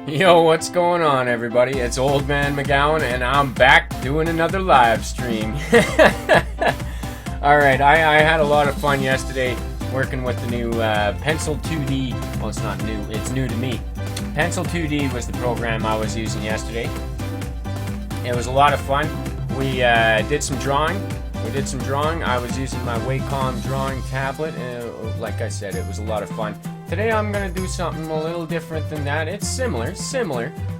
Yo, what's going on, everybody? It's Old Man McGowan, and I'm back doing another live stream. Alright, I had a lot of fun yesterday working with the new Pencil 2D. Well, it's not new, it's new to me. Pencil 2D was the program I was using yesterday. It was a lot of fun. We did some drawing. I was using my Wacom drawing tablet, and like I said, it was a lot of fun. Today I'm going to do something a little different than that. It's similar.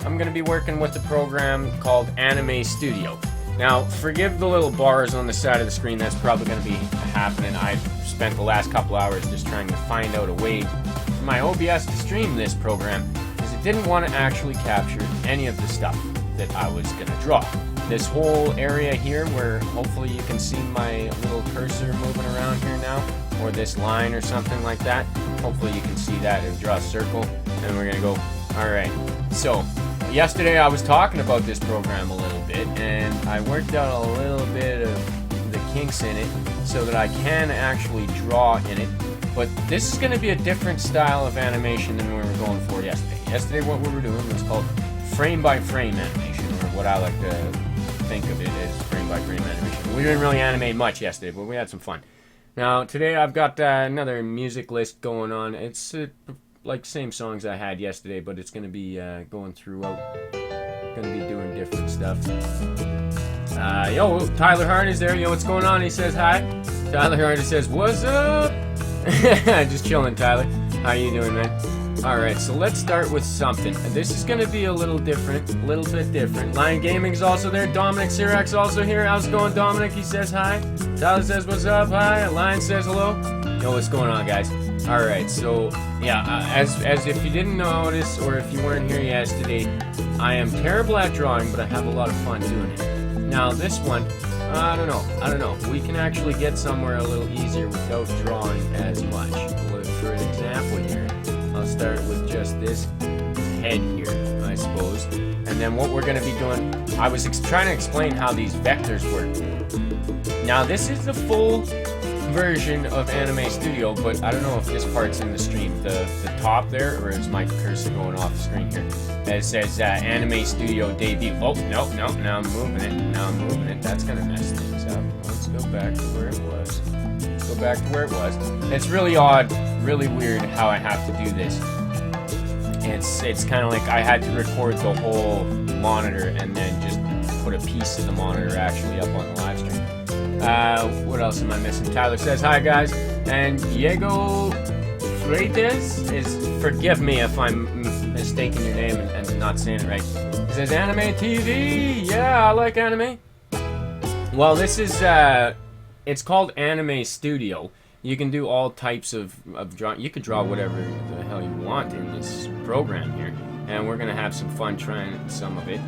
I'm going to be working with the program called Anime Studio. Now, forgive the little bars on the side of the screen. That's probably going to be happening. I've spent the last couple hours just trying to find out a way for my OBS to stream this program, because it didn't want to actually capture any of the stuff that I was going to draw. This whole area here, where hopefully you can see my little cursor moving around here now, or this line or something like that. Hopefully you can see that and draw a circle, and we're gonna go. Alright, so yesterday I was talking about this program a little bit, and I worked out a little bit of the kinks in it so that I can actually draw in it. But this is gonna be a different style of animation than we were going for yesterday. Yesterday what we were doing was called frame by frame animation, or what I like to think of it as frame by frame animation. We didn't really animate much yesterday, but we had some fun. Now, today I've got another music list going on. It's like same songs I had yesterday, but it's going to be going throughout. Going to be doing different stuff. Yo, Tyler Hart is there. Yo, what's going on? He says hi. Tyler Hart says, what's up? Just chilling, Tyler. How you doing, man? Alright, so let's start with something. This is going to be a little different, a little bit different. Lion Gaming's also there. Dominic Sirac's also here. How's it going, Dominic? He says hi. Tyler says, what's up? Hi. Lion says hello. Yo, what's going on, guys? Alright, so, yeah, as if you didn't notice, or if you weren't here yesterday, I am terrible at drawing, but I have a lot of fun doing it. Now, this one, I don't know. We can actually get somewhere a little easier without drawing as much. For an example here, I'll start with just this head here, I suppose. And then what we're going to be doing, I was trying to explain how these vectors work. Now, this is the full version of Anime Studio, but I don't know if this part's in the stream. The top there, or is my cursor going off the screen here? It says Anime Studio debut. Oh, no, now I'm moving it. That's going to mess things up. Let's go back to where it was. It's really odd, really weird how I have to do this. It's kind of like I had to record the whole monitor and then just put a piece of the monitor actually up on the live stream. What else am I missing? Tyler says hi, guys. And Diego Freitas is, forgive me if I'm mistaking your name and not saying it right. He says Anime TV. Yeah, I like anime. Well, this is it's called Anime Studio. You can do all types of drawing. You could draw whatever the hell you want in this program here. And we're going to have some fun trying some of it.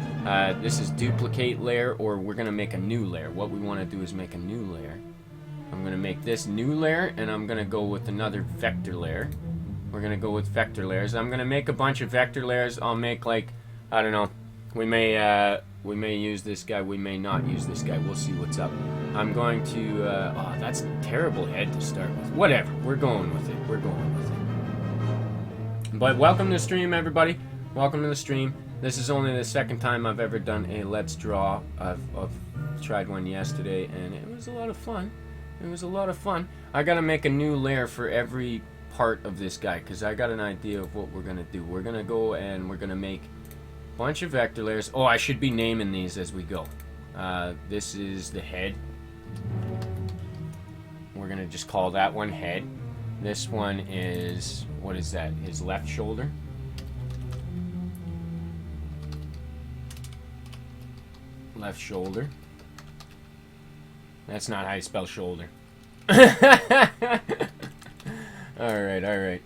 This is duplicate layer, or we're going to make a new layer. What we want to do is make a new layer. I'm going to make this new layer, and I'm going to go with another vector layer. We're going to go with vector layers. I'm going to make a bunch of vector layers. I'll make, like, I don't know. We may use this guy. We may not use this guy. We'll see what's up. I'm going to, oh, that's a terrible head to start with. Whatever. We're going with it. But welcome to the stream, everybody. Welcome to the stream. This is only the second time I've ever done a Let's Draw. I've tried one yesterday, and it was a lot of fun. I gotta make a new layer for every part of this guy, because I got an idea of what we're gonna do. We're gonna go and we're gonna make a bunch of vector layers. Oh, I should be naming these as we go. This is the head. We're gonna just call that one head. This one is, what is that? His left shoulder. Left shoulder. That's not how you spell shoulder. Alright.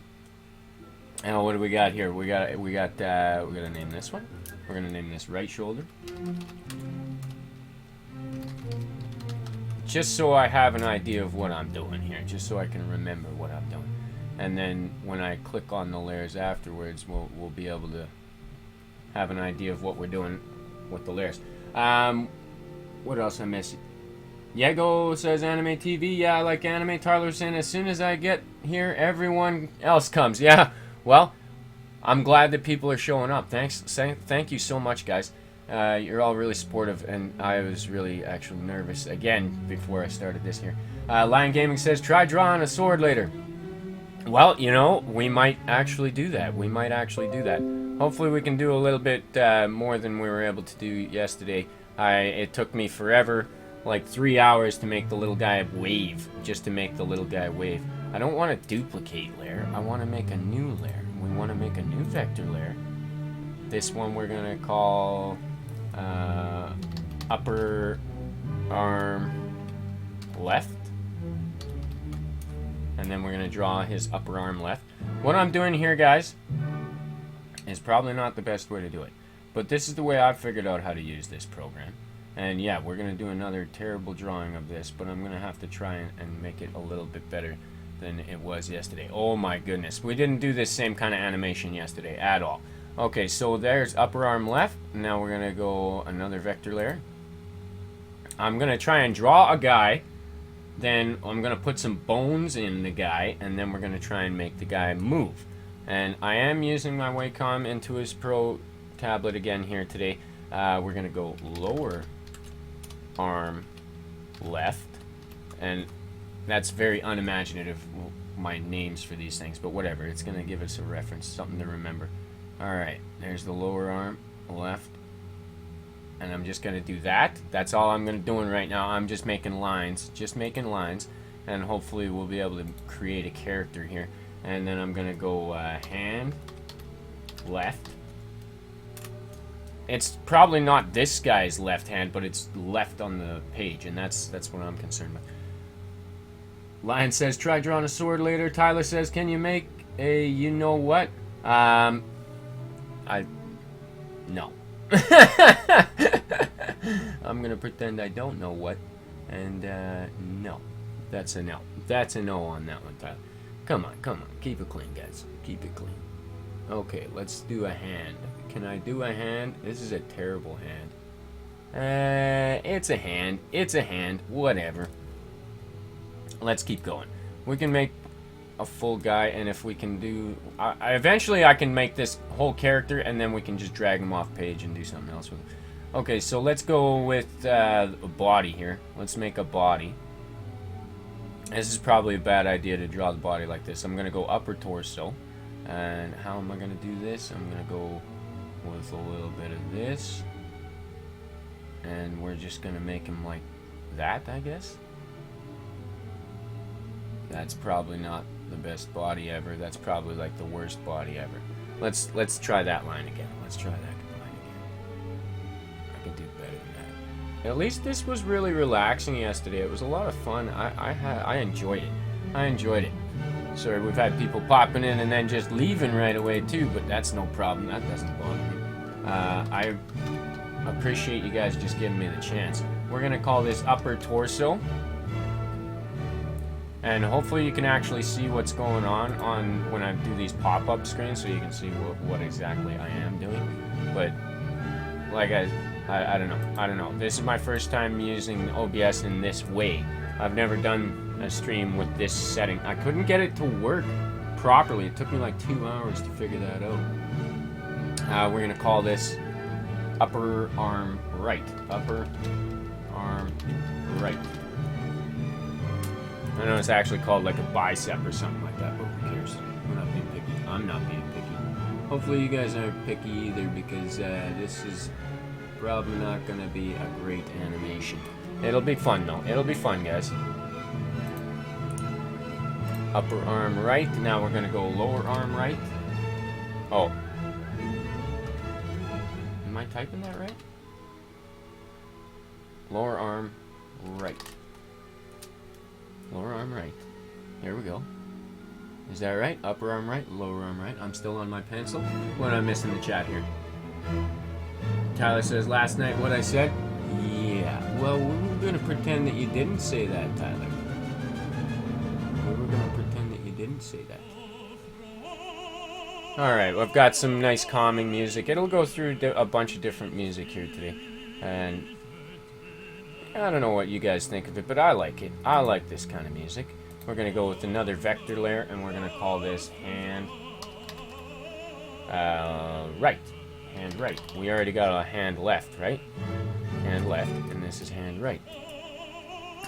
Now what do we got here? We gotta name this one. We're gonna name this right shoulder. Just so I have an idea of what I'm doing here, just so I can remember what I'm doing. And then when I click on the layers afterwards, we'll be able to have an idea of what we're doing with the layers. What else I miss? Diego says Anime TV. Yeah, I like anime. Tyler saying as soon as I get here, everyone else comes. Yeah, well, I'm glad that people are showing up. Thank you so much, guys. You're all really supportive, and I was really actually nervous again before I started this here. Lion Gaming says, try drawing a sword later. Well, you know, we might actually do that. Hopefully we can do a little bit more than we were able to do yesterday. It took me forever, like 3 hours to make the little guy wave, just to make the little guy wave. I don't want to duplicate layer. I want to make a new layer. We want to make a new vector layer. This one we're going to call upper arm left. And then we're going to draw his upper arm left. What I'm doing here, guys, is probably not the best way to do it. But this is the way I've figured out how to use this program. And yeah, we're going to do another terrible drawing of this, but I'm going to have to try and make it a little bit better than it was yesterday. Oh my goodness. We didn't do this same kind of animation yesterday at all. Okay, so there's upper arm left. Now we're going to go another vector layer. I'm going to try and draw a guy. Then I'm going to put some bones in the guy, and then we're going to try and make the guy move. And I am using my Wacom Intuos Pro tablet again here today. We're going to go lower arm left, and that's very unimaginative, my names for these things, but whatever. It's going to give us a reference, something to remember. Alright, there's the lower arm left. And I'm just going to do that. That's all I'm going to doing right now. I'm just making lines. And hopefully we'll be able to create a character here. And then I'm going to go hand, left. It's probably not this guy's left hand, but it's left on the page. And that's what I'm concerned with. Lion says, try drawing a sword later. Tyler says, can you make a you know what? No. I'm gonna pretend I don't know what, and no, that's a no. That's a no on that one, Tyler. Come on, keep it clean, guys. Keep it clean. Okay, let's do a hand. Can I do a hand? This is a terrible hand. It's a hand. Whatever. Let's keep going. We can make a full guy, and if we can do eventually I can make this whole character, and then we can just drag him off page and do something else with him. Okay, so let's go with a body here. Let's make a body. This is probably a bad idea to draw the body like this. I'm gonna go upper torso, and how am I gonna do this? I'm gonna go with a little bit of this, and we're just gonna make him like that, I guess. That's probably not the best body ever. That's probably like the worst body ever. Let's try that line again. Let's try that line again. I can do better than that. At least this was really relaxing yesterday. It was a lot of fun. I enjoyed it. I enjoyed it. Sorry, we've had people popping in and then just leaving right away too, but that's no problem. That doesn't bother me. I appreciate you guys just giving me the chance. We're gonna call this upper torso. And hopefully you can actually see what's going on when I do these pop-up screens, so you can see what exactly I am doing. But like I don't know. This is my first time using OBS in this way. I've never done a stream with this setting. I couldn't get it to work properly. It took me like 2 hours to figure that out. We're gonna call this upper arm right. Upper arm right. I know it's actually called like a bicep or something like that, but who cares? We're not being picky. I'm not being picky. Hopefully you guys aren't picky either, because this is probably not going to be a great animation. It'll be fun though. It'll be fun, guys. Upper arm right. Now we're going to go lower arm right. Oh. Am I typing that right? Lower arm right. Lower arm right. Here we go. Is that right? Upper arm right, lower arm right. I'm still on my pencil. What am I missing in the chat here? Tyler says, last night what I said? Yeah. Well, we were going to pretend that you didn't say that, Tyler. We were going to pretend that you didn't say that. Alright, well, I've got some nice calming music. It'll go through a bunch of different music here today. And I don't know what you guys think of it, but I like it. I like this kind of music. We're going to go with another vector layer, and we're going to call this hand. Right. Hand right. We already got a hand left, right? Hand left, and this is hand right.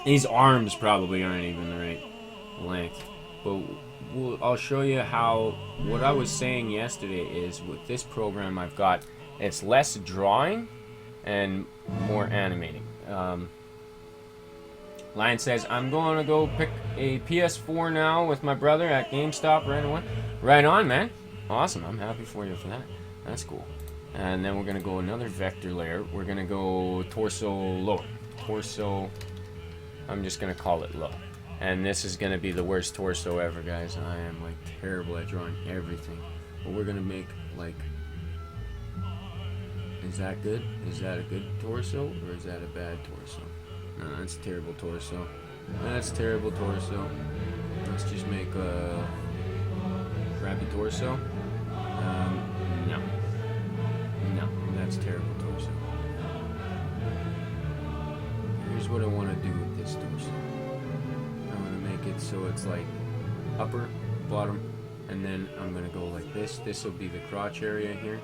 These arms probably aren't even the right length, but I'll show you how. What I was saying yesterday is with this program I've got, it's less drawing and more animating. Lion says, I'm going to go pick a PS4 now with my brother at GameStop right away. Right on, man. Awesome. I'm happy for you for that. That's cool. And then we're going to go another vector layer. We're going to go torso lower. Torso, I'm just going to call it low. And this is going to be the worst torso ever, guys. I am, like, terrible at drawing everything. But we're going to make, like... Is that good? Is that a good torso? Or is that a bad torso? No, that's a terrible torso. That's a terrible torso. Let's just make a crappy torso. No. No, that's terrible torso. Here's what I want to do with this torso. I want to make it so it's like upper, bottom, and then I'm going to go like this. This will be the crotch area here.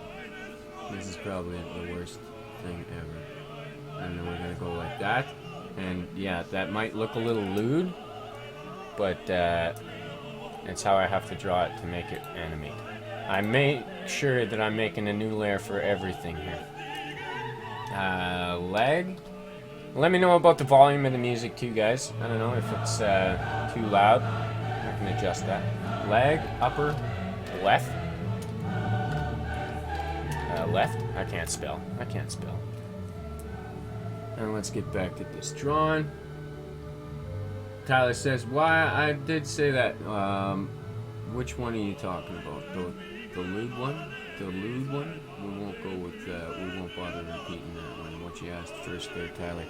This is probably the worst thing ever. And then we're going to go like that. And yeah, that might look a little lewd, but it's how I have to draw it to make it animate. I make sure that I'm making a new layer for everything here. Leg. Let me know about the volume of the music too, guys. I don't know if it's too loud. I can adjust that. Leg, upper, left. Left. I can't spell. I can't spell. And let's get back to this drawing. Tyler says, why I did say that. Which one are you talking about? The lewd one? The lewd one? We won't go with we won't bother repeating that one. What you asked first there, Tyler.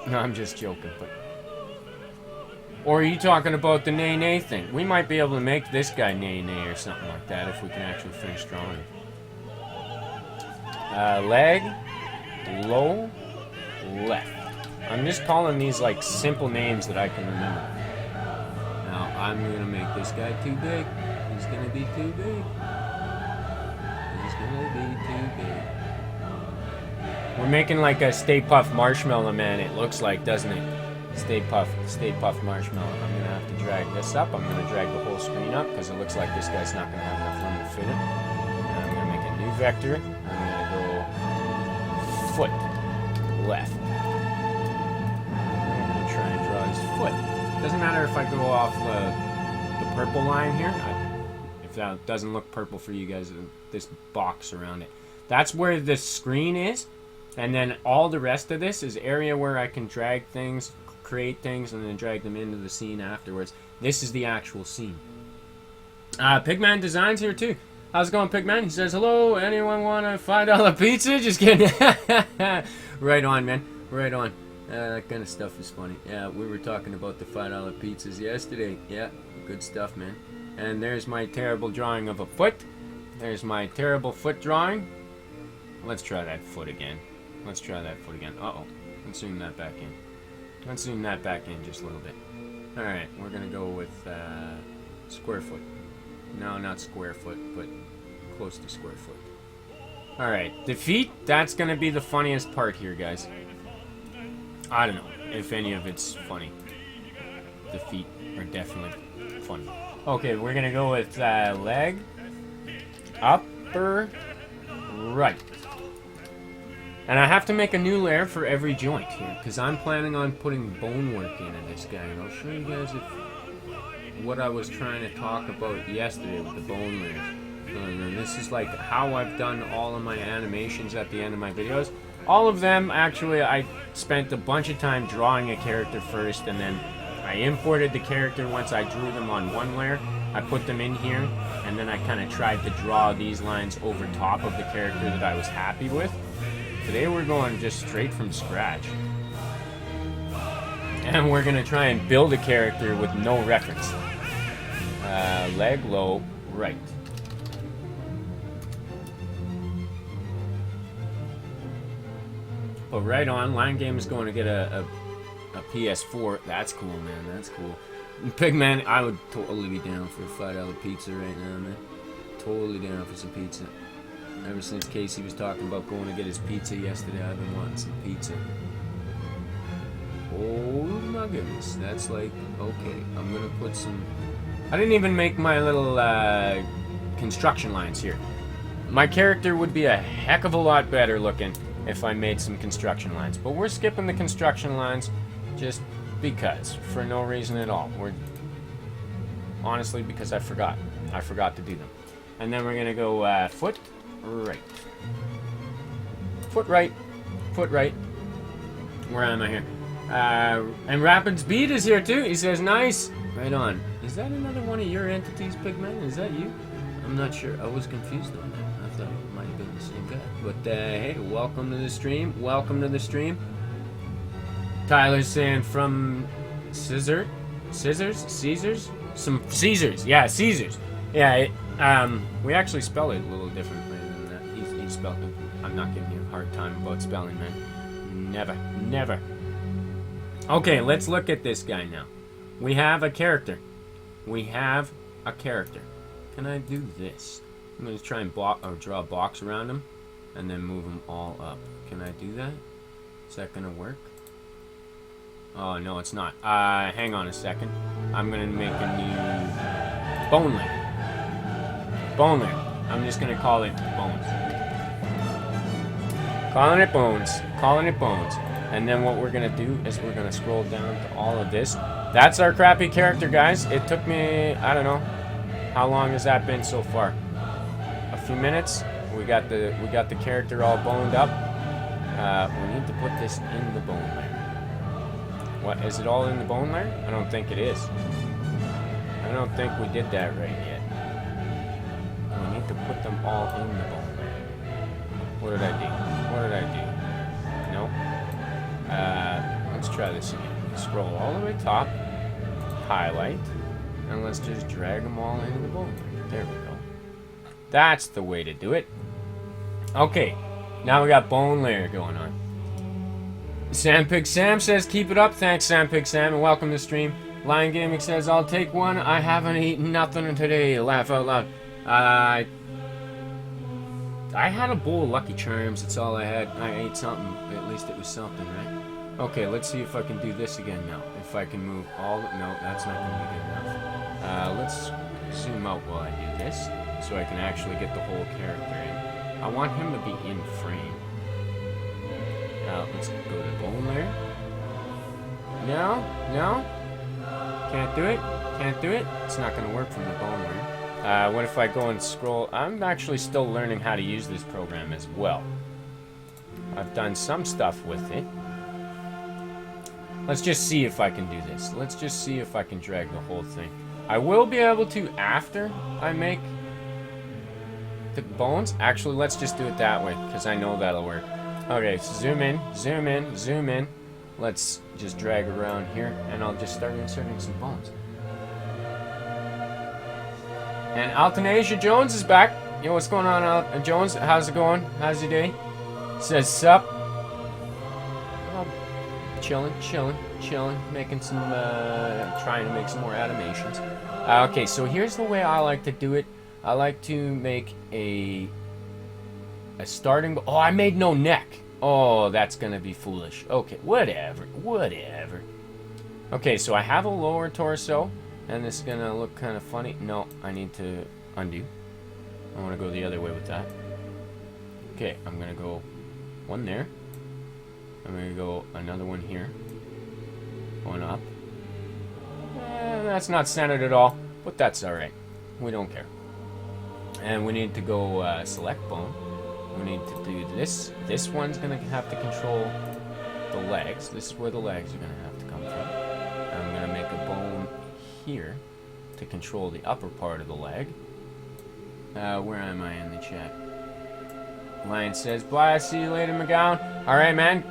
No, I'm just joking, but. Or are you talking about the nay thing? We might be able to make this guy nay or something like that if we can actually finish drawing. Leg. Low, left. I'm just calling these like simple names that I can remember. Now I'm gonna make this guy too big. He's gonna be too big. He's gonna be too big. We're making like a Stay Puft Marshmallow Man. It looks like, doesn't it? Stay Puft Marshmallow. I'm gonna have to drag this up. I'm gonna drag the whole screen up because it looks like this guy's not gonna have enough room to fit it. And I'm gonna make a new vector. I'm gonna go foot left. I'm going to try and draw his foot. Doesn't matter if I go off the purple line here. If that doesn't look purple for you guys, this box around it. That's where the screen is. And then all the rest of this is area where I can drag things, create things, and then drag them into the scene afterwards. This is the actual scene. Pigman Designs here too. How's it going, Pigman? He says, hello, anyone want a $5 pizza? Just kidding. Right on, man. Right on. That kind of stuff is funny. Yeah, we were talking about the $5 pizzas yesterday. Yeah, good stuff, man. And there's my terrible drawing of a foot. There's my terrible foot drawing. Let's try that foot again. Let's try that foot again. Uh-oh. Let's zoom that back in. Let's zoom that back in just a little bit. Alright, we're going to go with square foot. No, not square foot, but close to square foot. Alright, the feet, that's going to be the funniest part here, guys. I don't know if any of it's funny. The feet are definitely funny. Okay, we're going to go with leg, upper, right. And I have to make a new layer for every joint here, because I'm planning on putting bone work into this guy. And I'll show you guys what I was trying to talk about yesterday with the bone layer. And this is like how I've done all of my animations at the end of my videos. All of them, actually, I spent a bunch of time drawing a character first, and then I imported the character once I drew them on one layer. I put them in here, and then I kind of tried to draw these lines over top of the character that I was happy with. Today we're going just straight from scratch. And we're going to try and build a character with no reference. Leg, low, right. But right on, Line Game is going to get a PS4. That's cool, man. That's cool. Pigman, I would totally be down for a $5 pizza right now, man. totally down for some pizza. Ever since Casey was talking about going to get his pizza yesterday, I've been wanting some pizza. Oh my goodness, that's like, okay, I'm gonna put some... I didn't even make my little construction lines here. My character would be a heck of a lot better looking if I made some construction lines. But we're skipping the construction lines just because, for no reason at all. Honestly, because I forgot. I forgot to do them. And then we're gonna go foot right. Foot right. Foot right. Where am I here? And Rapid Speed is here too. He says, nice. Right on. Is that another one of your entities, Pigman? Is that you? I'm not sure. I was confused on that. I thought it might have been the same guy. But hey, welcome to the stream. Welcome to the stream. Tyler's saying from Caesars? Some Caesars. Yeah, Caesars. Yeah, we actually spell it a little differently than that. He spelled it. I'm not giving you a hard time about spelling, man. Never. Never. Okay, let's look at this guy now. We have a character. We have a character. Can I do this? I'm going to try and draw a box around him and then move them all up. Can I do that? Is that going to work? Oh, no, it's not. Hang on a second. I'm going to make a new bone layer. Bone layer. I'm just going to call it bones. Calling it bones. Calling it bones. And then what we're going to do is we're going to scroll down to all of this. That's our crappy character, guys. It took me, I don't know, how long has that been so far? A few minutes. We got the character all boned up. We need to put this in the bone layer. What, is it all in the bone layer? I don't think it is. I don't think we did that right yet. We need to put them all in the bone layer. What did I do? What did I do? Nope. Let's try this again. Scroll all the way top, highlight, and let's just drag them all into the bone layer. There we go. That's the way to do it. Okay, now we got bone layer going on. Sampig Sam says, keep it up. Thanks, Sampig Sam, and welcome to the stream. Lion Gaming says, I'll take one. I haven't eaten nothing today. Laugh out loud. I had a bowl of Lucky Charms. That's all I had. I ate something. At least it was something, right? Okay, let's see if I can do this again now. If I can move all... No, that's not going to be good enough. Let's zoom out while I do this, so I can actually get the whole character in. I want him to be in frame. Let's go to bone layer. No, no. Can't do it. Can't do it. It's not going to work from the bone layer. What if I go and scroll? I'm actually still learning how to use this program as well. I've done some stuff with it. Let's just see if I can do this. Let's just see if I can drag the whole thing. I will be able to after I make the bones. Actually, let's just do it that way, because I know that'll work. Okay, so zoom in, zoom in, zoom in. Let's just drag around here, and I'll just start inserting some bones. And Altanasia Jones is back. Yo, what's going on, Jones? How's it going? How's your day? Says sup. Chilling, making some, trying to make some more animations. Okay, so here's the way I like to do it. I like to make a starting... Oh, I made no neck. Oh, that's gonna be foolish. Okay, whatever. Okay, so I have a lower torso, and this is gonna look kind of funny. No, I need to undo. I want to go the other way with that. Okay, I'm gonna go one there. I'm going to go another one here. One up. That's not centered at all, but that's alright. We don't care. And we need to go select bone. We need to do this. This one's going to have to control the legs. This is where the legs are going to have to come from. And I'm going to make a bone here to control the upper part of the leg. Where am I in the chat? Lion says, bye, see you later, McGowan. Alright, man.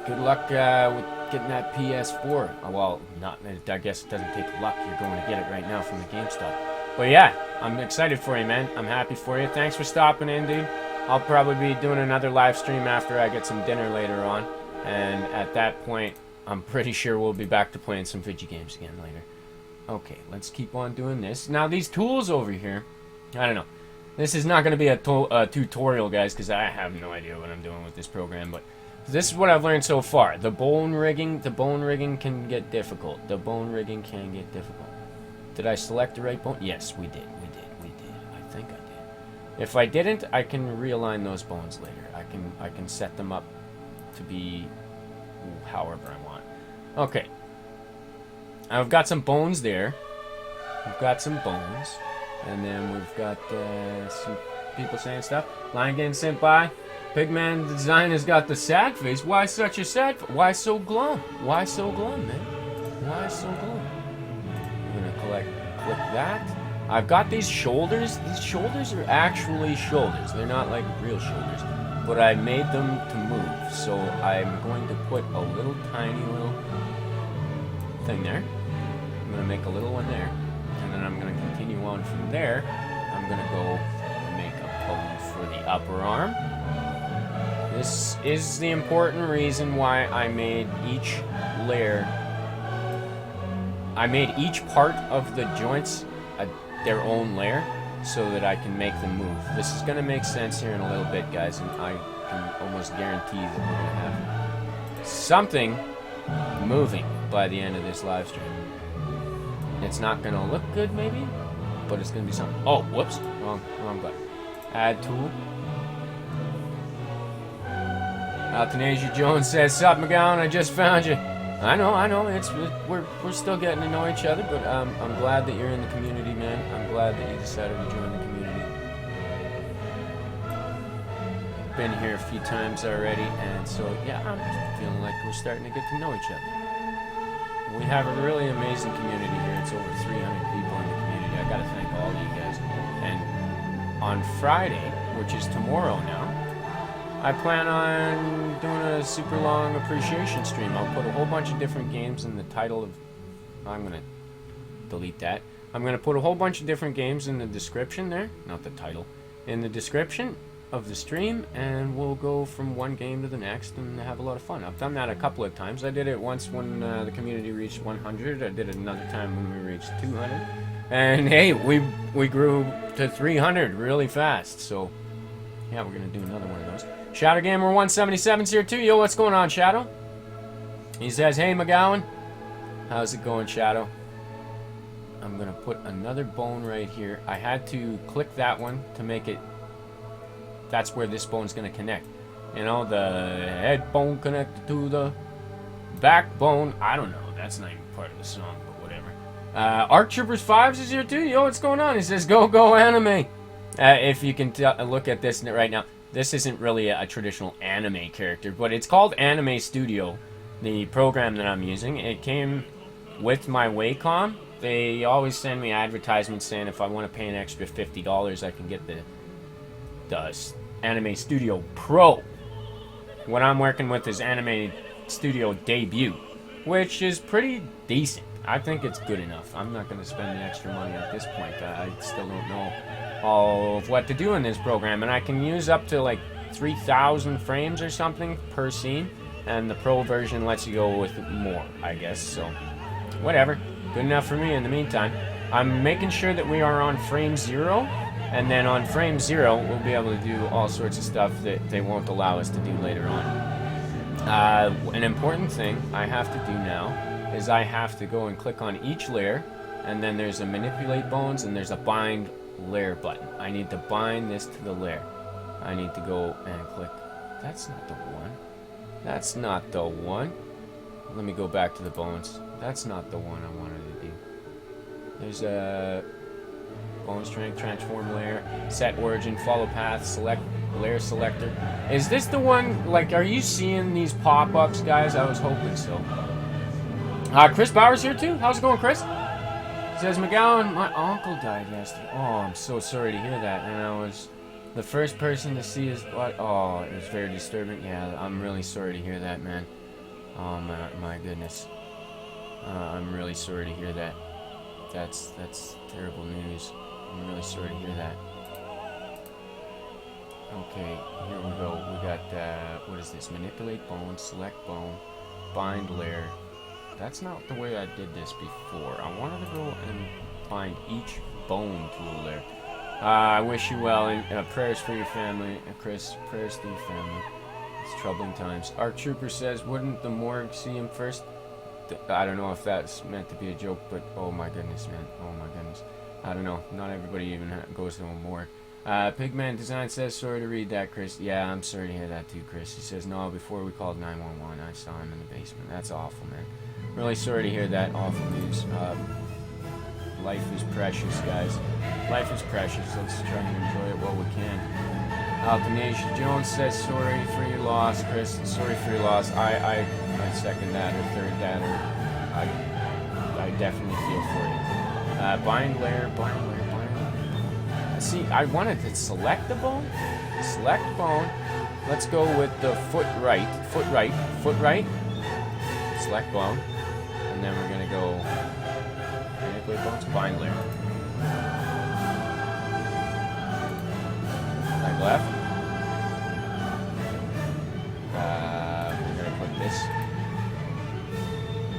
Good luck with getting that PS4. Well, not. I guess it doesn't take luck. You're going to get it right now from the GameStop. But yeah, I'm excited for you, man. I'm happy for you. Thanks for stopping in, dude. I'll probably be doing another live stream after I get some dinner later on. And at that point, I'm pretty sure we'll be back to playing some video games again later. Okay, let's keep on doing this. Now, these tools over here, I don't know. This is not going to be a tutorial, guys, because I have no idea what I'm doing with this program, but this is what I've learned so far. The bone rigging can get difficult. The bone rigging can get difficult. Did I select the right bone? Yes, we did. I think I did. If I didn't, I can realign those bones later. I can set them up to be however I want. Okay. I've got some bones there. We've got some bones. And then we've got some people saying stuff. Line getting sent by. Pigman Design has got the sad face. Why such a sad face? Why so glum? Why so glum, man? Why so glum? I'm gonna click that. I've got these shoulders. These shoulders are actually shoulders. They're not like real shoulders. But I made them to move. So I'm going to put a little tiny little thing there. I'm gonna make a little one there. And then I'm gonna continue on from there. I'm gonna go and make a pose for the upper arm. This is the important reason why I made each layer. I made each part of the joints their own layer so that I can make them move. This is going to make sense here in a little bit, guys, and I can almost guarantee that we're going to have something moving by the end of this live stream. It's not going to look good, maybe, but it's going to be something. Oh, whoops, wrong button. Add tool. Althanasia Jones says, "Sup, McGowan? I just found you." I know. We're still getting to know each other, but I'm glad that you're in the community, man. I'm glad that you decided to join the community. Been here a few times already, and so yeah, I'm feeling like we're starting to get to know each other. We have a really amazing community here. It's over 300 people in the community. I gotta thank all of you guys. And on Friday, which is tomorrow now, I plan on doing a super long appreciation stream. I'll put a whole bunch of different games in the title of... I'm going to delete that. I'm going to put a whole bunch of different games in the description there. Not the title. In the description of the stream, and we'll go from one game to the next and have a lot of fun. I've done that a couple of times. I did it once when the community reached 100. I did it another time when we reached 200. And hey, we grew to 300 really fast. So yeah, we're going to do another one of those. Shadow Gamer 177's here too. Yo, what's going on, Shadow? He says, "Hey, McGowan." How's it going, Shadow? I'm going to put another bone right here. I had to click that one to make it... That's where this bone's going to connect. You know, the head bone connected to the backbone. I don't know. That's not even part of the song, but whatever. Arc Troopers 5s is here too. Yo, what's going on? He says, "Go anime." If you can look at this right now. This isn't really a traditional anime character, but it's called Anime Studio, the program that I'm using. It came with my Wacom. They always send me advertisements saying if I want to pay an extra $50, I can get the Anime Studio Pro. What I'm working with is Anime Studio Debut, which is pretty decent. I think it's good enough. I'm not going to spend the extra money at this point. I still don't know all of what to do in this program, and I can use up to like 3,000 frames or something per scene, and the Pro version lets you go with more, I guess. So whatever, good enough for me. In the meantime, I'm making sure that we are on frame 0, and then on frame 0 we'll be able to do all sorts of stuff that they won't allow us to do later on. An important thing I have to do now is I have to go and click on each layer, and then there's a manipulate bones and there's a bind layer button. I need to bind this to the layer. I need to go and click. That's not the one. That's not the one. Let me go back to the bones. That's not the one I wanted to do. There's a bone strength, transform layer, set origin, follow path, select layer selector. Is this the one, like, are you seeing these pop-ups, guys? I was hoping so. Chris Bowers here too. How's it going, Chris? Says, "McGowan, my uncle died yesterday." Oh, I'm so sorry to hear that. And I was the first person to see his body. Oh, it was very disturbing. Yeah, I'm really sorry to hear that, man. Oh, my goodness. I'm really sorry to hear that. That's terrible news. I'm really sorry to hear that. Okay, here we go. We got, what is this? Manipulate bone, select bone, bind layer. That's not the way I did this before. I wanted to go and find each bone tool there. I wish you well, and prayers for your family. Chris, prayers to your family. It's troubling times. Our trooper says, wouldn't the morgue see him first? I don't know if that's meant to be a joke, but oh my goodness, man. Oh my goodness. I don't know. Not everybody even goes to a morgue. Pigman Design says, sorry to read that, Chris. Yeah, I'm sorry to hear that too, Chris. He says, no, before we called 911, I saw him in the basement. That's awful, man. Really sorry to hear that awful news. Life is precious, guys. Life is precious. Let's try and enjoy it while we can. Althanasia Jones says, sorry for your loss, Chris. Sorry for your loss. I second that, or third that, or I definitely feel for you. Bind layer. See, I wanted to select the bone. Select bone. Let's go with the foot right. Select bone. And then we're going to go manipulate bones. Bind layer. Leg left. We're going to click this.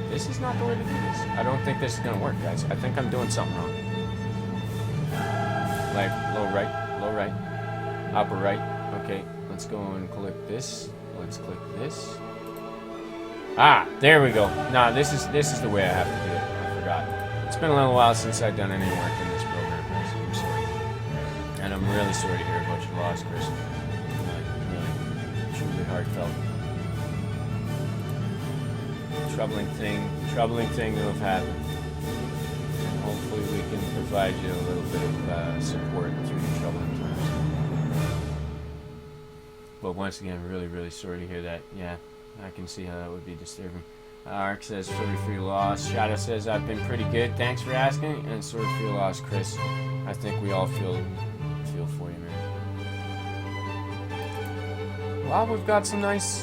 This is not the way to do this. I don't think this is going to work, guys. I think I'm doing something wrong. Leg, low right, upper right. Okay, let's go and click this. Let's click this. Ah, there we go. Nah, this is the way I have to do it. I forgot. It's been a little while since I've done any work in this program, Chris. I'm sorry. And I'm really sorry to hear about your loss, Chris. Really, truly heartfelt. Troubling thing to have happened. Hopefully we can provide you a little bit of support through your troubling times. But once again, really, really sorry to hear that. Yeah, I can see how that would be disturbing. Ark says, sorry for your loss. Shadow says, I've been pretty good. Thanks for asking. And sorry for your loss, Chris. I think we all feel for you, man. Well, we've got some nice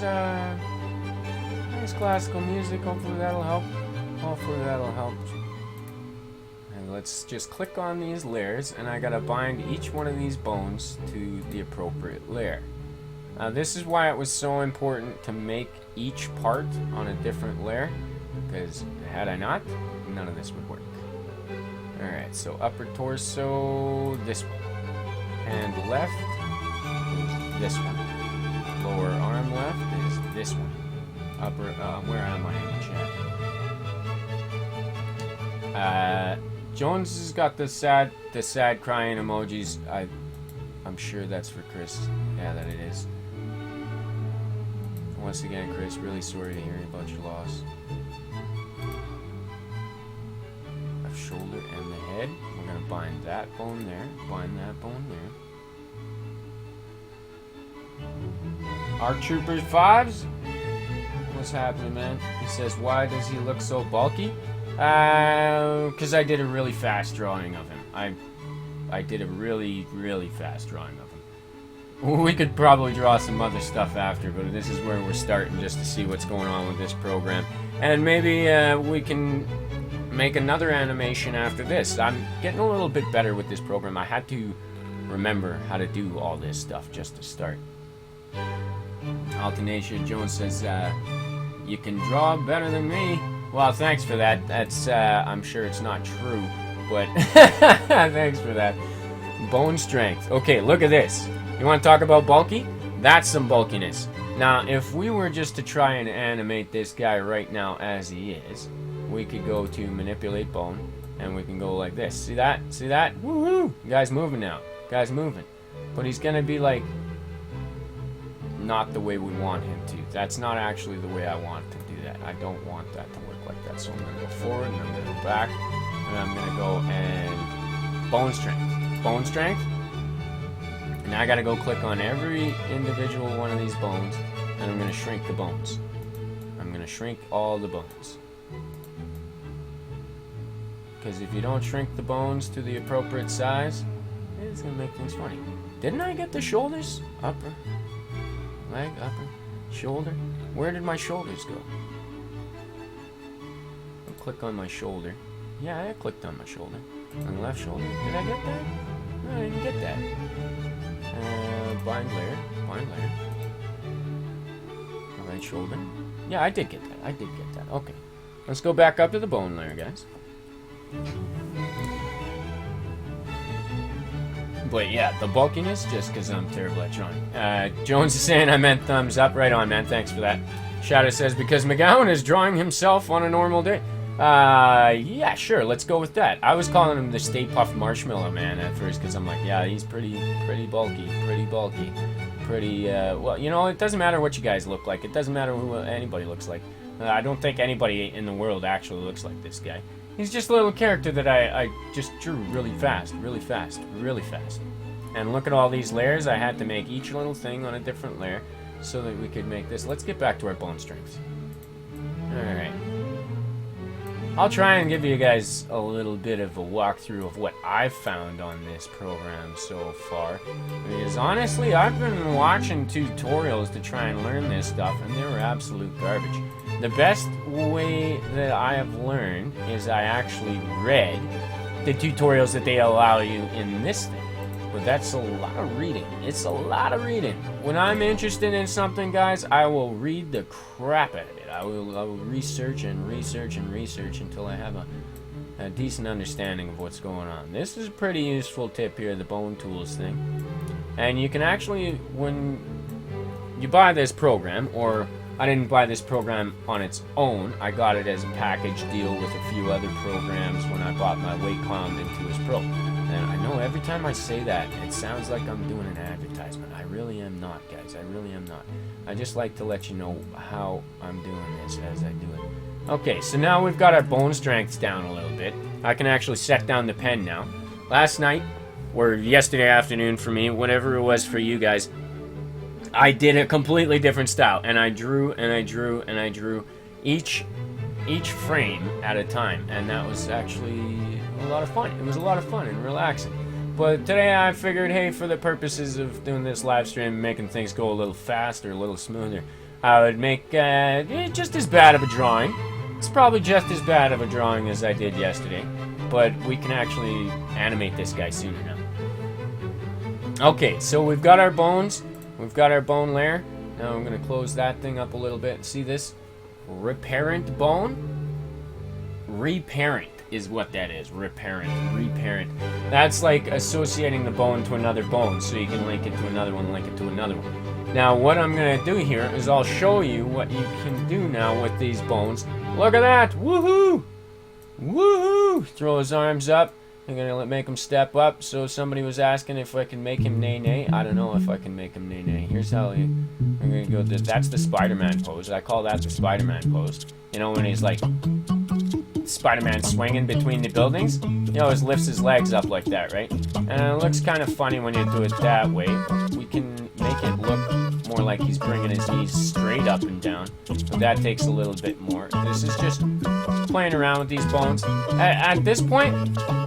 classical music. Hopefully that'll help. Let's just click on these layers, and I gotta bind each one of these bones to the appropriate layer. Now this is why it was so important to make each part on a different layer, because had I not, none of this would work. Alright, so upper torso, this one. Hand left is this one. Lower arm left is this one. Upper, where am I in the chat? Jones has got the sad crying emojis. I'm sure that's for Chris. Yeah, that it is. Once again, Chris, really sorry to hear about your loss. A shoulder and the head. We're gonna bind that bone there. Bind that bone there. Our Troopers 5s. What's happening, man? He says, why does he look so bulky? Because I did a really fast drawing of him. I did a really, really fast drawing of him. We could probably draw some other stuff after, but this is where we're starting just to see what's going on with this program. And maybe we can make another animation after this. I'm getting a little bit better with this program. I had to remember how to do all this stuff just to start. Althanasia Jones says, you can draw better than me. Well, thanks for that. That's, I'm sure it's not true, but thanks for that. Bone strength. Okay, look at this. You want to talk about bulky? That's some bulkiness. Now, if we were just to try and animate this guy right now as he is, we could go to manipulate bone, and we can go like this. See that? See that? Woohoo! Guy's moving now. Guy's moving. But he's going to be like, not the way we want him to. That's not actually the way I want to do that. I don't want that to work like that. So I'm going to go forward, and I'm going to go back, and I'm going to go and bone strength. Bone strength. And I got to go click on every individual one of these bones, and I'm going to shrink the bones. I'm going to shrink all the bones. Because if you don't shrink the bones to the appropriate size, it's going to make things funny. Didn't I get the shoulders? Upper, leg, upper, shoulder. Where did my shoulders go? I'll click on my shoulder. Yeah, I clicked on my shoulder. On the left shoulder. Did I get that? No, I didn't get that. Bind layer. Bind layer. Right shoulder. Yeah, I did get that. I did get that. Okay. Let's go back up to the bone layer, guys. But yeah, the bulkiness, just because I'm terrible at drawing. Jones is saying I meant thumbs up. Right on, man. Thanks for that. Shadow says, because McGowan is drawing himself on a normal day. Yeah, sure. Let's go with that. I was calling him the Stay Puft Marshmallow Man at first because I'm like, yeah, he's pretty bulky. Well, you know, it doesn't matter what you guys look like. It doesn't matter who anybody looks like. I don't think anybody in the world actually looks like this guy. He's just a little character that I just drew really fast. And look at all these layers. I had to make each little thing on a different layer so that we could make this. Let's get back to our bone strength. Alright. I'll try and give you guys a little bit of a walkthrough of what I've found on this program so far. Because honestly, I've been watching tutorials to try and learn this stuff, and they were absolute garbage. The best way that I have learned is I actually read the tutorials that they allow you in this thing. But that's a lot of reading. It's a lot of reading. When I'm interested in something, guys, I will read the crap out of it. I will research until I have a decent understanding of what's going on. This is a pretty useful tip here, the Bone Tools thing. And you can actually, when you buy this program, or I didn't buy this program on its own, I got it as a package deal with a few other programs when I bought my Wacom Intuos Pro. And I know every time I say that, it sounds like I'm doing an advertisement. I really am not, guys. I really am not. I just like to let you know how I'm doing this as I do it. Okay, so now we've got our bone strengths down a little bit. I can actually set down the pen now. Last night, or yesterday afternoon for me, whatever it was for you guys, I did a completely different style. And I drew, and I drew, and I drew each frame at a time. And that was actually a lot of fun. It was a lot of fun and relaxing. But today I figured, hey, for the purposes of doing this live stream, making things go a little faster, a little smoother, I would make just as bad of a drawing. It's probably just as bad of a drawing as I did yesterday, but we can actually animate this guy sooner now. Okay, so we've got our bones. We've got our bone layer. Now I'm going to close that thing up a little bit. See this? Reparent bone? Reparent is what that is. Reparent. That's like associating the bone to another bone, so you can link it to another one, link it to another one. Now what I'm going to do here is I'll show you what you can do now with these bones. Look at that! Woohoo! Woohoo! Throw his arms up. I'm going to make him step up. So somebody was asking if I can make him nay-nay. I don't know if I can make him nay-nay. Here's how I'm going to go. That's the Spider-Man pose. I call that the Spider-Man pose. You know, when he's like Spider-Man swinging between the buildings, he always lifts his legs up like that, right? And it looks kind of funny when you do it that way. We can make it look more like he's bringing his knees straight up and down, but that takes a little bit more. This is just playing around with these bones. At this point,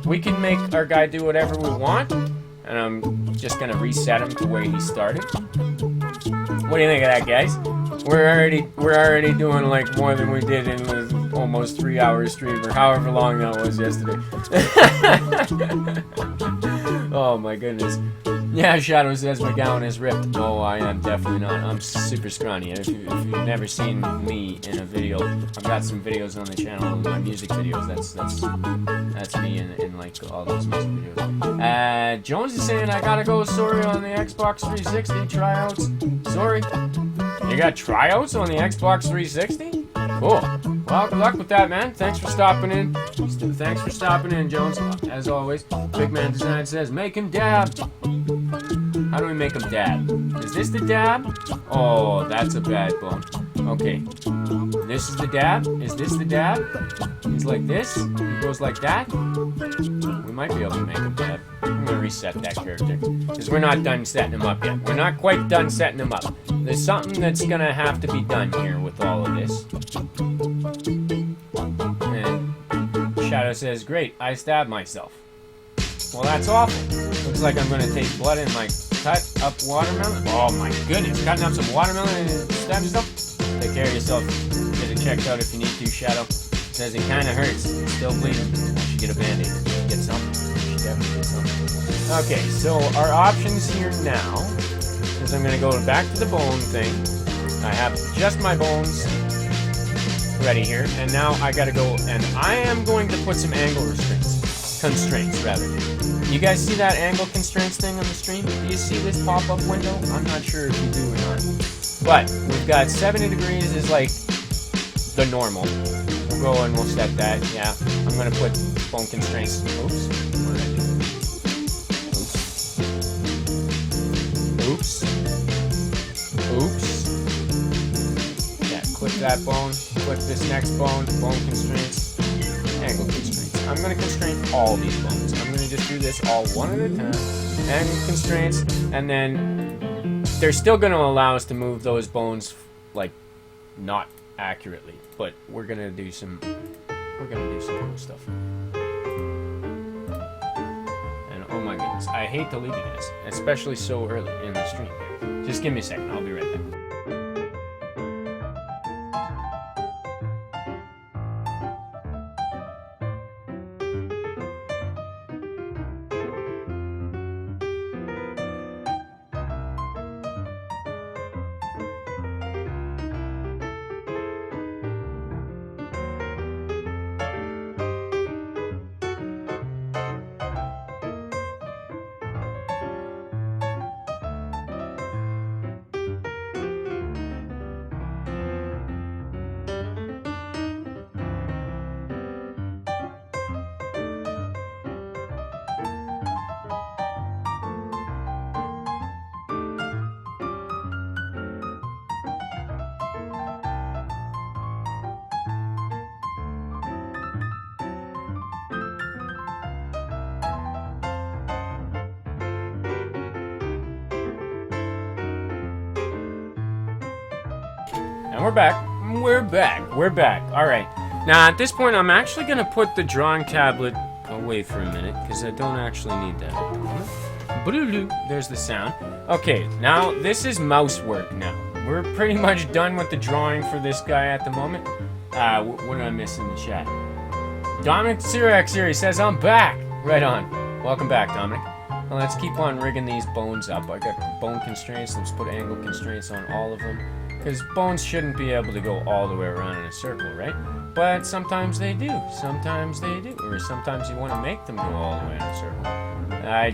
we can make our guy do whatever we want, and I'm just gonna reset him to where he started. What do you think of that, guys? We're already doing like more than we did in the almost 3 hour stream, or however long that was yesterday. Oh my goodness. Yeah, Shadow says McGowan is ripped. No, I am definitely not. I'm super scrawny. If you've never seen me in a video, I've got some videos on the channel, my music videos. That's me in like all those music videos. Jones is saying I gotta go sorry on the Xbox 360 tryouts. Sorry. You got tryouts on the Xbox 360? Cool. Well, good luck with that, man. Thanks for stopping in. Thanks for stopping in, Jones. As always, Big Man Design says, make him dab. How do we make him dab? Is this the dab? Oh, that's a bad bone. Okay. This is the dab? Is this the dab? He's like this? He goes like that? We might be able to make him dab. I'm going to reset that character, because we're not done setting him up yet. We're not quite done setting him up. There's something that's going to have to be done here with all of this. And Shadow says, great, I stabbed myself. Well, that's awful. Looks like I'm going to take blood and like cut up watermelon. Oh my goodness, cutting up some watermelon and stab yourself? Take care of yourself. Get it checked out if you need to, Shadow. Says it kind of hurts. It's still bleeding. You should get a band-aid. Get something. You should definitely get something. Okay, so our options here now is I'm going to go back to the bone thing. I have just my bones ready here, and now I got to go, and I am going to put some angle restraints. constraints, rather. You guys see that angle constraints thing on the stream? Do you see this pop-up window? I'm not sure if you do or not. But we've got 70 degrees is like the normal. We'll go and we'll set that. Yeah, I'm gonna put bone constraints. Oops. What did I do? Oops. Oops. Yeah, click that bone. Click this next bone. Bone constraints. Angle constraints. I'm gonna constrain all these bones. I'm gonna just do this all one at a time. Angle constraints, and then they're still gonna allow us to move those bones like not accurately, but we're gonna do some cool stuff. And oh my goodness, I hate to leave you guys, especially so early in the stream. Just give me a second, I'll be right back. And we're back. We're back. All right. Now, at this point, I'm actually going to put the drawing tablet away for a minute, because I don't actually need that at the moment. There's the sound. Okay, now, this is mouse work now. We're pretty much done with the drawing for this guy at the moment. What did I miss in the chat? Dominic Sirac series says, I'm back. Right on. Welcome back, Dominic. Well, let's keep on rigging these bones up. I got bone constraints. Let's put angle constraints on all of them. Because bones shouldn't be able to go all the way around in a circle, right? But sometimes they do. Sometimes they do. Or sometimes you want to make them go all the way in a circle. I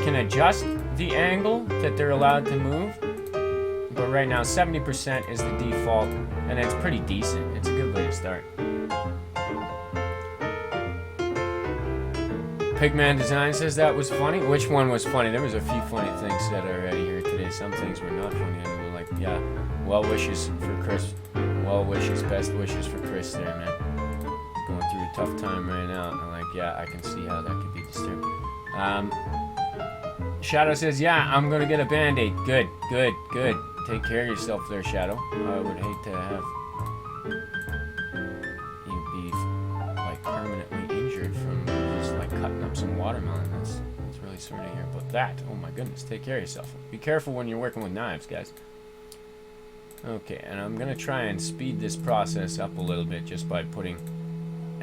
can adjust the angle that they're allowed to move. But right now, 70% is the default. And it's pretty decent. It's a good way to start. Pigman Design says that was funny. Which one was funny? There was a few funny things said already here today. Some things were not funny. And we were like, yeah. Well wishes for Chris. Well wishes, best wishes for Chris there, man. He's going through a tough time right now. I'm like, yeah, I can see how that could be disturbing. Shadow says, yeah, I'm going to get a Band-Aid. Good. Take care of yourself there, Shadow. I would hate to have you be, like, permanently injured from just, like, cutting up some watermelon. That's really sorry to hear about that. Oh, my goodness. Take care of yourself. Be careful when you're working with knives, guys. Okay, and I'm going to try and speed this process up a little bit just by putting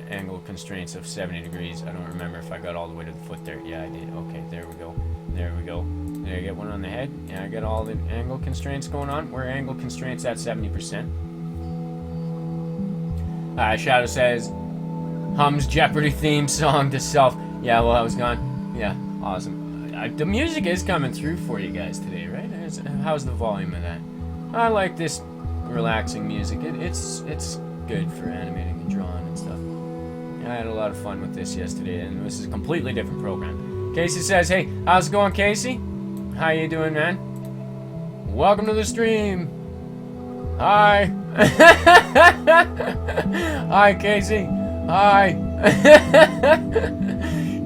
angle constraints of 70 degrees. I don't remember if I got all the way to the foot there. Yeah, I did. Okay, there we go. There we go. There, I get one on the head. Yeah, I got all the angle constraints going on. We're angle constraints at 70%. Shadow says, hums Jeopardy theme song to self. Yeah, well, I was gone. Yeah, awesome. The music is coming through for you guys today, right? How's the volume of that? I like this relaxing music. It's good for animating and drawing and stuff. I had a lot of fun with this yesterday, and this is a completely different program. Casey says, hey, how's it going, Casey? How you doing, man? Welcome to the stream. Hi. Hi, Casey. Hi.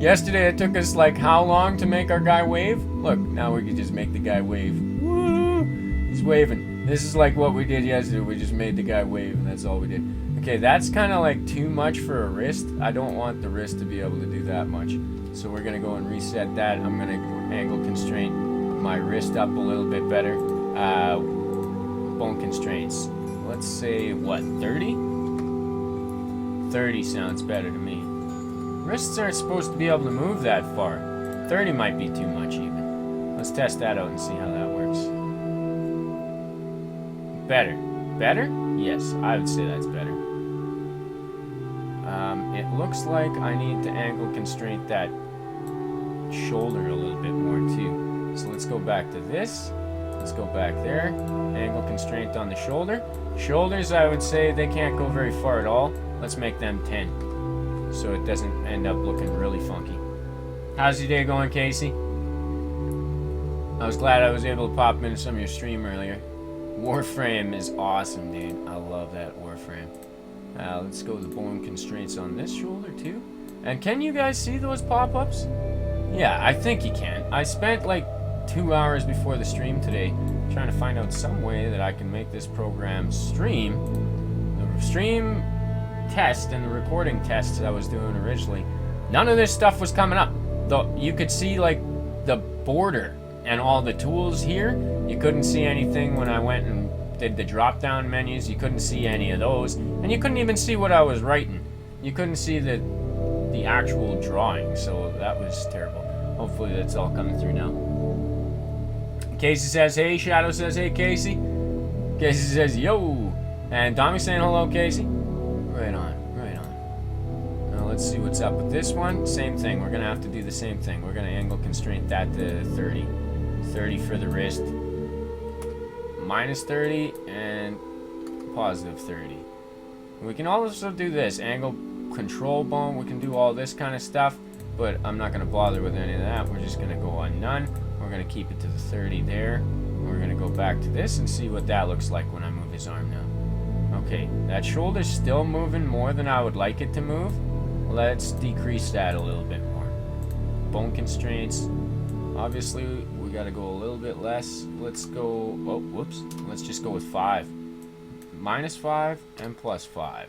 Yesterday it took us like how long to make our guy wave? Look, now we can just make the guy wave. Woo! He's waving. This is like what we did yesterday. We just made the guy wave, and that's all we did. Okay, that's kind of like too much for a wrist. I don't want the wrist to be able to do that much. So we're going to go and reset that. I'm going to angle constraint my wrist up a little bit better. Bone constraints. Let's say, what, 30? 30 sounds better to me. Wrists aren't supposed to be able to move that far. 30 might be too much even. Let's test that out and see how that works. Better. Better? Yes, I would say that's better. looks like I need to angle constraint that shoulder a little bit more too. So let's go back to this. Let's go back there. Angle constraint on the shoulder. Shoulders, I would say they can't go very far at all. Let's make them 10. So it doesn't end up looking really funky. How's your day going, Casey? I was glad I was able to pop into some of your stream earlier. Warframe is awesome, dude. I love that Warframe. Let's go with the bone constraints on this shoulder too. And can you guys see those pop-ups? Yeah, I think you can. I spent like 2 hours before the stream today trying to find out some way that I can make this program stream. The stream test and the recording tests I was doing originally, none of this stuff was coming up. Though you could see like the border and all the tools here. You couldn't see anything when I went and did the drop-down menus. You couldn't see any of those. And you couldn't even see what I was writing. You couldn't see the actual drawing, so that was terrible. Hopefully that's all coming through now. Casey says, hey. Shadow says, hey, Casey. Casey says, yo. And Dommy's saying hello, Casey. Right on, right on. Now let's see what's up with this one. Same thing. We're going to have to do the same thing. We're going to angle constraint that to 30. 30 for the wrist. Minus 30 and positive 30. We can also do this. Angle control bone. We can do all this kind of stuff. But I'm not going to bother with any of that. We're just going to go on none. We're going to keep it to the 30 there. We're going to go back to this and see what that looks like when I move his arm now. Okay, that shoulder's still moving more than I would like it to move. Let's decrease that a little bit more. Bone constraints. Obviously, we got to go a little bit less. Let's go, oh, whoops. Let's just go with 5. Minus 5 and plus 5.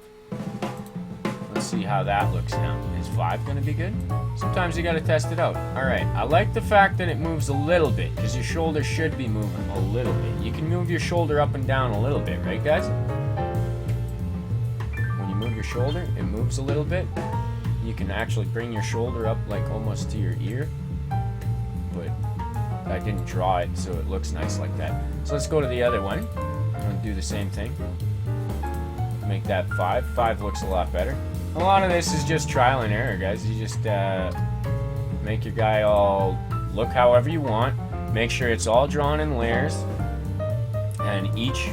Let's see how that looks now. Is 5 going to be good? Sometimes you got to test it out. All right, I like the fact that it moves a little bit, because your shoulder should be moving a little bit. You can move your shoulder up and down a little bit, right, guys? When you move your shoulder, it moves a little bit. You can actually bring your shoulder up like almost to your ear. But I didn't draw it, so it looks nice like that. So let's go to the other one. I'm going to do the same thing. Make that 5. 5 looks a lot better. A lot of this is just trial and error, guys. You just make your guy all look however you want. Make sure it's all drawn in layers. And each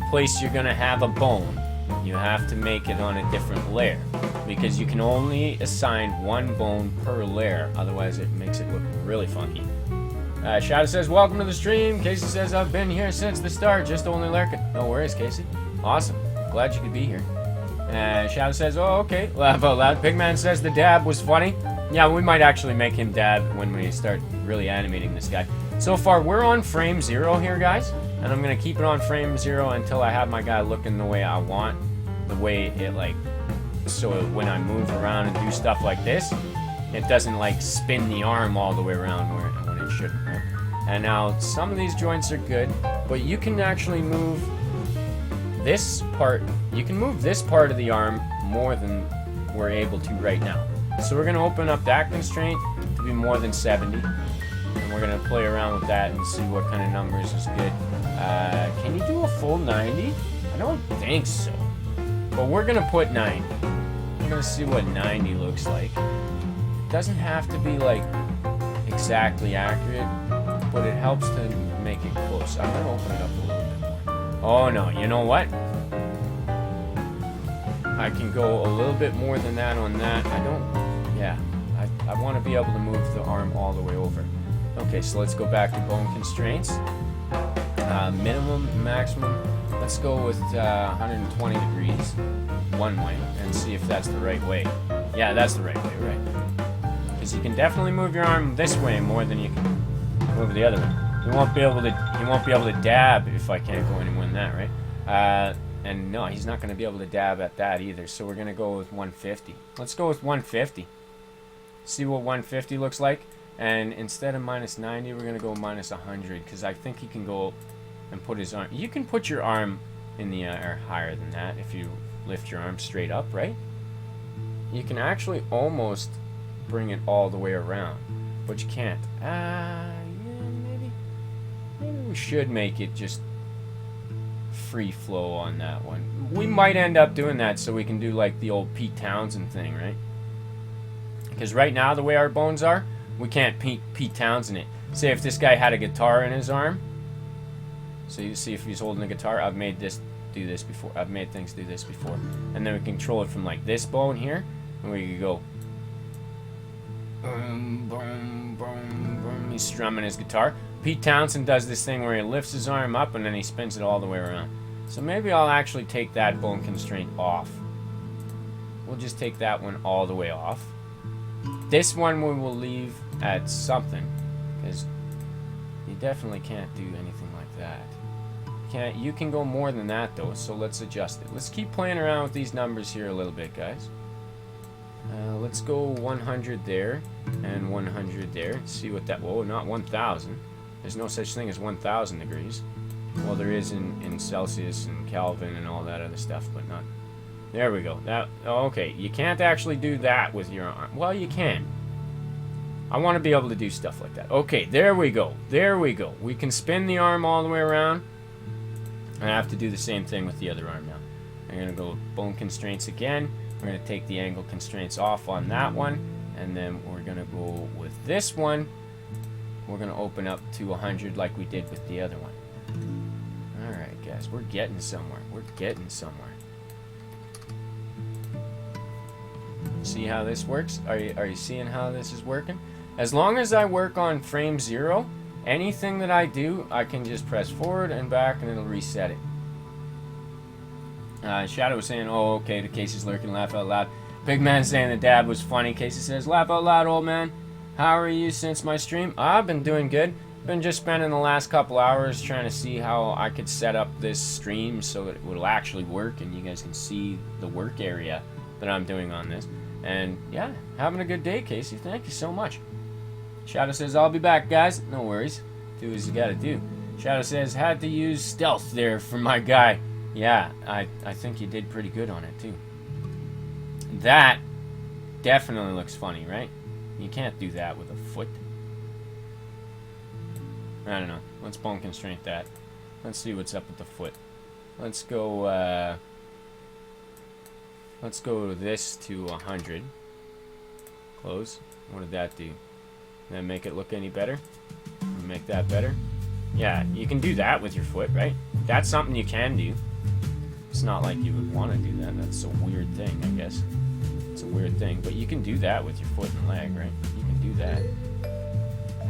place you're going to have a bone, you have to make it on a different layer. Because you can only assign one bone per layer. Otherwise, it makes it look really funky. Shadow says, welcome to the stream. Casey says, I've been here since the start, just only lurking. No worries, Casey. Awesome. Glad you could be here. Shadow says, oh, okay. Laugh out loud. Pigman says the dab was funny. Yeah, we might actually make him dab when we start really animating this guy. So far, we're on frame 0 here, guys. And I'm going to keep it on frame 0 until I have my guy looking the way I want. The way it, like, so when I move around and do stuff like this, it doesn't, like, spin the arm all the way around when it shouldn't, right? And now, some of these joints are good, but you can actually move this part, you can move this part of the arm more than we're able to right now. So we're going to open up that constraint to be more than 70. And we're going to play around with that and see what kind of numbers is good. Can you do a full 90? I don't think so. But we're going to put 90. We're going to see what 90 looks like. It doesn't have to be like exactly accurate, but it helps to make it close. I'm going to open it up a little bit more. Oh no, you know what? I can go a little bit more than that on that. I want to be able to move the arm all the way over. Okay, so let's go back to bone constraints. Minimum, maximum. Let's go with 120 degrees one way and see if that's the right way. Yeah, that's the right way, right? Because you can definitely move your arm this way more than you can move the other way. You won't be able to dab if I can't go any more than that, right? And no, he's not going to be able to dab at that either. So we're going to go with 150. Let's go with 150. See what 150 looks like. And instead of minus 90, we're going to go minus 100 because I think he can go and put his arm. You can put your arm in the air higher than that if you lift your arm straight up, right? You can actually almost bring it all the way around, but you can't. Maybe we should make it just free flow on that one. we might end up doing that so we can do like the old Pete Townsend thing, right? Because right now, the way our bones are, we can't Pete Townsend it. Say if this guy had a guitar in his arm. So you see if he's holding a guitar. I've made this do this before. I've made things do this before. And then we control it from like this bone here. And we can go. Boom, boom, boom, boom. He's strumming his guitar. Pete Townsend does this thing where he lifts his arm up and then he spins it all the way around. So maybe I'll actually take that bone constraint off. We'll just take that one all the way off. This one we will leave at something, because you definitely can't do anything like that. You can go more than that though, so let's adjust it. Let's keep playing around with these numbers here a little bit, guys. Let's go 100 there and 100 there. See what that, whoa, not 1,000. There's no such thing as 1,000 degrees. Well, there is in Celsius and Kelvin and all that other stuff, but not. There we go. That, okay, you can't actually do that with your arm. Well, you can. I want to be able to do stuff like that. Okay, there we go. There we go. We can spin the arm all the way around. I have to do the same thing with the other arm now. I'm going to go bone constraints again. We're going to take the angle constraints off on that one. And then we're going to go with this one. We're going to open up to 100 like we did with the other one. Alright, guys. We're getting somewhere. We're getting somewhere. See how this works? Are you seeing how this is working? As long as I work on frame 0, anything that I do, I can just press forward and back and it'll reset it. Shadow was saying, oh, okay, the Casey's lurking, laugh out loud. Big Man saying the dad was funny. Casey says, laugh out loud, old man. How are you since my stream? I've been doing good. Been just spending the last couple hours trying to see how I could set up this stream so that it will actually work and you guys can see the work area that I'm doing on this. And yeah, having a good day, Casey. Thank you so much. Shadow says, I'll be back, guys. No worries. Do as you gotta do. Shadow says, had to use stealth there for my guy. Yeah, I think you did pretty good on it, too. That definitely looks funny, right? You can't do that with a foot. I don't know. Let's bone constraint that. Let's see what's up with the foot. Let's go, let's go this to 100. Close. What did that do? Did that make it look any better? Make that better? Yeah, you can do that with your foot, right? That's something you can do. It's not like you would want to do that. That's a weird thing, I guess. It's a weird thing. But you can do that with your foot and leg, right? You can do that.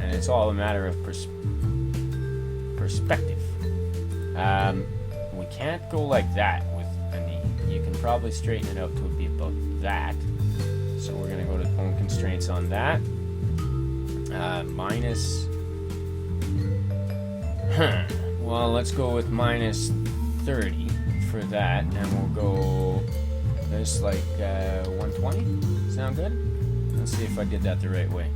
And it's all a matter of perspective. We can't go like that with a knee. You can probably straighten it out to be about that. So we're going to go to bone constraints on that. Minus... Well, let's go with minus 30 for that. And we'll go this like 120. Sound good? Let's see if I did that the right way.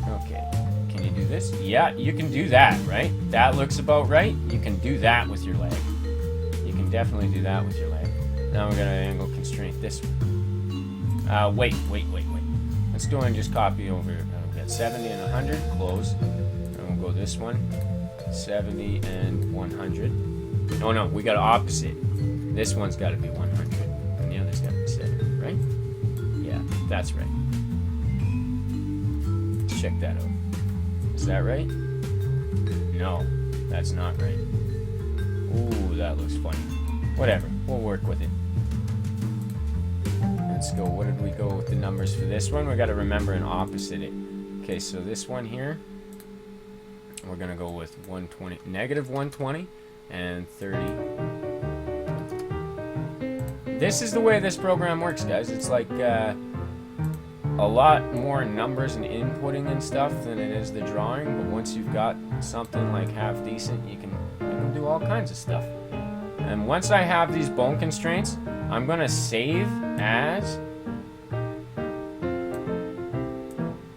Okay. Can you do this? Yeah, you can do that, right? That looks about right. You can do that with your leg. You can definitely do that with your leg. Now we're going to angle constraint this one. Wait. Let's go and just copy over. We've got 70 and 100. Close. And we'll go this one. 70 and 100. Oh, no. We got opposite. This one's got to be 100. And the other's got to be 70, right? Yeah, that's right. Let's check that out. Is that right? No, that's not right. Ooh, that looks funny. Whatever, we'll work with it. Let's go. What did we go with the numbers for this one? We got to remember and opposite it. Okay, so this one here, we're going to go with 120, negative 120 and 30. This is the way this program works, guys. It's like a lot more numbers and inputting and stuff than it is the drawing, but once you've got something like half decent, you can do all kinds of stuff. And once I have these bone constraints, I'm going to save as,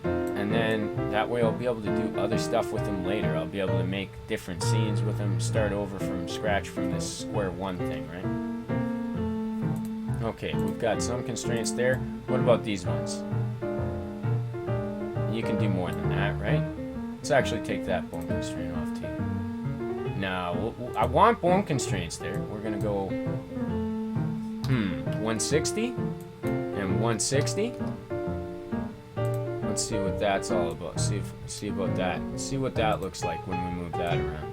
and then that way I'll be able to do other stuff with them later. I'll be able to make different scenes with them, start over from scratch from this square one thing, right? Okay, we've got some constraints there. What about these ones? You can do more than that, right? Let's actually take that bone constraint off too. No, I want bone constraints there. We're gonna go 160 and 160. Let's see what that's all about. See about that. See what that looks like when we move that around.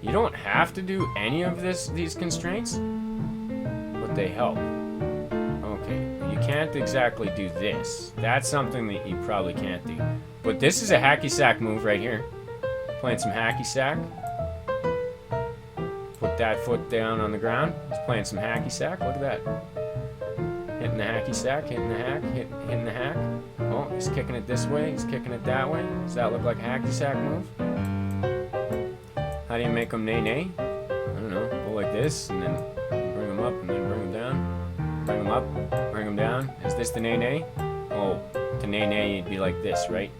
You don't have to do any of these constraints, but they help. Okay, you can't exactly do this. That's something that you probably can't do. But this is a hacky sack move right here. Playing some hacky sack. Put that foot down on the ground. He's playing some hacky sack. Look at that. Hitting the hacky sack, hitting the hack, hitting the hack. Oh, he's kicking it this way. He's kicking it that way. Does that look like a hacky sack move? How do you make them nay-nay? I don't know. Go like this, and then bring them up, and then bring them down. Bring them up, bring them down. Is this the nay-nay? Oh, to nay-nay, it'd be like this, right?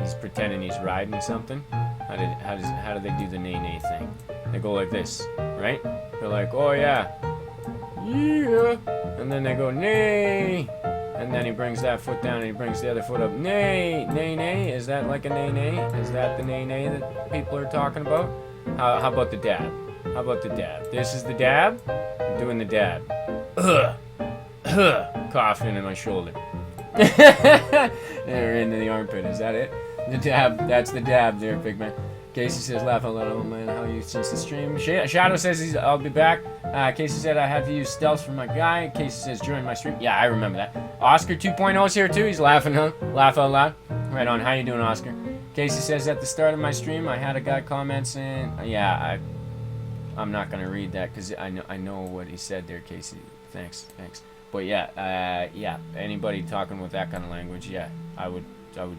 He's pretending he's riding something. How do they do the nay-nay thing? They go like this, right? They're like, oh yeah, yeah, and then they go nay, and then he brings that foot down and he brings the other foot up. Nay, nay, nay. Is that like a nay, nay? Is that the nay, nay that people are talking about? How about the dab? How about the dab? This is the dab. I'm doing the dab. Coughing in my shoulder. There, into the armpit. Is that it? The dab. That's the dab there, big man. Casey says, laugh out loud, oh man, how you since the stream. Shadow says I'll be back. Casey said I had to use stealth for my guy. Casey says, join my stream. Yeah, I remember that. Oscar 2.0 is here too. He's laughing, huh? Laugh out loud. Right on. How you doing, Oscar? Casey says, at the start of my stream, I had a guy comment saying, yeah, I'm not going to read that because I know what he said there, Casey. Thanks. But yeah, anybody talking with that kind of language, yeah, I would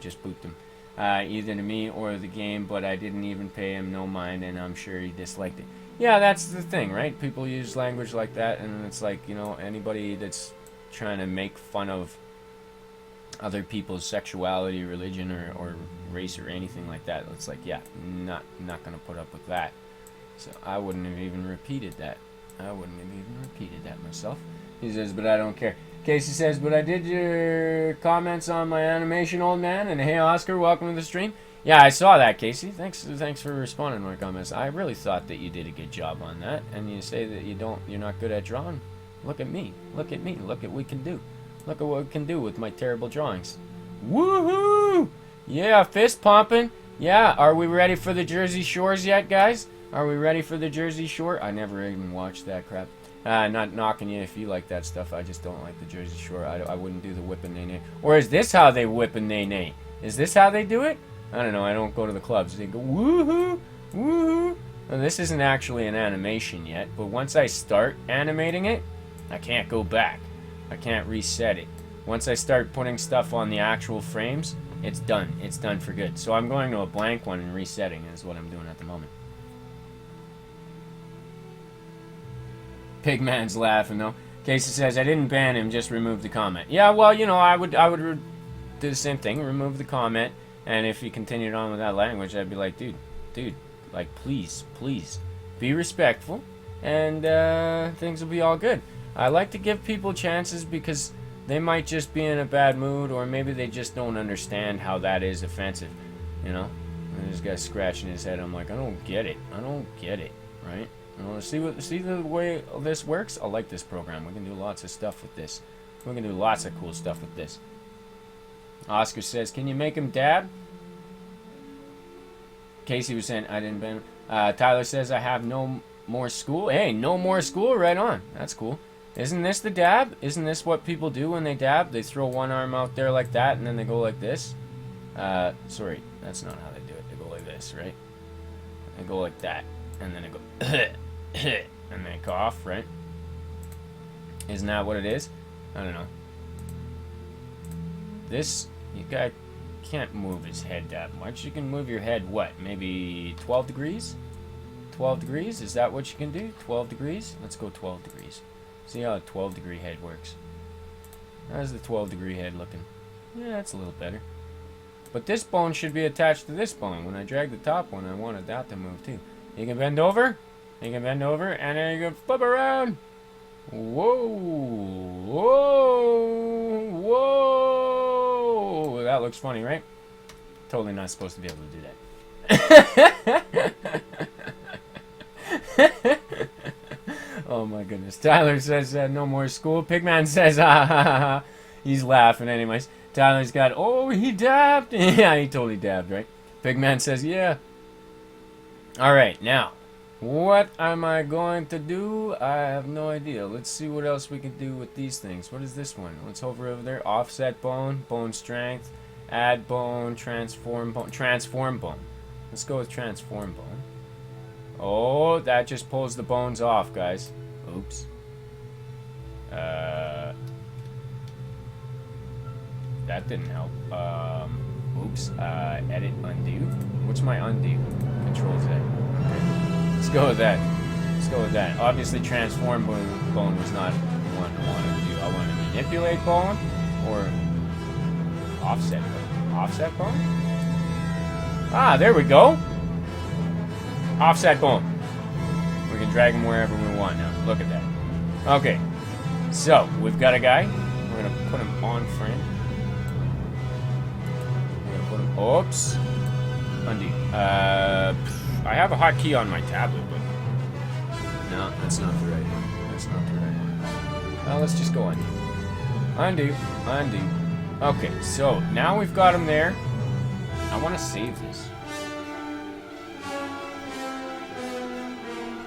just boot them. Either to me or the game, but I didn't even pay him no mind, and I'm sure he disliked it. Yeah, that's the thing, right? People use language like that, and it's like, you know, anybody that's trying to make fun of other people's sexuality, religion, or race or anything like that, it's like, yeah, not gonna put up with that. So I wouldn't have even repeated that. Myself. He says, but I don't care. Casey says, but I did your comments on my animation, old man. And hey, Oscar, welcome to the stream. Yeah, I saw that, Casey. Thanks for responding to my comments. I really thought that you did a good job on that. And you say that you're not good at drawing. Look at me. Look at what we can do. Look at what we can do with my terrible drawings. Woohoo! Yeah, fist pumping. Yeah, are we ready for the Jersey Shores yet, guys? Are we ready for the Jersey Shore? I never even watched that crap. Not knocking you if you like that stuff. I just don't like the Jersey Shore. I wouldn't do the whipping nay nay. Or is this how they whipping nay nay? Is this how they do it? I don't know. I don't go to the clubs. They go woohoo, woohoo. Well, this isn't actually an animation yet, but once I start animating it, I can't go back. I can't reset it. Once I start putting stuff on the actual frames, it's done. It's done for good. So I'm going to a blank one and resetting is what I'm doing at the moment. Pigman's laughing though. Casey says, I didn't ban him, just remove the comment. Yeah, well, you know, I would do the same thing, remove the comment, and if he continued on with that language, I'd be like, dude, like, please, be respectful, and things will be all good. I like to give people chances because they might just be in a bad mood, or maybe they just don't understand how that is offensive, you know? And this guy's scratching his head. I'm like, I don't get it, right? See the way this works? I like this program. We can do lots of stuff with this. We can do lots of cool stuff with this. Oscar says, can you make him dab? Casey was saying, I didn't ban him. Tyler says, I have no more school. Hey, no more school? Right on. That's cool. Isn't this the dab? Isn't this what people do when they dab? They throw one arm out there like that, and then they go like this. Sorry, that's not how they do it. They go like this, right? They go like that, and then they go... and they cough, right? Isn't that what it is? I don't know. This, you guy can't move his head that much. You can move your head, what, maybe 12 degrees? 12 degrees? Is that what you can do? 12 degrees? Let's go 12 degrees. See how a 12 degree head works. How's the 12 degree head looking? Yeah, that's a little better. But this bone should be attached to this bone. When I drag the top one, I wanted that to move too. You can bend over. You can bend over, and then you can flip around. Whoa, whoa, whoa. That looks funny, right? Totally not supposed to be able to do that. Oh my goodness. Tyler says no more school. Pigman says he's laughing anyways. Tyler's got, oh, he dabbed. Yeah, he totally dabbed, right? Pigman says, yeah. Alright, now, what am I going to do? I have no idea. Let's see what else we can do with these things. What is this one? Let's hover over there. Offset bone, bone strength, add bone, transform bone. Transform bone. Let's go with transform bone. Oh, that just pulls the bones off, guys. Oops. That didn't help. Oops. Edit, undo. What's my undo? Control Z. Okay. Let's go with that. Let's go with that. Obviously, transform bone was not the one I wanted to do. I want to manipulate bone or offset bone. Offset bone? Ah, there we go. Offset bone. We can drag him wherever we want now. Look at that. Okay. So, we've got a guy. We're going to put him on frame. We're going to put him... Oops. Undo. I have a hotkey on my tablet, but... No, that's not the right one. That's not the right one. Well, let's just go undo. Undo. Undo. Okay, so now we've got him there. I want to save this.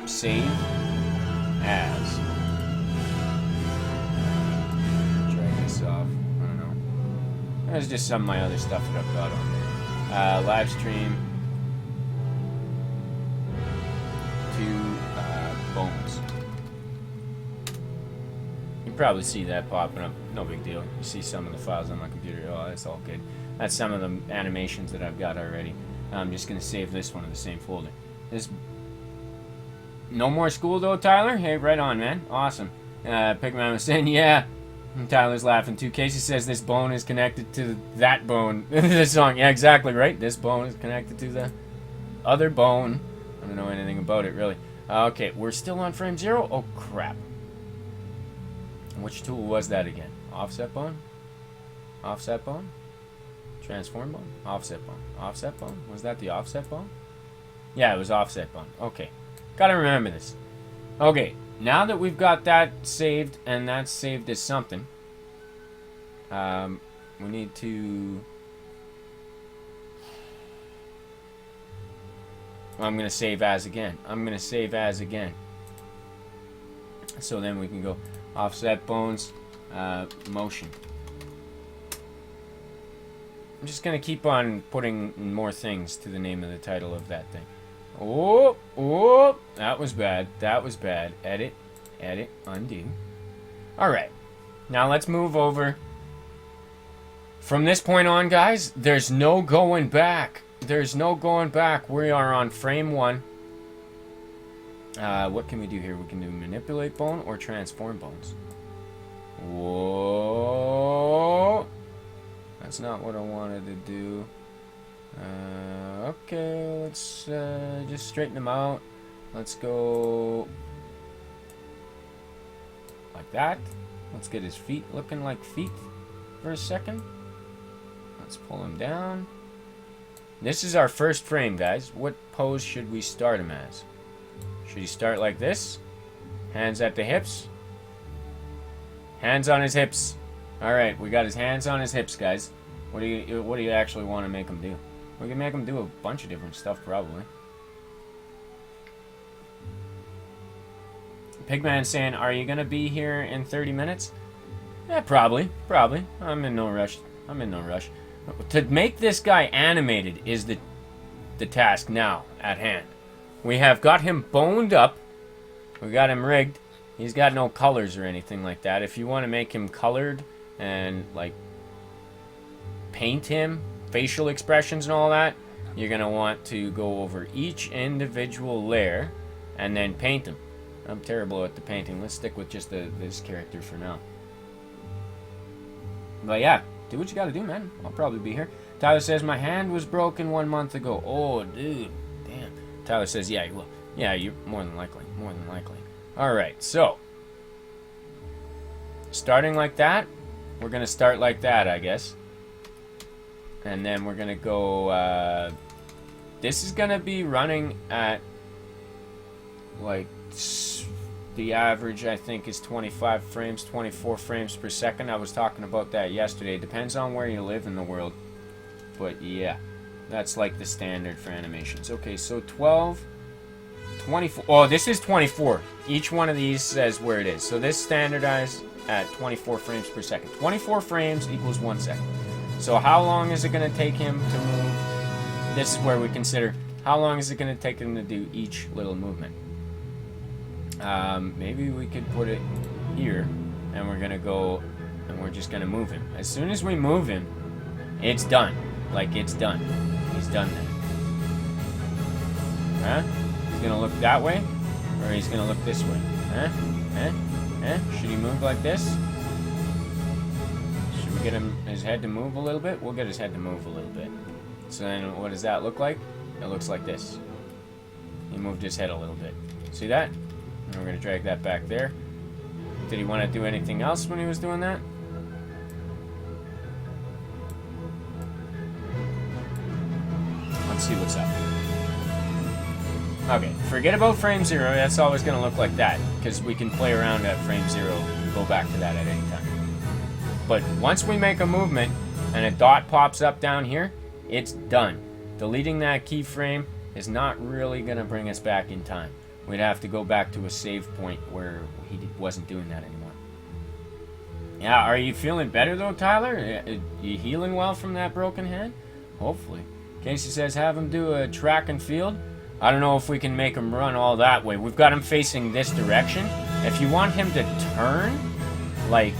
Save as. Drag this off. I don't know. There's just some of my other stuff that I've got on there. Live stream to bones. You can probably see that popping up. No big deal. You see some of the files on my computer. Oh, that's all good. That's some of the animations that I've got already. I'm just going to save this one in the same folder. This. No more school though, Tyler? Hey, right on, man. Awesome. Pigman was saying, yeah. And Tyler's laughing too. Casey says this bone is connected to that bone. This song. Yeah, exactly right. This bone is connected to the other bone. I don't know anything about it, really. Okay, we're still on frame 0? Oh, crap. Which tool was that again? Offset bone? Offset bone? Transform bone? Offset bone. Offset bone? Was that the offset bone? Yeah, it was offset bone. Okay. Gotta remember this. Okay, now that we've got that saved, and that's saved as something, we need to... I'm gonna save as again. I'm gonna save as again. So then we can go offset bones, motion. I'm just gonna keep on putting more things to the name of the title of that thing. Oh, oh, that was bad. That was bad. Edit, edit, undo. Alright. Now let's move over. From this point on, guys, there's no going back. There's no going back. We are on frame 1. What can we do here? We can do manipulate bone or transform bones. Whoa. That's not what I wanted to do. Okay, let's just straighten them out. Let's go like that. Let's get his feet looking like feet for a second. Let's pull him down. This is our first frame, guys. What pose should we start him as? Should he start like this? Hands at the hips. Hands on his hips. Alright, we got his hands on his hips, guys. What do you actually want to make him do? We can make him do a bunch of different stuff, probably. Pigman saying, are you going to be here in 30 minutes? Yeah, probably. Probably. I'm in no rush. I'm in no rush. To make this guy animated is the task now at hand. We have got him boned up. We got him rigged. He's got no colors or anything like that. If you want to make him colored and, like, paint him, facial expressions and all that, you're going to want to go over each individual layer and then paint them. I'm terrible at the painting. Let's stick with just this character for now. But yeah, do what you got to do, man. I'll probably be here. Tyler says, my hand was broken 1 month ago. Oh, dude. Damn. Tyler says, yeah, you will. Yeah, you're more than likely. More than likely. Alright, so. Starting like that. We're going to start like that, I guess. And then we're going to go, this is going to be running at like the average I think is 25 frames, 24 frames per second. I was talking about that yesterday. It depends on where you live in the world, but yeah, that's like the standard for animations. Okay, so 12, 24. Oh, this is 24. Each one of these says where it is. So this standardized at 24 frames per second. 24 frames equals 1 second. So how long is it going to take him to move? This is where we consider how long is it going to take him to do each little movement. Maybe we could put it here, and we're going to go, and we're just going to move him. As soon as we move him, it's done. Like, it's done. He's done then. Huh? He's going to look that way, or he's going to look this way. Huh? Huh? Huh? Should he move like this? Should we get his head to move a little bit? We'll get his head to move a little bit. So then what does that look like? It looks like this. He moved his head a little bit. See that? And we're going to drag that back there. Did he want to do anything else when he was doing that? Let's see what's up. Okay, forget about frame 0. That's always going to look like that, because we can play around at frame 0 and go back to that at any time. But once we make a movement and a dot pops up down here, it's done. Deleting that keyframe is not really going to bring us back in time. We'd have to go back to a save point where he wasn't doing that anymore. Yeah, are you feeling better though, Tyler? You healing well from that broken hand? Hopefully. Casey says have him do a track and field. I don't know if we can make him run all that way. We've got him facing this direction. If you want him to turn, like,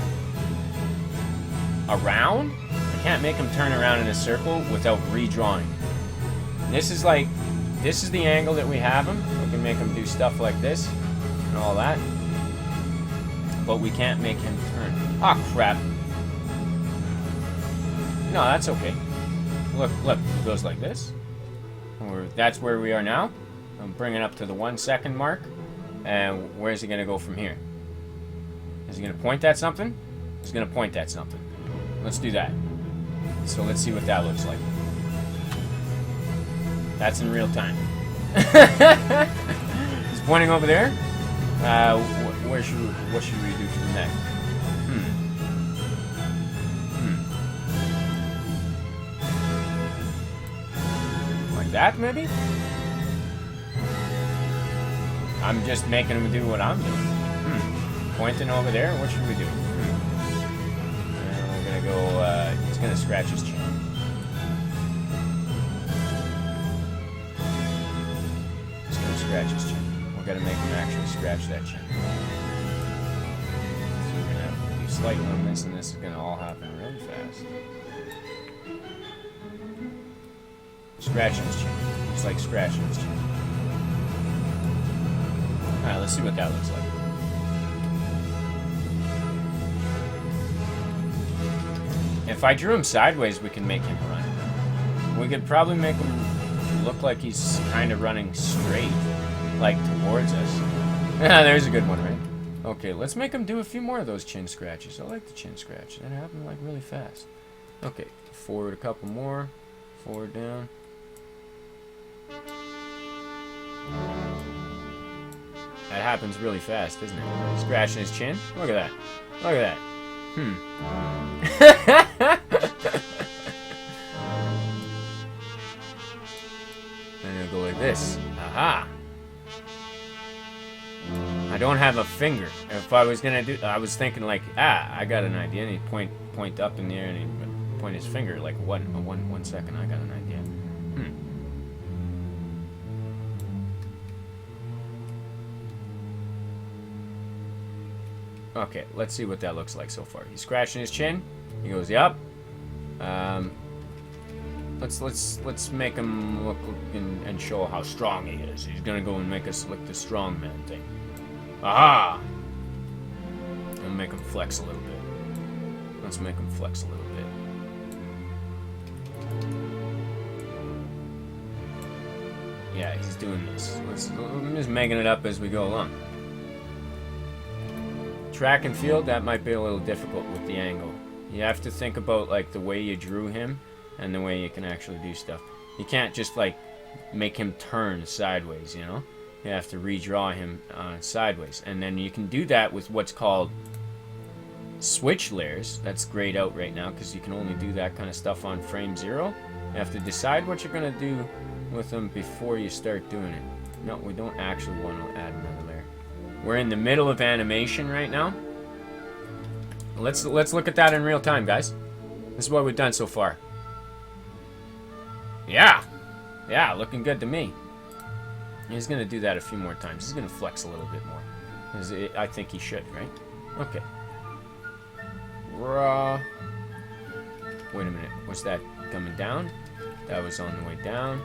around, I can't make him turn around in a circle without redrawing. This is the angle that we have him. We can make him do stuff like this and all that. But we can't make him turn. Ah, crap. No, that's okay. Look, it goes like this. That's where we are now. I'm bringing it up to the 1 second mark. And where's he going to go from here? Is he going to point at something? He's going to point at something. Let's do that. So let's see what that looks like. That's in real time. He's pointing over there. What should we do from next? Like that, maybe? I'm just making him do what I'm doing. Pointing over there. What should we do? And we're gonna go. He's gonna scratch his chin. Scratch his chin. We're gonna make him actually scratch that chin. So we're gonna have to do slight movements, and this is gonna all happen really fast. Scratching his chin. It's like scratching his chin. Alright, let's see what that looks like. If I drew him sideways, we can make him run. We could probably make him look like he's kind of running straight, like towards us. Yeah, there's a good one, right? Okay, let's make him do a few more of those chin scratches. I like the chin scratch. That happened like really fast. Okay, forward a couple more. Forward down. That happens really fast, doesn't it? Scratching his chin. Look at that. Look at that. And it'll go like this. Aha! I don't have a finger. If I was gonna do, I was thinking like, I got an idea. And he'd point up in the air and he'd point his finger like one second. I got an idea. Okay, let's see what that looks like so far. He's scratching his chin. He goes, "Yup." Let's make him look and show how strong he is. He's gonna go and make us look the strong man thing. Aha! And make him flex a little bit. Let's make him flex a little bit. Yeah, he's doing this. I'm just making it up as we go along. Track and field, that might be a little difficult with the angle. You have to think about like the way you drew him and the way you can actually do stuff. You can't just like make him turn sideways, you know? you have to redraw him sideways. And then you can do that with what's called switch layers. That's grayed out right now because you can only do that kind of stuff on frame 0. You have to decide what you're going to do with them before you start doing it. No, we don't actually want to add another layer. We're in the middle of animation right now. Let's look at that in real time, guys. This is what we've done so far. Yeah, looking good to me. He's gonna do that a few more times. He's gonna flex a little bit more, because I think he should, right? Okay. Wait a minute. Was that coming down? That was on the way down,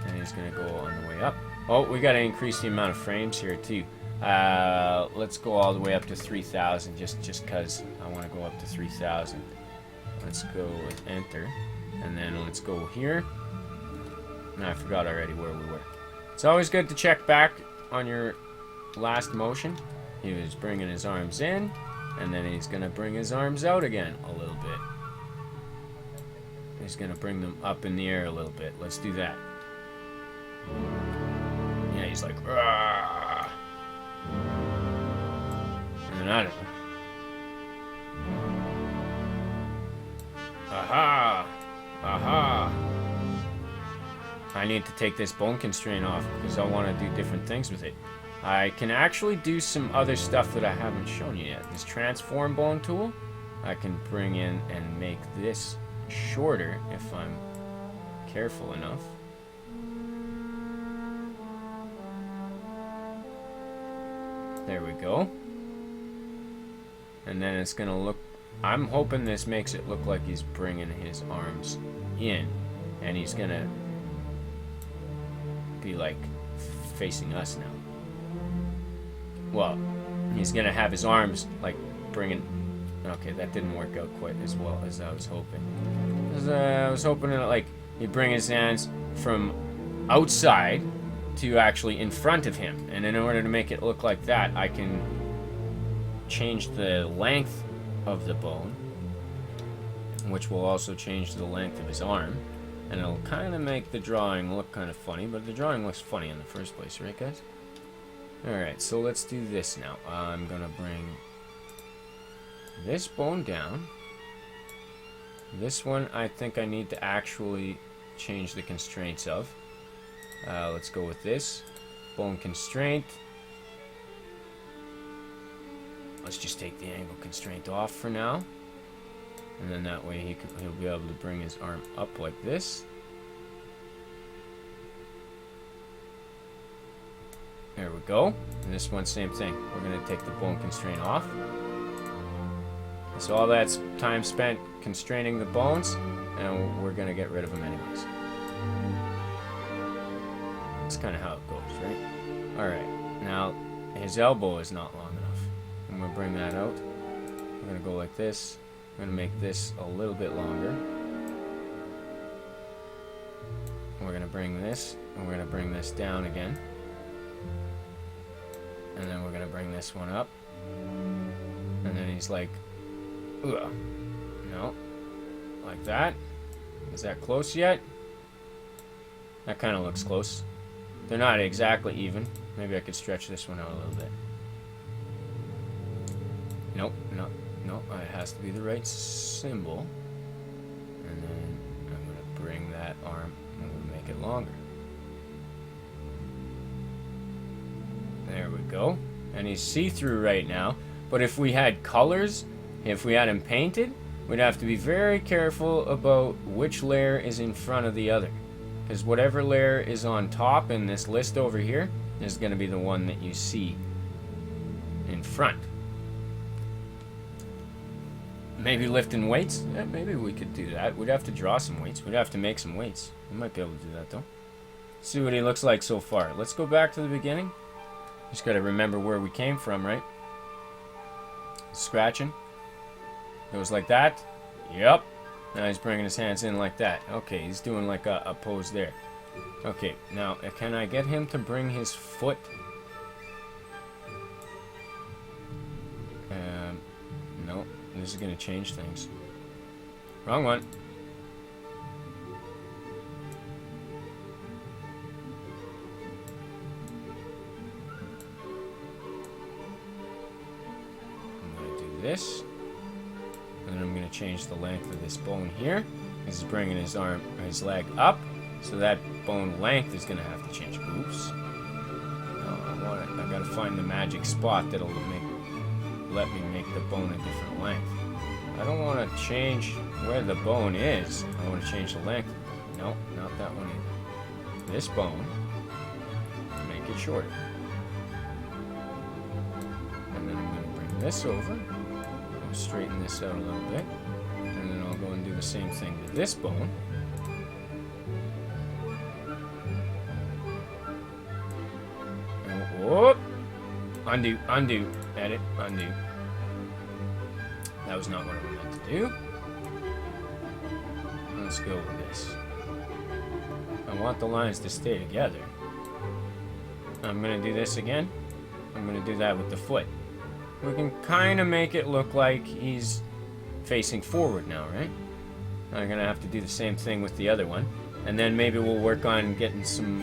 and he's gonna go on the way up. Oh, we gotta increase the amount of frames here too. Let's go all the way up to 3,000, just cause I want to go up to 3,000. Let's go with enter, and then let's go here. No, I forgot already where we were. It's always good to check back on your last motion. He was bringing his arms in, and then he's gonna bring his arms out again a little bit. He's gonna bring them up in the air a little bit. Let's do that. Yeah, he's like, "Rah!" And then I don't know. Aha! Aha! I need to take this bone constraint off because I want to do different things with it. I can actually do some other stuff that I haven't shown you yet. This transform bone tool, I can bring in and make this shorter if I'm careful enough. There we go. And then it's gonna look, I'm hoping this makes it look like he's bringing his arms in, and he's gonna be like facing us now. Well, he's gonna have his arms like bringing, okay, that didn't work out quite as well as I was hoping. I was hoping that like he'd bring his hands from outside to actually in front of him, and in order to make it look like that, I can change the length of the bone, which will also change the length of his arm, and it'll kind of make the drawing look kind of funny, but the drawing looks funny in the first place, right guys? Alright, so let's do this now. I'm gonna bring this bone down. This one I think I need to actually change the constraints of. Let's go with this bone constraint. Let's just take the angle constraint off for now, and then that way he'll be able to bring his arm up like this. There we go. And this one, same thing. We're going to take the bone constraint off. So all that's time spent constraining the bones, and we're going to get rid of them anyways. That's kind of how it goes, right? Alright, now his elbow is not long enough. I'm going to bring that out. We're going to go like this. I'm going to make this a little bit longer. We're going to bring this, and we're going to bring this down again. And then we're going to bring this one up. And then he's like, ugh. No. Like that. Is that close yet? That kind of looks close. They're not exactly even. Maybe I could stretch this one out a little bit. Nope, no, no, it has to be the right symbol. And then I'm going to bring that arm, I'm going to make it longer. There we go. And he's see-through right now. But if we had colors, if we had him painted, we'd have to be very careful about which layer is in front of the other. Because whatever layer is on top in this list over here is going to be the one that you see in front. Maybe lifting weights? Yeah, maybe we could do that. We'd have to draw some weights. We'd have to make some weights. We might be able to do that, though. See what he looks like so far. Let's go back to the beginning. Just got to remember where we came from, right? Scratching. Goes like that. Yep. Now he's bringing his hands in like that. Okay, he's doing like a pose there. Okay, now can I get him to bring his foot? No. This is going to change things. Wrong one. this. And then I'm going to change the length of this bone here. This is bringing his leg up. So that bone length is going to have to change. Oops. I got to find the magic spot that'll let me make the bone a different length. I don't want to change where the bone is. I want to change the length. No, not that one either. This bone, make it shorter. And then I'm going to bring this over. Straighten this out a little bit, and then I'll go and do the same thing to this bone. And whoop! Undo, undo, edit, undo. That was not what I meant to do. Let's go with this. I want the lines to stay together. I'm going to do this again. I'm going to do that with the foot. We can kind of make it look like he's facing forward now, right? I'm going to have to do the same thing with the other one. And then maybe we'll work on getting some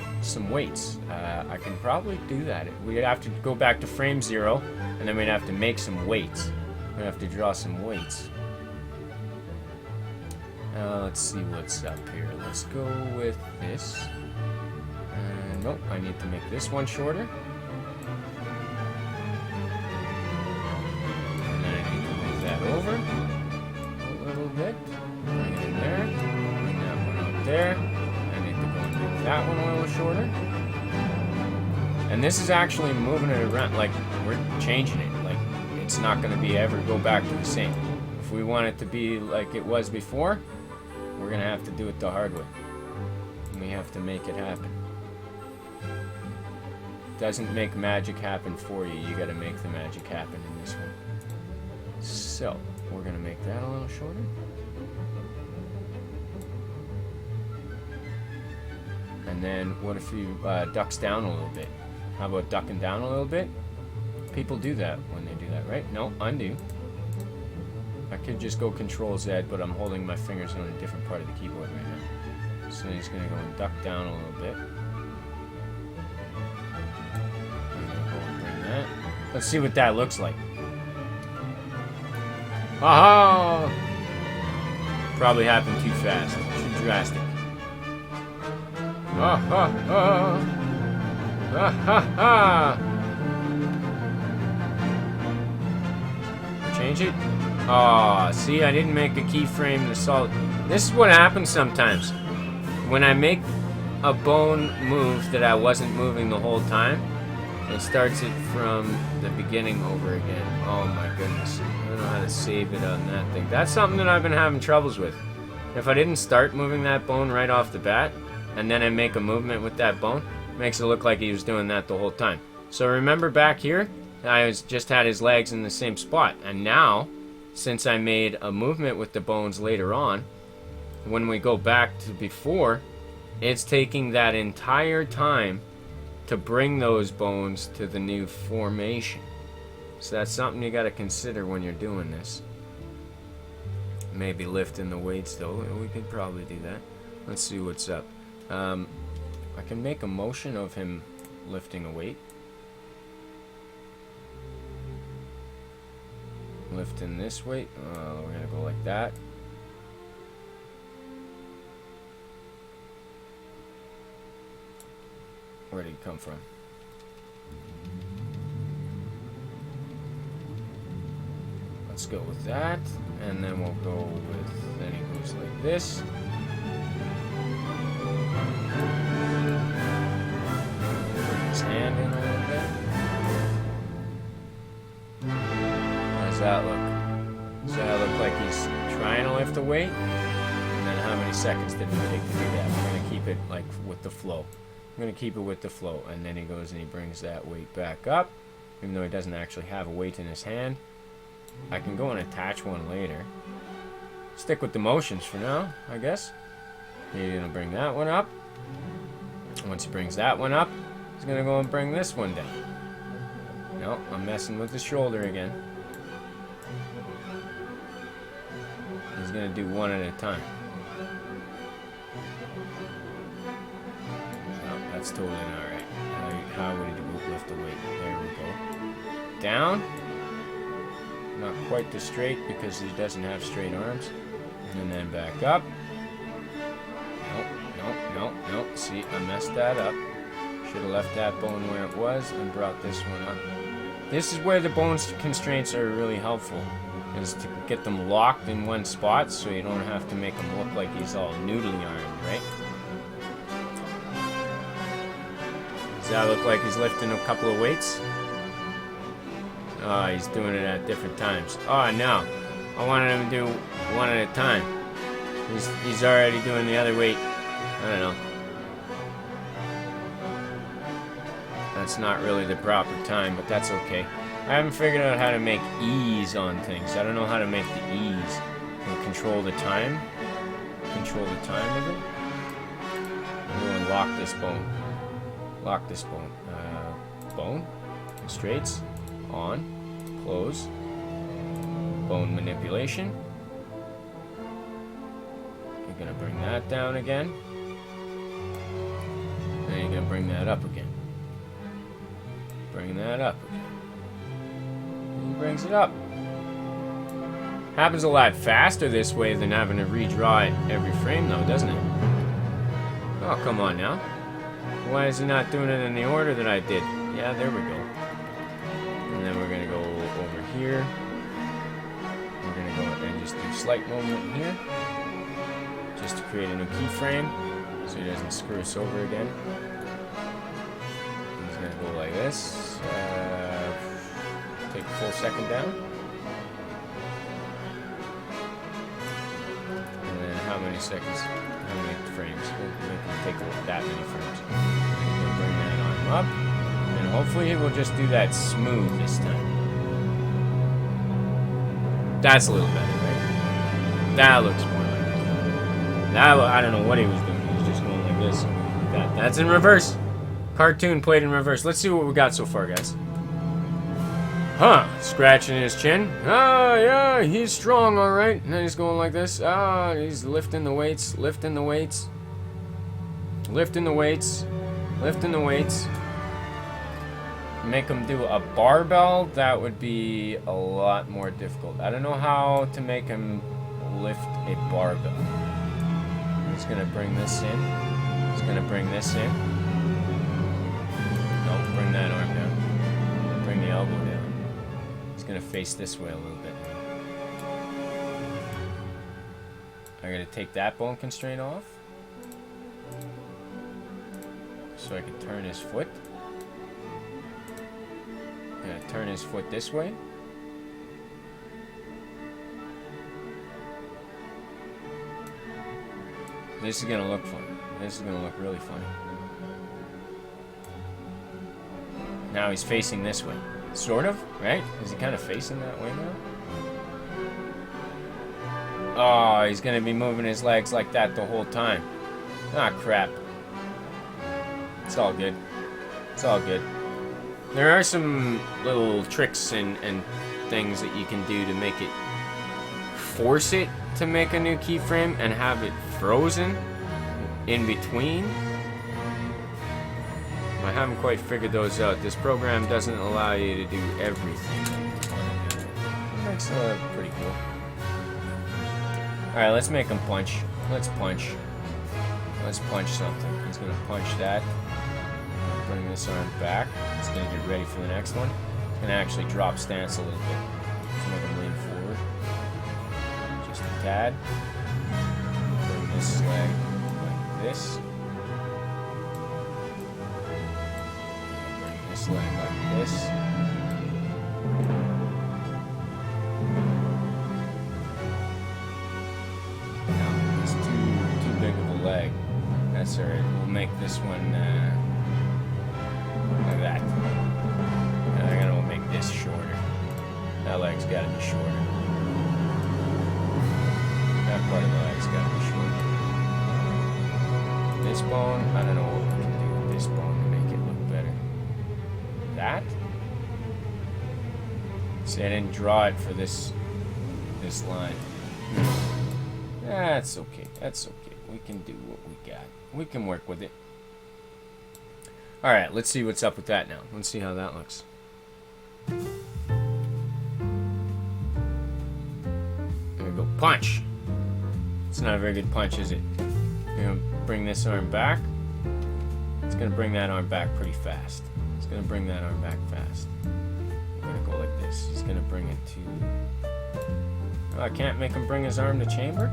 weights. I can probably do that. We'd have to go back to frame 0, and then we'd have to make some weights. We'd have to draw some weights. Let's see what's up here. Let's go with this. Nope, I need to make this one shorter. Over a little bit, bring it in there, bring that one up there. I need to go and make that one a little shorter. And this is actually moving it around, like we're changing it, like it's not going to be ever go back to the same. If we want it to be like it was before, we're going to have to do it the hard way. And we have to make it happen. Doesn't make magic happen for you, you got to make the magic happen in this one. So, we're going to make that a little shorter. And then, what if he ducks down a little bit? How about ducking down a little bit? People do that when they do that, right? No, undo. I could just go Control Z, but I'm holding my fingers on a different part of the keyboard right now. So he's going to go and duck down a little bit. I'm going to go and bring that. Let's see what that looks like. Aha! Probably happened too fast. Too drastic. Ha ha ha! Ha ha ha! Change it? Aw, see, I didn't make a keyframe to solid. This is what happens sometimes. When I make a bone move that I wasn't moving the whole time, it starts it from the beginning over again. Oh my goodness. I don't know how to save it on that thing. That's something that I've been having troubles with. If I didn't start moving that bone right off the bat, and then I make a movement with that bone, it makes it look like he was doing that the whole time. So remember back here, I just had his legs in the same spot. And now, since I made a movement with the bones later on, when we go back to before, it's taking that entire time to bring those bones to the new formation. So that's something you got to consider when you're doing this. Maybe lifting the weights though. We could probably do that. Let's see what's up. I can make a motion of him lifting a weight. Lifting this weight. We're gonna go like that. Where did he come from? Let's go with that, and then we'll go with, then he goes like this. Bring his hand in a little bit. How does that look? Does that look like he's trying to lift a weight? And then how many seconds did it take to do that? We're going to keep it like with the flow. I'm going to keep it with the flow, and then he goes and he brings that weight back up, even though he doesn't actually have a weight in his hand. I can go and attach one later. Stick with the motions for now, I guess. He's going to bring that one up. Once he brings that one up, he's going to go and bring this one down. No, I'm messing with the shoulder again. He's going to do one at a time. That's totally alright. How would he lift the weight? There we go. Down. Not quite the straight because he doesn't have straight arms. And then back up. Nope. See, I messed that up. Should have left that bone where it was and brought this one up. This is where the bone constraints are really helpful, is to get them locked in one spot so you don't have to make him look like he's all noodly armed, right? Does that look like he's lifting a couple of weights? Oh, he's doing it at different times. Oh, no. I wanted him to do one at a time. He's already doing the other weight. I don't know. That's not really the proper time, but that's okay. I haven't figured out how to make ease on things. I don't know how to make the ease. And control the time. Control the time of it. I'm going to lock this bone. Lock this bone. Bone. Constraints. On. Close. Bone manipulation. You're going to bring that down again. And you're going to bring that up again. Bring that up again. And he brings it up. Happens a lot faster this way than having to redraw it every frame though, doesn't it? Oh, come on now. Why is he not doing it in the order that I did? Yeah, there we go. And then we're going to go over here. We're going to go and just do slight movement here. Just to create a new keyframe so he doesn't screw us over again. He's going to go like this. Take a full second down. And then how many seconds? How many frames? We'll make him take that many frames. We'll bring that arm up. And hopefully he will just do that smooth this time. That's a little better, right? That looks more like it. I don't know what he was doing. He was just going like this. That's in reverse. Cartoon played in reverse. Let's see what we got so far, guys. Huh. Scratching his chin. Ah, yeah, he's strong, all right. And then he's going like this. Ah, he's lifting the weights, lifting the weights. Lifting the weights. Lifting the weights. Make him do a barbell, that would be a lot more difficult. I don't know how to make him lift a barbell. He's gonna bring this in. He's gonna bring this in. No, bring that arm down. Bring the elbow down. He's gonna face this way a little bit. I gotta take that bone constraint off. So I can turn his foot. Gonna turn his foot this way. This is gonna look funny. This is gonna look really funny. Now he's facing this way. Sort of, right? Is he kind of facing that way now? Oh, he's gonna be moving his legs like that the whole time. Ah, crap. It's all good. It's all good. There are some little tricks and things that you can do to make it force it to make a new keyframe and have it frozen in between. I haven't quite figured those out. This program doesn't allow you to do everything. That's pretty cool. Alright, let's make him punch. Let's punch. Let's punch something. He's gonna punch that. Bring this arm back. He's going to get ready for the next one. He's going to actually drop stance a little bit. Just make him lean forward. Just a tad. Bring this leg like this. Bring this leg like this. No, it's too big of a leg. That's alright. We'll make this one like that. And I'm gonna make this shorter. That leg's gotta be shorter. That part of the leg's gotta be shorter. This bone, I don't know what we can do with this bone to make it look better. That? See, I didn't draw it for this line. That's okay. That's okay. We can do what we got. We can work with it. Alright, let's see what's up with that now. Let's see how that looks. Punch. It's not a very good punch, is it? You're gonna bring this arm back. It's gonna bring that arm back pretty fast. It's gonna bring that arm back fast. I'm gonna go like this. He's gonna bring it to... Oh, I can't make him bring his arm to chamber?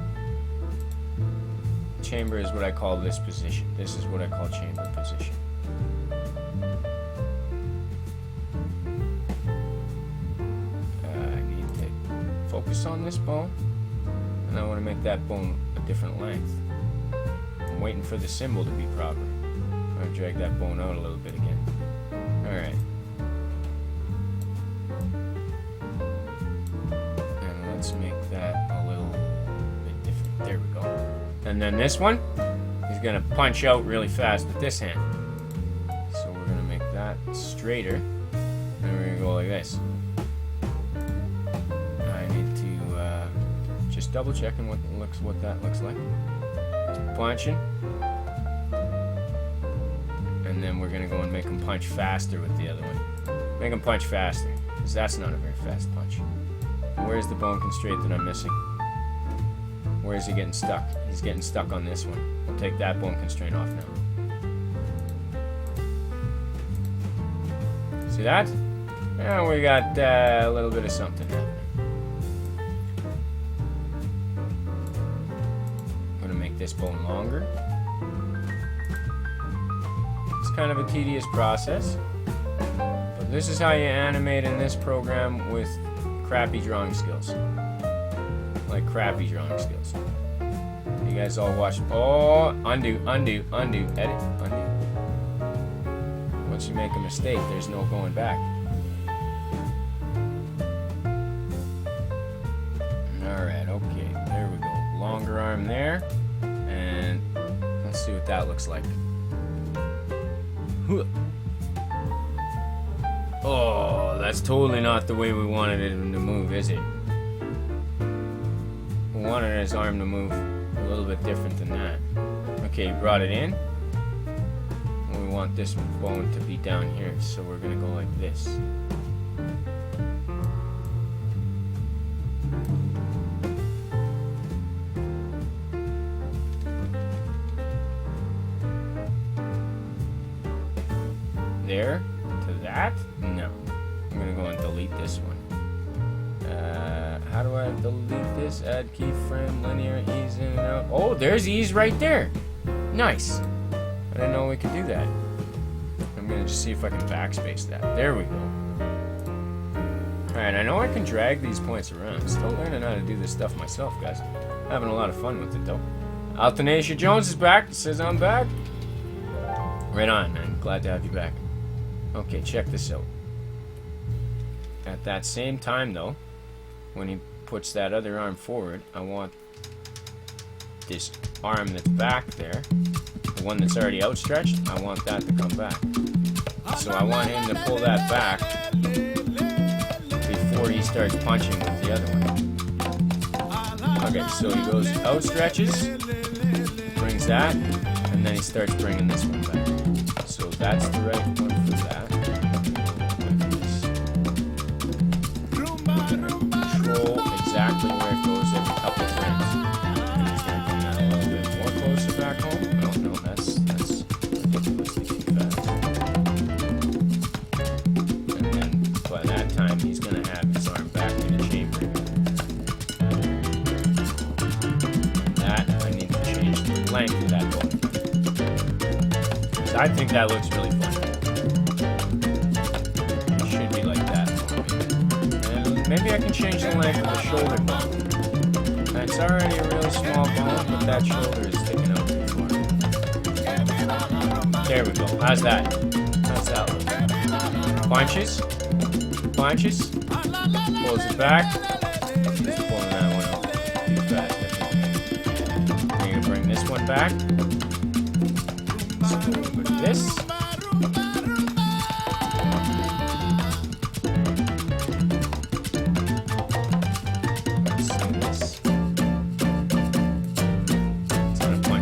Chamber is what I call this position. This is what I call chamber position. I need to focus on this bone, and I want to make that bone a different length. I'm waiting for the symbol to be proper. I'm going to drag that bone out a little bit again. Alright. And let's make that a little bit different. There we go. And then this one, he's going to punch out really fast with this hand. So we're going to make that straighter. And we're going to go like this. I need to just double checking what that looks like. Punching. And then we're going to go and make him punch faster with the other one. Make him punch faster, because that's not a very fast punch. Where's the bone constraint that I'm missing? Where is he getting stuck? He's getting stuck on this one. We'll take that bone constraint off now. See that? Yeah, we got a little bit of something happening. I'm going to make this bone longer. It's kind of a tedious process. But this is how you animate in this program with crappy drawing skills. Like crappy drawing skills. You guys all watch. Oh, undo, undo, undo, edit, undo. Once you make a mistake, there's no going back. Alright, okay, there we go. Longer arm there. And let's see what that looks like. Oh, that's totally not the way we wanted it to move, is it? We wanted his arm to move a little bit different than that. Okay, brought it in. And we want this bone to be down here, so we're gonna go like this. There to that? No. I'm gonna go and delete this one. How do I delete this? Add keyframe, linear, ease in and out. Oh, there's ease right there. Nice. I didn't know we could do that. I'm gonna just see if I can backspace that. There we go. Alright, I know I can drag these points around. Still learning how to do this stuff myself, guys. Having a lot of fun with it, though. Altonasia Jones is back. Says I'm back. Right on, man. Glad to have you back. Okay, check this out. At that same time, though, when he puts that other arm forward, I want this arm that's back there, the one that's already outstretched, I want that to come back. So I want him to pull that back before he starts punching with the other one. Okay, so he goes outstretches, brings that, and then he starts bringing this one back. So that's the right one for that. Control exactly where it goes every couple of frames. And he's going to bring that a little bit more closer back home. No, that's ridiculously too fast. And then by that time, he's going to have his arm back in the chamber. And that, I need to change the length of that bone. I think that looks really fun. It should be like that. And maybe I can change the length of the shoulder bone. It's already a really small bone, but that shoulder is sticking out too far. There we go. How's that? How's that look? Punches. Punches. Pulls it back. Just pulling that one out too fast, I think. I'm going to bring this one back. So over to this.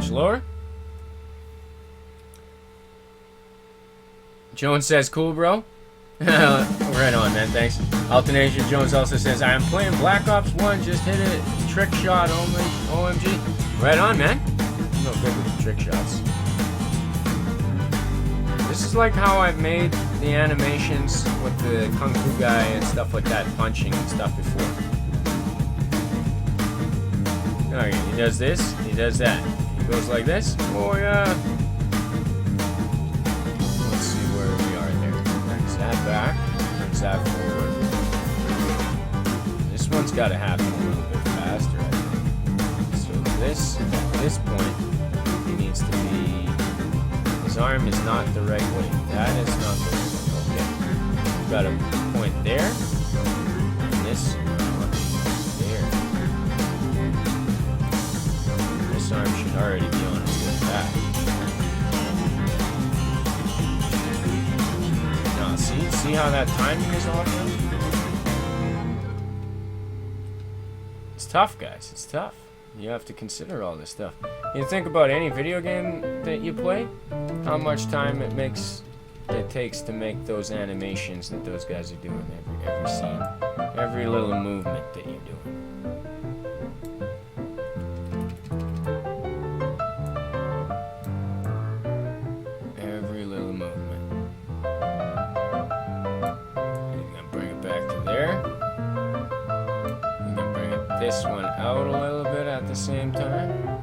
Lower. Jones says, cool, bro. Right on, man. Thanks. Altonasia Jones also says, I am playing Black Ops 1. Just hit a trick shot only. OMG. Right on, man. I'm no good with the trick shots. This is like how I've made the animations with the Kung Fu guy and stuff like that, punching and stuff before. Okay, he does this, he does that. He goes like this. Oh yeah. Let's see where we are there. Brings that back, brings that forward. This one's got to happen a little bit faster, I think. So this point, he needs to be. His arm is not the right way. That is not the right way. Okay. We've got a point there. And this there. This arm should already be on its way back. Now, see how that timing is off now? It's tough, guys. It's tough. You have to consider all this stuff. You think about any video game that you play, how much time it takes to make those animations that those guys are doing every scene, every little movement that you're doing. Every little movement. You're gonna bring it back to there. You're gonna bring this one out a little bit at the same time.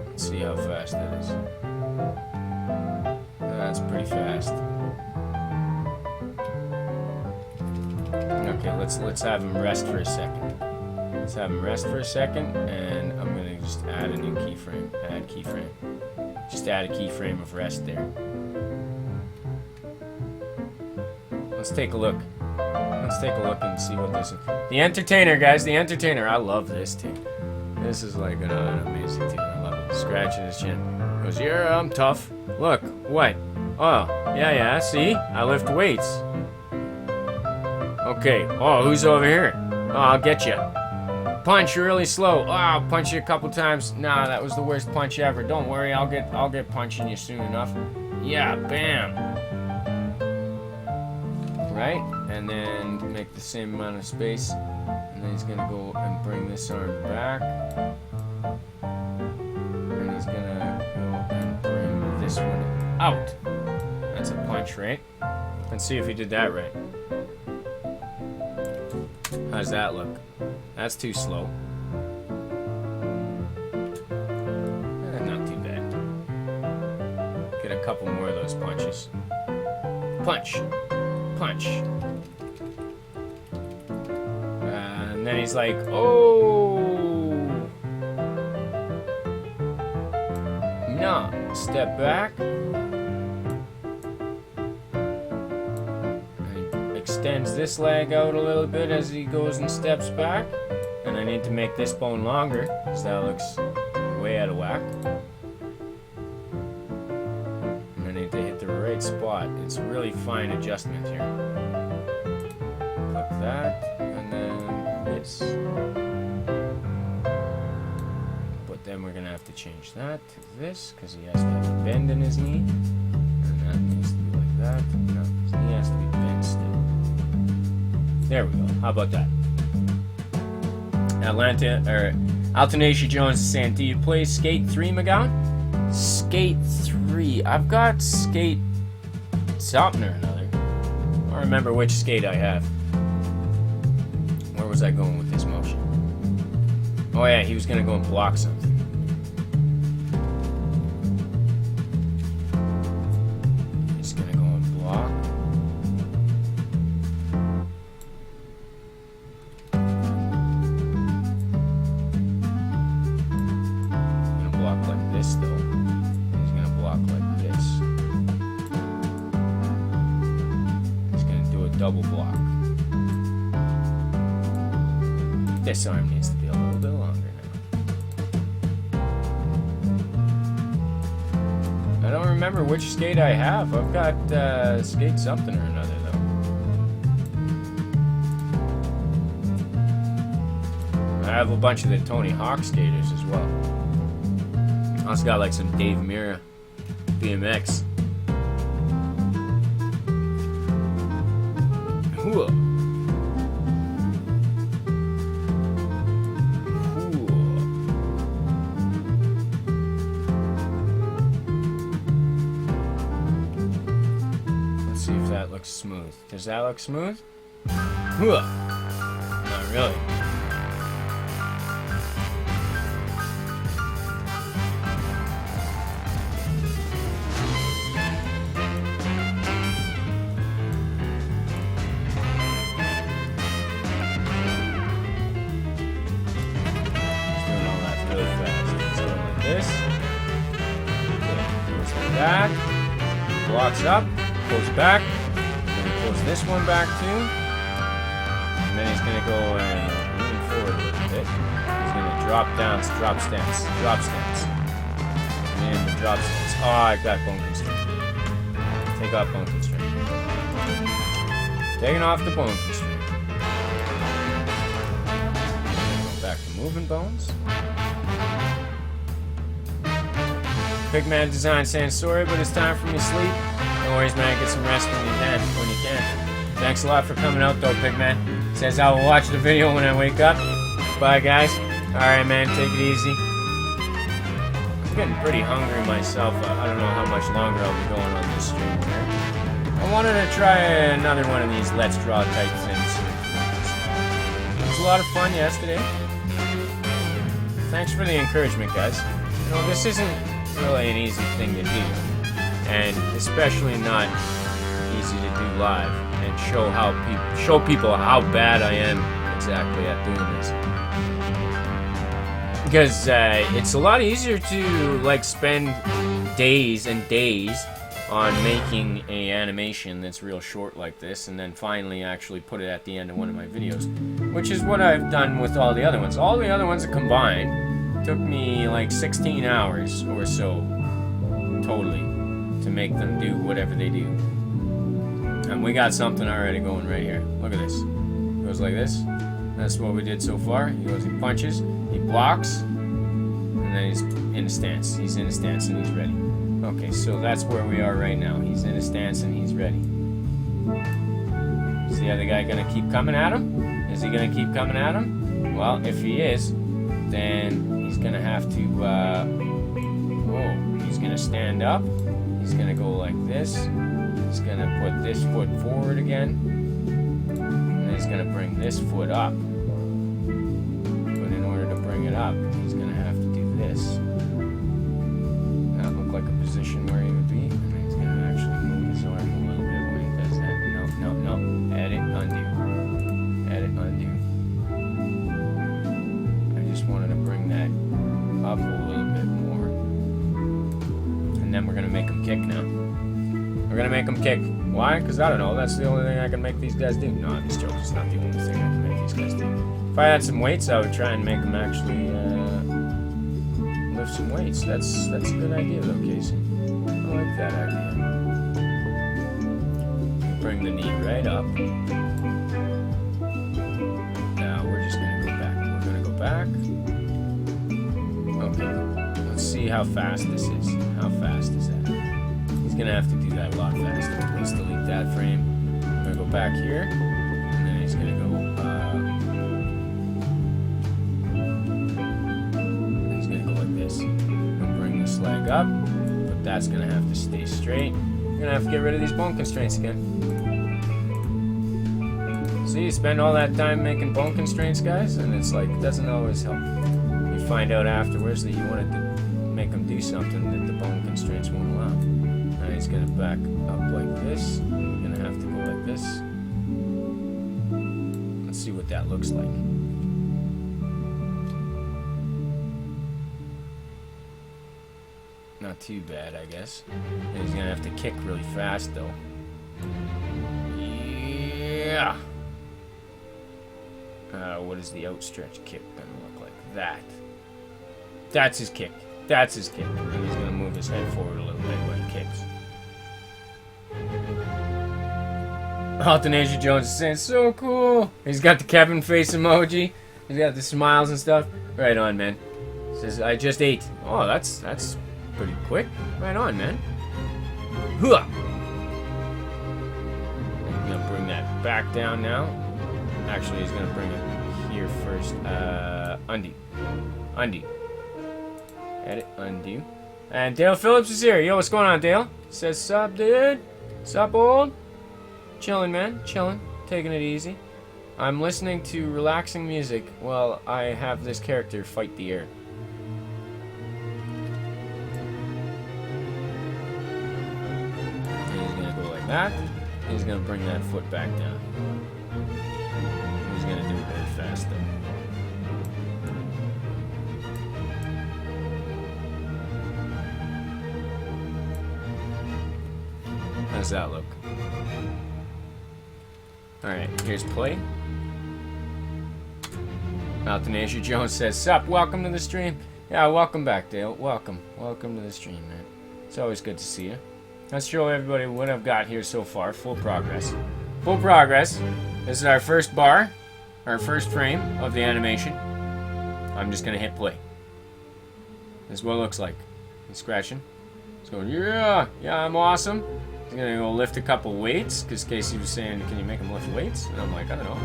Let's see how fast that is. That's pretty fast. Okay, let's have him rest for a second. Let's have him rest for a second, and I'm gonna just add a new keyframe. Add keyframe. Just add a keyframe of rest there. Let's take a look. Let's take a look and see what this is. The Entertainer, guys. The Entertainer. I love this tune. This is like an amazing tune. I love it. Scratching his chin. Goes, yeah, I'm tough. Look, what? Oh, yeah, see? I lift weights. Okay. Oh, who's over here? Oh, I'll get you. Punch really slow. Oh, I'll punch you a couple times. Nah, that was the worst punch ever. Don't worry, I'll get punching you soon enough. Yeah, bam. Right? And then make the same amount of space. And then he's gonna go and bring this arm back. And he's gonna go and bring this one out. That's a punch, right? Let's see if he did that right. How's that look? That's too slow. Not too bad. Get a couple more of those punches. Punch. Punch. And then he's like, oh. No. Step back. Extends this leg out a little bit as he goes and steps back. And I need to make this bone longer because that looks way out of whack. And I need to hit the right spot. It's a really fine adjustment here. Click that and then this. But then we're going to have to change that to this because he has to have a bend in his knee. And that needs to be like that. No, his knee has to be bent still. There we go. How about that? Altonacia Jones is saying, do you play Skate 3, McGowan? Skate 3. I've got Skate something or another. I don't remember which skate I have. Where was I going with this motion? Oh yeah, he was gonna go and block something. He's gonna go and block. Like this though. He's gonna block like this. He's gonna do a double block. This arm needs to be a little bit longer now. I don't remember which skate I have. I've got skate something or another though. I have a bunch of the Tony Hawk skaters as well. I also got like some Dave Mirra BMX. that looks smooth. Does that look smooth? Not really. This goes back, blocks up, pulls back, and pulls this one back too. And then he's gonna go and lean forward a little bit. He's gonna drop down, drop stance, and the drop stance. Oh, I got bone constraint. Take off bone constraint. Taking off the bone constraint. Go back to moving bones. Pigman Design saying sorry, but it's time for me to sleep. No worries, man. Get some rest when you can. Thanks a lot for coming out, though, Pigman. Says I will watch the video when I wake up. Bye, guys. Alright, man. Take it easy. I'm getting pretty hungry myself. I don't know how much longer I'll be going on this stream here. I wanted to try another one of these Let's Draw type things. It was a lot of fun yesterday. Thanks for the encouragement, guys. You know, this isn't really an easy thing to do, and especially not easy to do live and show people how bad I am exactly at doing this, because it's a lot easier to like spend days and days on making a animation that's real short like this, and then finally actually put it at the end of one of my videos, which is what I've done with all the other ones. All the other ones combined took me like 16 hours or so totally to make them do whatever they do. And we got something already going right here. Look at this. It goes like this. That's what we did so far. He goes, he punches, he blocks, and then he's in a stance. He's in a stance and he's ready. Okay, so that's where we are right now. He's in a stance and he's ready. Is the other guy gonna keep coming at him? Is he gonna keep coming at him? Well, if he is, then he's gonna have to, he's gonna stand up. He's gonna go like this. He's gonna put this foot forward again. And he's gonna bring this foot up. But in order to bring it up, he's gonna have to do this. That look like a position where he would be. And then he's gonna actually move his arm a little bit when he does that. No. Edit, undo. Edit, undo. Wanted to bring that up a little bit more, and then we're gonna make them kick now. We're gonna make them kick. Why? Because I don't know, that's the only thing I can make these guys do. No, I'm just joking. It's not the only thing I can make these guys do. If I had some weights, I would try and make them actually lift some weights. That's a good idea though, Casey. I like that idea. Bring the knee right up. Now we're just gonna go back. We're gonna go back. Okay, let's see how fast this is. How fast is that? He's gonna have to do that a lot faster. Please delete that frame. I'm gonna go back here, and then he's gonna go, he's gonna go like this. I'm gonna bring this leg up, but that's gonna have to stay straight. I'm gonna have to get rid of these bone constraints again. See, you spend all that time making bone constraints, guys, and it's like, it doesn't always help. You find out afterwards that you wanted to make them do something that the bone constraints won't allow. Now he's gonna back up like this. You're gonna have to go like this. Let's see what that looks like. Not too bad, I guess. And he's gonna have to kick really fast, though. Yeah. What is the outstretch kick gonna look like? That. That's his kick. That's his kick. And he's gonna move his head forward a little bit when he kicks. Altonasia Jones is saying, so cool. He's got the Kevin face emoji. He's got the smiles and stuff. Right on, man. Says, I just ate. Oh, that's pretty quick. Right on, man. Hooah! He's gonna bring that back down now. Actually, he's gonna bring it here first. Undo. Undo. Edit, undo. And Dale Phillips is here. Yo, what's going on, Dale? Says, sup, dude? Sup, old? Chilling, man. Chilling. Taking it easy. I'm listening to relaxing music while I have this character fight the air. He's gonna go like that. He's gonna bring that foot back down. He's gonna do it really fast though. How does that look? Alright, here's play. Altenasia Jones says, "Sup, welcome to the stream." Yeah, welcome back, Dale. Welcome. Welcome to the stream, man. It's always good to see you. Let's show everybody what I've got here so far. Full progress. Full progress. This is our first bar. Our first frame of the animation. I'm just going to hit play. This is what it looks like. He's scratching. He's going, yeah, I'm awesome. He's going to go lift a couple weights, because Casey was saying, can you make him lift weights? And I'm like, I don't know.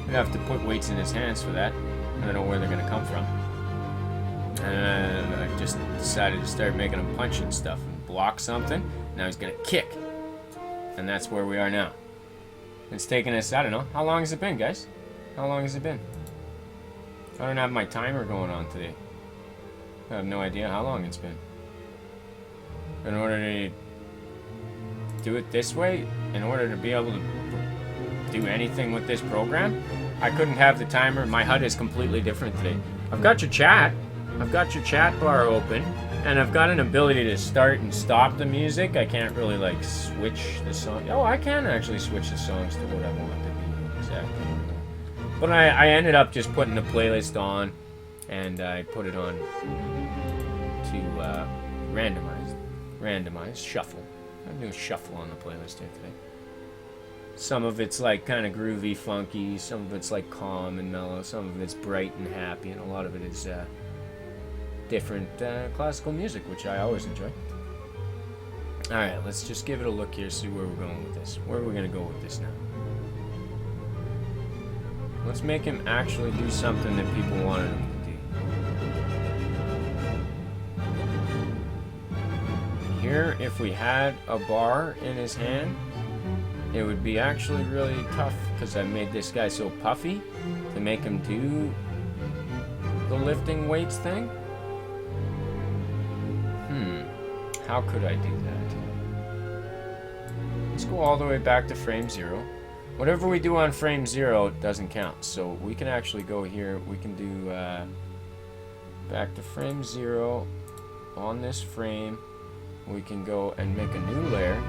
You'd have to put weights in his hands for that. I don't know where they're going to come from. And I just decided to start making him punch and stuff and block something. Now he's going to kick. And that's where we are now. It's taken us, I don't know. How long has it been, guys? How long has it been? I don't have my timer going on today. I have no idea how long it's been. In order to do it this way, in order to be able to do anything with this program, I couldn't have the timer. My HUD is completely different today. I've got your chat. I've got your chat bar open. And I've got an ability to start and stop the music. I can't really, like, switch the song. Oh, I can actually switch the songs to what I want it to be exactly. But I ended up just putting the playlist on, and I put it on to randomize, shuffle. I'm doing shuffle on the playlist here today. Some of it's, like, kind of groovy, funky. Some of it's, like, calm and mellow. Some of it's bright and happy, and a lot of it is, different classical music, which I always enjoy. Alright, let's just give it a look here, see where we're going with this. Where are we going to go with this now? Let's make him actually do something that people wanted him to do. Here, if we had a bar in his hand, it would be actually really tough, because I made this guy so puffy, to make him do the lifting weights thing. How could I do that? Let's go all the way back to frame 0. Whatever we do on frame 0 doesn't count. So we can actually go here. We can do back to frame 0 on this frame. We can go and make a new layer.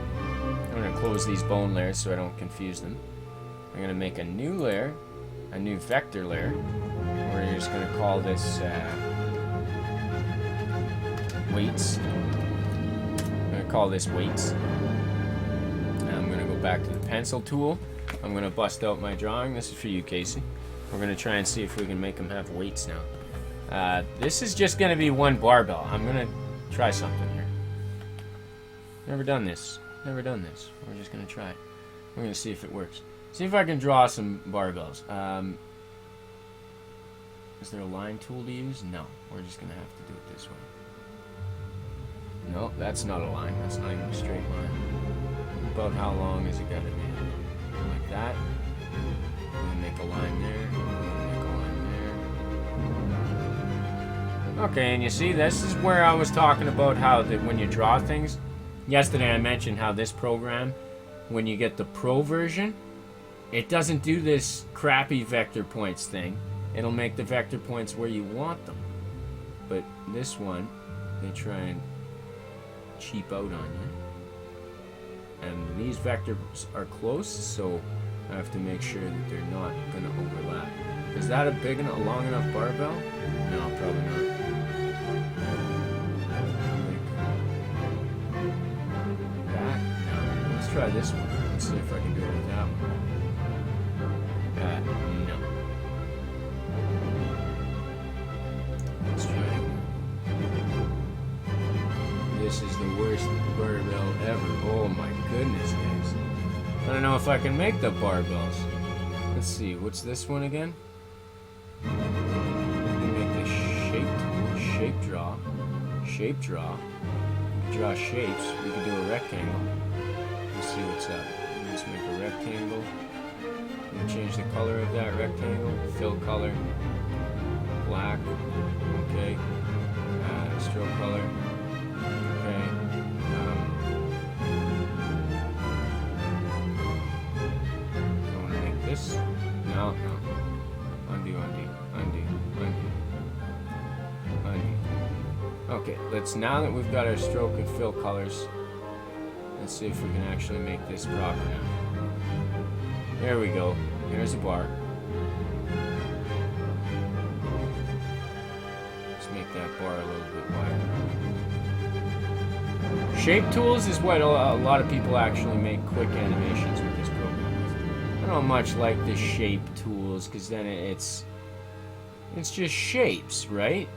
I'm going to close these bone layers so I don't confuse them. I'm going to make a new layer, a new vector layer. We're just going to call this weights. Call this weights. And I'm going to go back to the pencil tool. I'm going to bust out my drawing. This is for you, Casey. We're going to try and see if we can make them have weights now. This is just going to be one barbell. I'm going to try something here. Never done this. We're just going to try it. We're going to see if it works. See if I can draw some barbells. Is there a line tool to use? No. We're just going to have to do it this way. No, that's not a line. That's not even a straight line. About how long is it got to be? Like that. I'm going to make a line there. I'm going to make a line there. Okay, and you see, this is where I was talking about how that when you draw things. Yesterday I mentioned how this program, when you get the pro version, it doesn't do this crappy vector points thing. It'll make the vector points where you want them. But this one, they try and cheap out on you. And these vectors are close, so I have to make sure that they're not going to overlap. Is that a big enough, long enough barbell? No, probably not. That? No. Let's try this one. Let's see if I can do it with that one. No. Let's try it. This is the worst barbell ever. Oh my goodness, guys. I don't know if I can make the barbells. Let's see, what's this one again? We make the shape draw. Shape draw. Draw shapes. We can do a rectangle. Let's see what's up. Let's make a rectangle. I'm gonna change the color of that rectangle. Fill color. Black. Okay. Stroke color. Okay. I want to make this. No. Undo. Okay, now that we've got our stroke and fill colors, let's see if we can actually make this proper now. There we go. Here's the bar. Let's make that bar a little bit wider. Shape tools is what a lot of people actually make quick animations with this program. I don't much like the shape tools because then it's just shapes, right?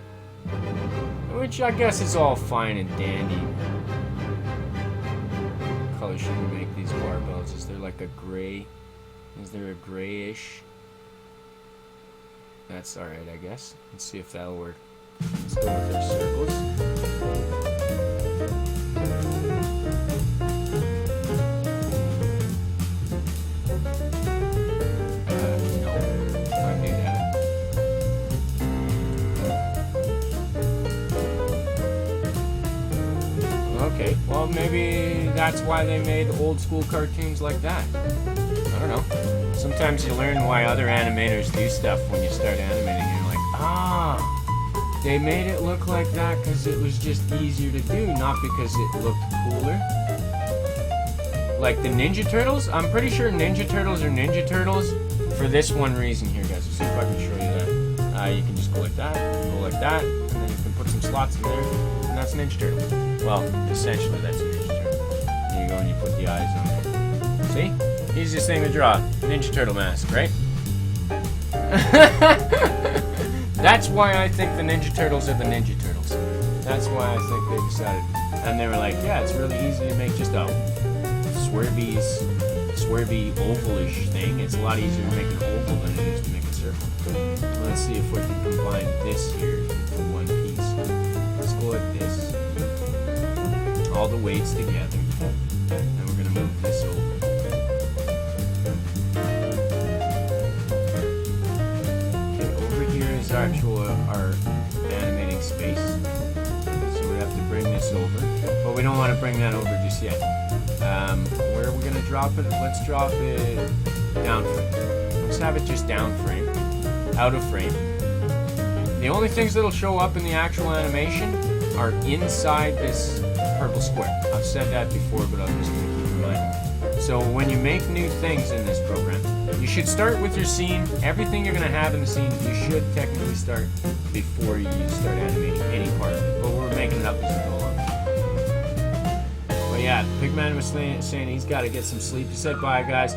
Which I guess is all fine and dandy. What color should we make these barbells? Is there like a gray? Is there a grayish? That's alright, I guess. Let's see if that'll work. Let's go with our circles. Okay, well maybe that's why they made old school cartoons like that. I don't know. Sometimes you learn why other animators do stuff when you start animating. You're like, ah, they made it look like that because it was just easier to do, not because it looked cooler. Like the Ninja Turtles, I'm pretty sure Ninja Turtles are Ninja Turtles for this one reason here, guys. Let's see if I can show you that. You can just go like that, and then you can put some slots in there, and that's Ninja Turtle. Well, essentially that's a Ninja Turtle. There you go, and you put the eyes on there. See? Easiest thing to draw. Ninja Turtle mask, right? That's why I think the Ninja Turtles are the Ninja Turtles. That's why I think they decided. And they were like, yeah, it's really easy to make just a swervy ovalish thing. It's a lot easier to make an oval than it is to make a circle. Let's see if we can combine this here into one piece. Let's go like this. All the weights together. And we're going to move this over. Okay, over here is our animating space. So we have to bring this over. But we don't want to bring that over just yet. Where are we going to drop it? Let's drop it down frame. Let's have it just down frame. Out of frame. The only things that'll show up in the actual animation are inside this purple square. I've said that before, but I'm just going to keep reminding you. So when you make new things in this program, you should start with your scene. Everything you're going to have in the scene, you should technically start before you start animating any part of it. But we're making it up as we go along. But yeah, Pigman was saying he's got to get some sleep. He said bye, guys.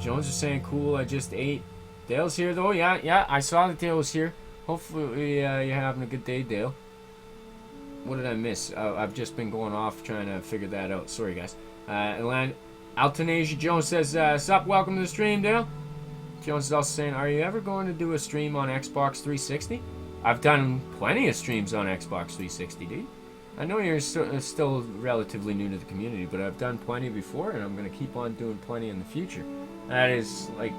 Jones was saying cool, I just ate. Dale's here though. Yeah, I saw that Dale was here. Hopefully you're having a good day, Dale. What did I miss? I've just been going off trying to figure that out. Sorry, guys. Altanasia Jones says, sup, welcome to the stream, Dale. Jones is also saying, are you ever going to do a stream on Xbox 360? I've done plenty of streams on Xbox 360, dude. I know you're still relatively new to the community, but I've done plenty before, and I'm going to keep on doing plenty in the future. That is, like,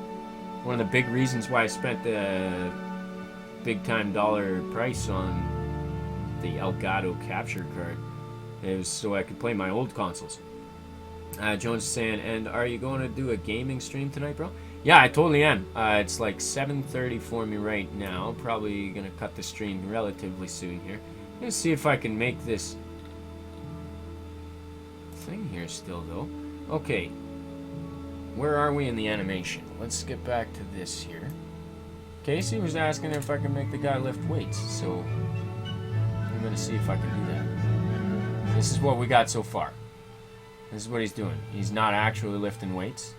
one of the big reasons why I spent the big-time dollar price on the Elgato capture card. It was so I could play my old consoles. Jones is saying, and are you going to do a gaming stream tonight, bro? Yeah, I totally am. It's like 7:30 for me right now. Probably going to cut the stream relatively soon here. Let's see if I can make this thing here still, though. Okay. Where are we in the animation? Let's get back to this here. Casey was asking if I can make the guy lift weights, so I'm going to see if I can do that. This is what we got so far. This is what he's doing. He's not actually lifting weights,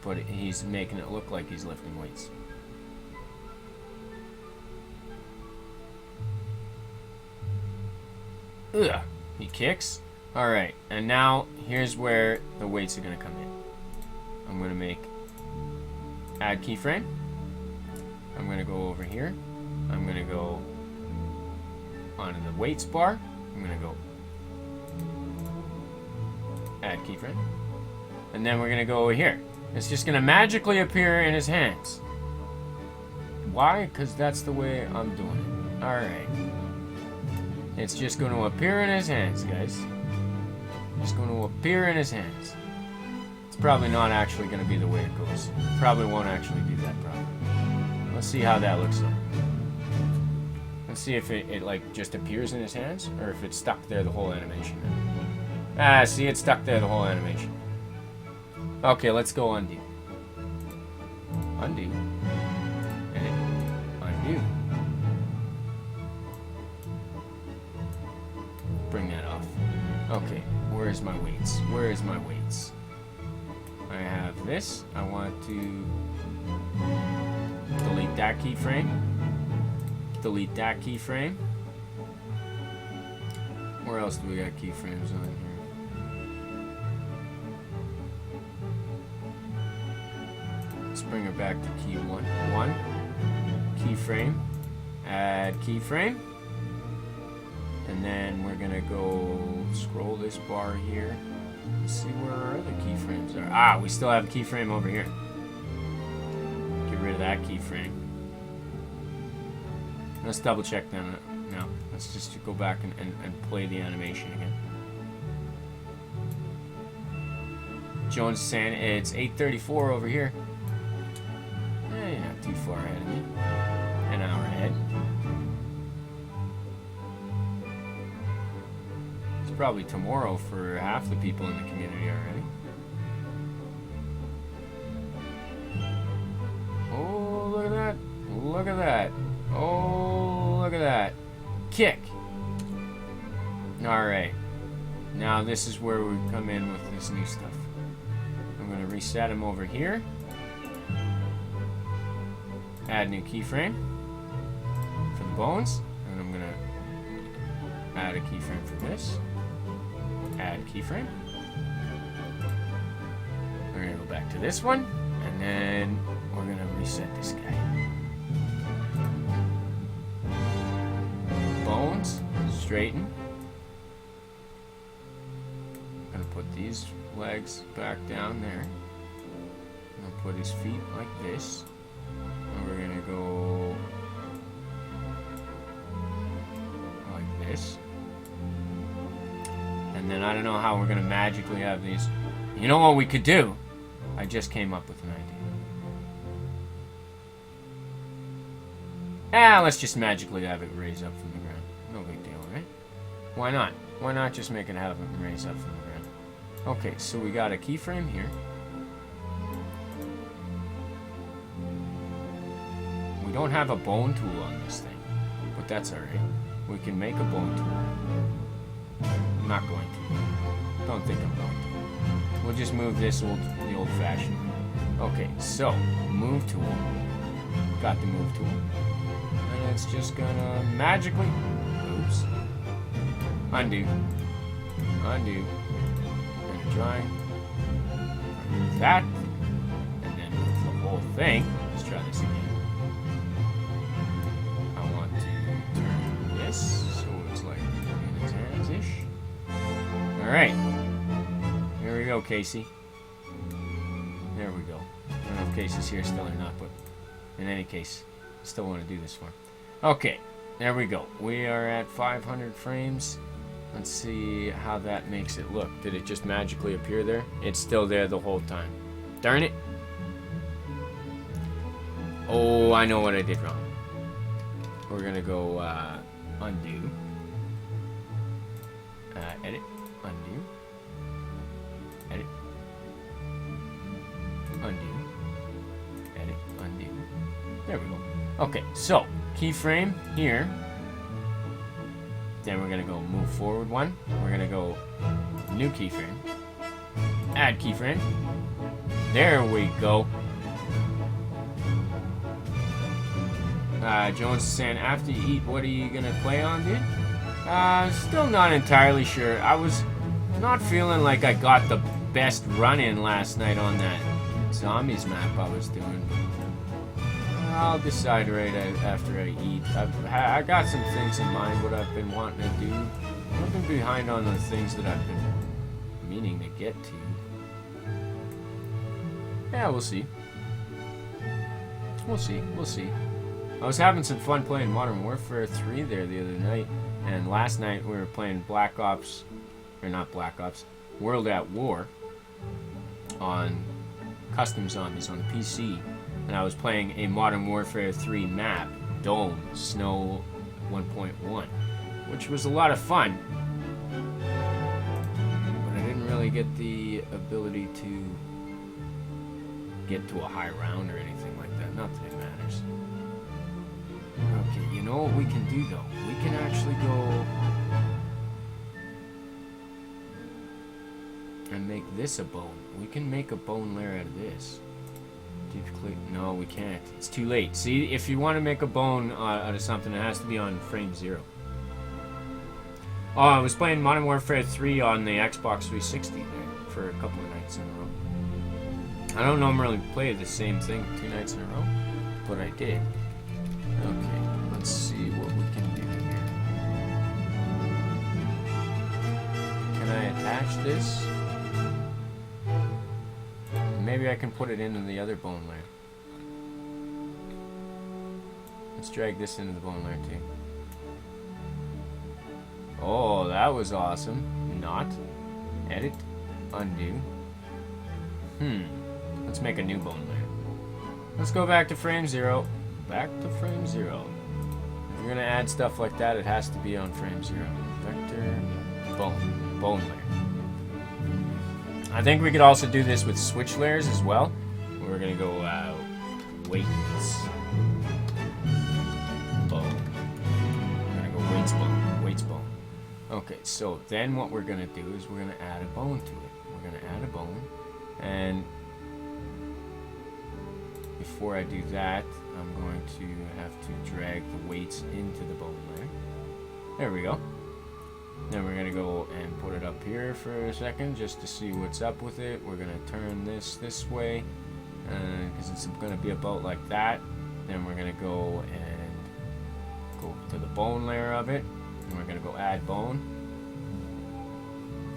but he's making it look like he's lifting weights. Ugh. He kicks. Alright, and now here's where the weights are going to come in. I'm going to make add keyframe. I'm going to go over here. I'm going to go onto the weights bar. I'm going to go Add keyframe. And then we're going to go over here. It's just going to magically appear in his hands. Why? Because that's the way I'm doing it. Alright. It's just going to appear in his hands, guys. It's going to appear in his hands. It's probably not actually going to be the way it goes. Probably won't actually do that probably. Let's see how that looks though. Let's see if it like just appears in his hands or if it's stuck there the whole animation. Ah, see, it's stuck there the whole animation. Okay, let's go undo. Undo. Edit. Undo. Bring that off. Okay, where's my weights? Where is my weights? I have this. I want to delete that keyframe. Delete that keyframe. Where else do we got keyframes on here? Let's bring her back to key 1. Keyframe. Add keyframe. And then we're gonna go scroll this bar here. Let's see where our other keyframes are. Ah, we still have a keyframe over here. Get rid of that keyframe. Let's double check them now. Let's just go back and play the animation again. Jones is saying it's 8:34 over here. You're not too far ahead of me. An hour ahead. It's probably tomorrow for half the people in the community already. Oh, look at that. Look at that. Oh, look at that. Kick. Alright. Now this is where we come in with this new stuff. I'm going to reset him over here. Add new keyframe for the bones. And I'm going to add a keyframe for this. Add keyframe. We're going to go back to this one. And then we're going to reset this guy. Bones, straighten. I'm gonna put these legs back down there. I'm gonna put his feet like this. And we're gonna go like this. And then I don't know how we're gonna magically have these. You know what we could do? I just came up with an idea. Let's just magically have it raise up from the ground. No big deal, right? Why not? Why not just make it have it raise up from the ground? Okay, so we got a keyframe here. We don't have a bone tool on this thing, but that's alright. We can make a bone tool. I'm not going to. Don't think I'm going to. We'll just move this the old-fashioned way. Okay, so, move tool. Got the move tool. And it's just gonna magically... Oops. Undo. Undo. Gonna try. Move that. And then move the whole thing. Let's try this again. I want to turn this so it's like in his hands-ish. Alright. Here we go, Casey. There we go. I don't know if Casey's here still or not, but in any case, I still want to do this one. Okay, there we go. We are at 500 frames. Let's see how that makes it look. Did it just magically appear there? It's still there the whole time. Darn it. Oh, I know what I did wrong. We're gonna go undo. Edit. Undo. Edit. Undo. Edit. Undo. There we go. Okay, so keyframe here. Then we're gonna go move forward one. We're gonna go new keyframe. Add keyframe. There we go. Jones is saying, after you eat, what are you gonna play on, dude? Still not entirely sure. I was not feeling like I got the best run-in last night on that zombies map I was doing. I'll decide right after I eat. I got some things in mind what I've been wanting to do. I've been behind on the things that I've been meaning to get to. Yeah, we'll see. We'll see. We'll see. I was having some fun playing Modern Warfare 3 there the other night, and last night we were playing Black Ops, or not Black Ops, World at War on Custom Zombies on the PC, and I was playing a Modern Warfare 3 map, Dome, Snow 1.1, which was a lot of fun, but I didn't really get the ability to get to a high round or anything like that. Not that it matters. Okay, you know what we can do though? We can actually go and make this a bone. We can make a bone layer out of this. Deep click. No, we can't. It's too late. See, if you want to make a bone out of something, it has to be on frame 0. Oh, I was playing Modern Warfare 3 on the Xbox 360 there for a couple of nights in a row. I don't normally play the same thing 2 nights in a row, but I did. Okay, let's see what we can do here. Can I attach this? Maybe I can put it into the other bone layer. Let's drag this into the bone layer too. Oh, that was awesome. Not. Edit. Undo. Let's make a new bone layer. Let's go back to frame 0. Back to frame 0. If you're gonna add stuff like that, it has to be on frame 0. Vector. Bone layer. I think we could also do this with switch layers as well. We're gonna go weights. Bone. We're gonna go weights bone. Weights bone. Okay, so then what we're gonna do is we're gonna add a bone to it. We're gonna add a bone, and before I do that, I'm going to have to drag the weights into the bone layer. There we go. Then we're gonna go and put it up here for a second just to see what's up with it. We're gonna turn this way because it's gonna be about like that. Then we're gonna go and go to the bone layer of it, and we're gonna go add bone.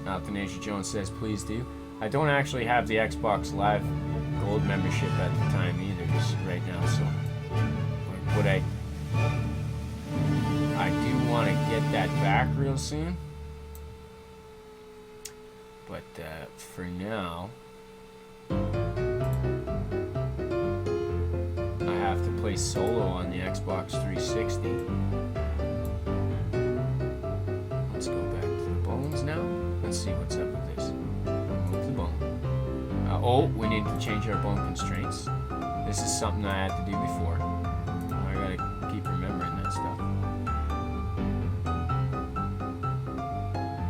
Althanasia Jones says please do. I don't actually have the Xbox Live Gold membership at the time either, just right now, so would I do want to get that back real soon, but for now I have to play solo on the Xbox 360. Let's go back to the bones now. Let's see what's up with this. Remove the bone. Oh, we need to change our bone constraints. This is something I had to do before. I gotta keep remembering that stuff.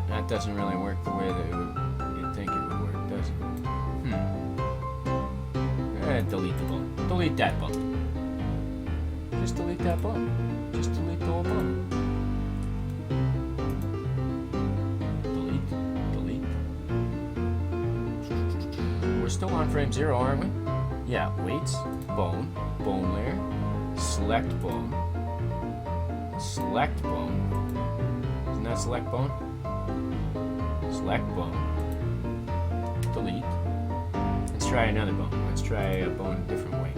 That doesn't really work the way that you'd think it would work, does it? Delete the bone. Delete that bone. Just delete that bone. Just delete the whole bone. We're still on frame 0, aren't we? Yeah, weights, bone layer, select bone, isn't that select bone? Select bone, delete. Let's try another bone. Let's try a bone a different way.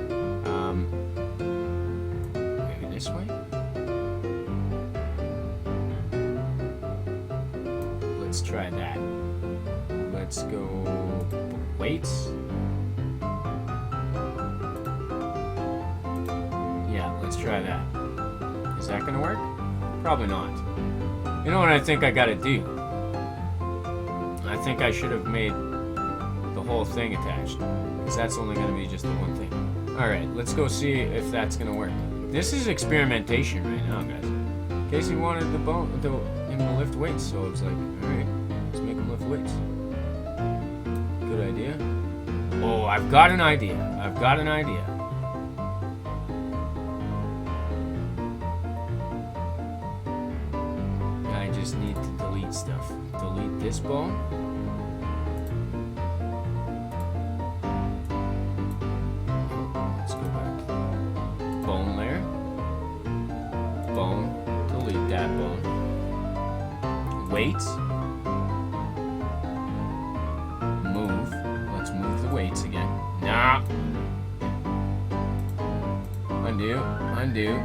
Maybe this way? Let's try that. Let's go weights. Yeah, let's try that. Is that gonna work? Probably not. You know what I think I gotta do? I think I should have made the whole thing attached, because that's only gonna be just the one thing. Alright, let's go see if that's gonna work. This is experimentation right now, guys. Casey wanted him to lift weights, so I was like, alright, let's make him lift weights. Good idea. Oh, I've got an idea. I just need to delete stuff. Delete this bone. Let's go back. Bone layer. Bone. Delete that bone. Weights. Ah. Undo, undo,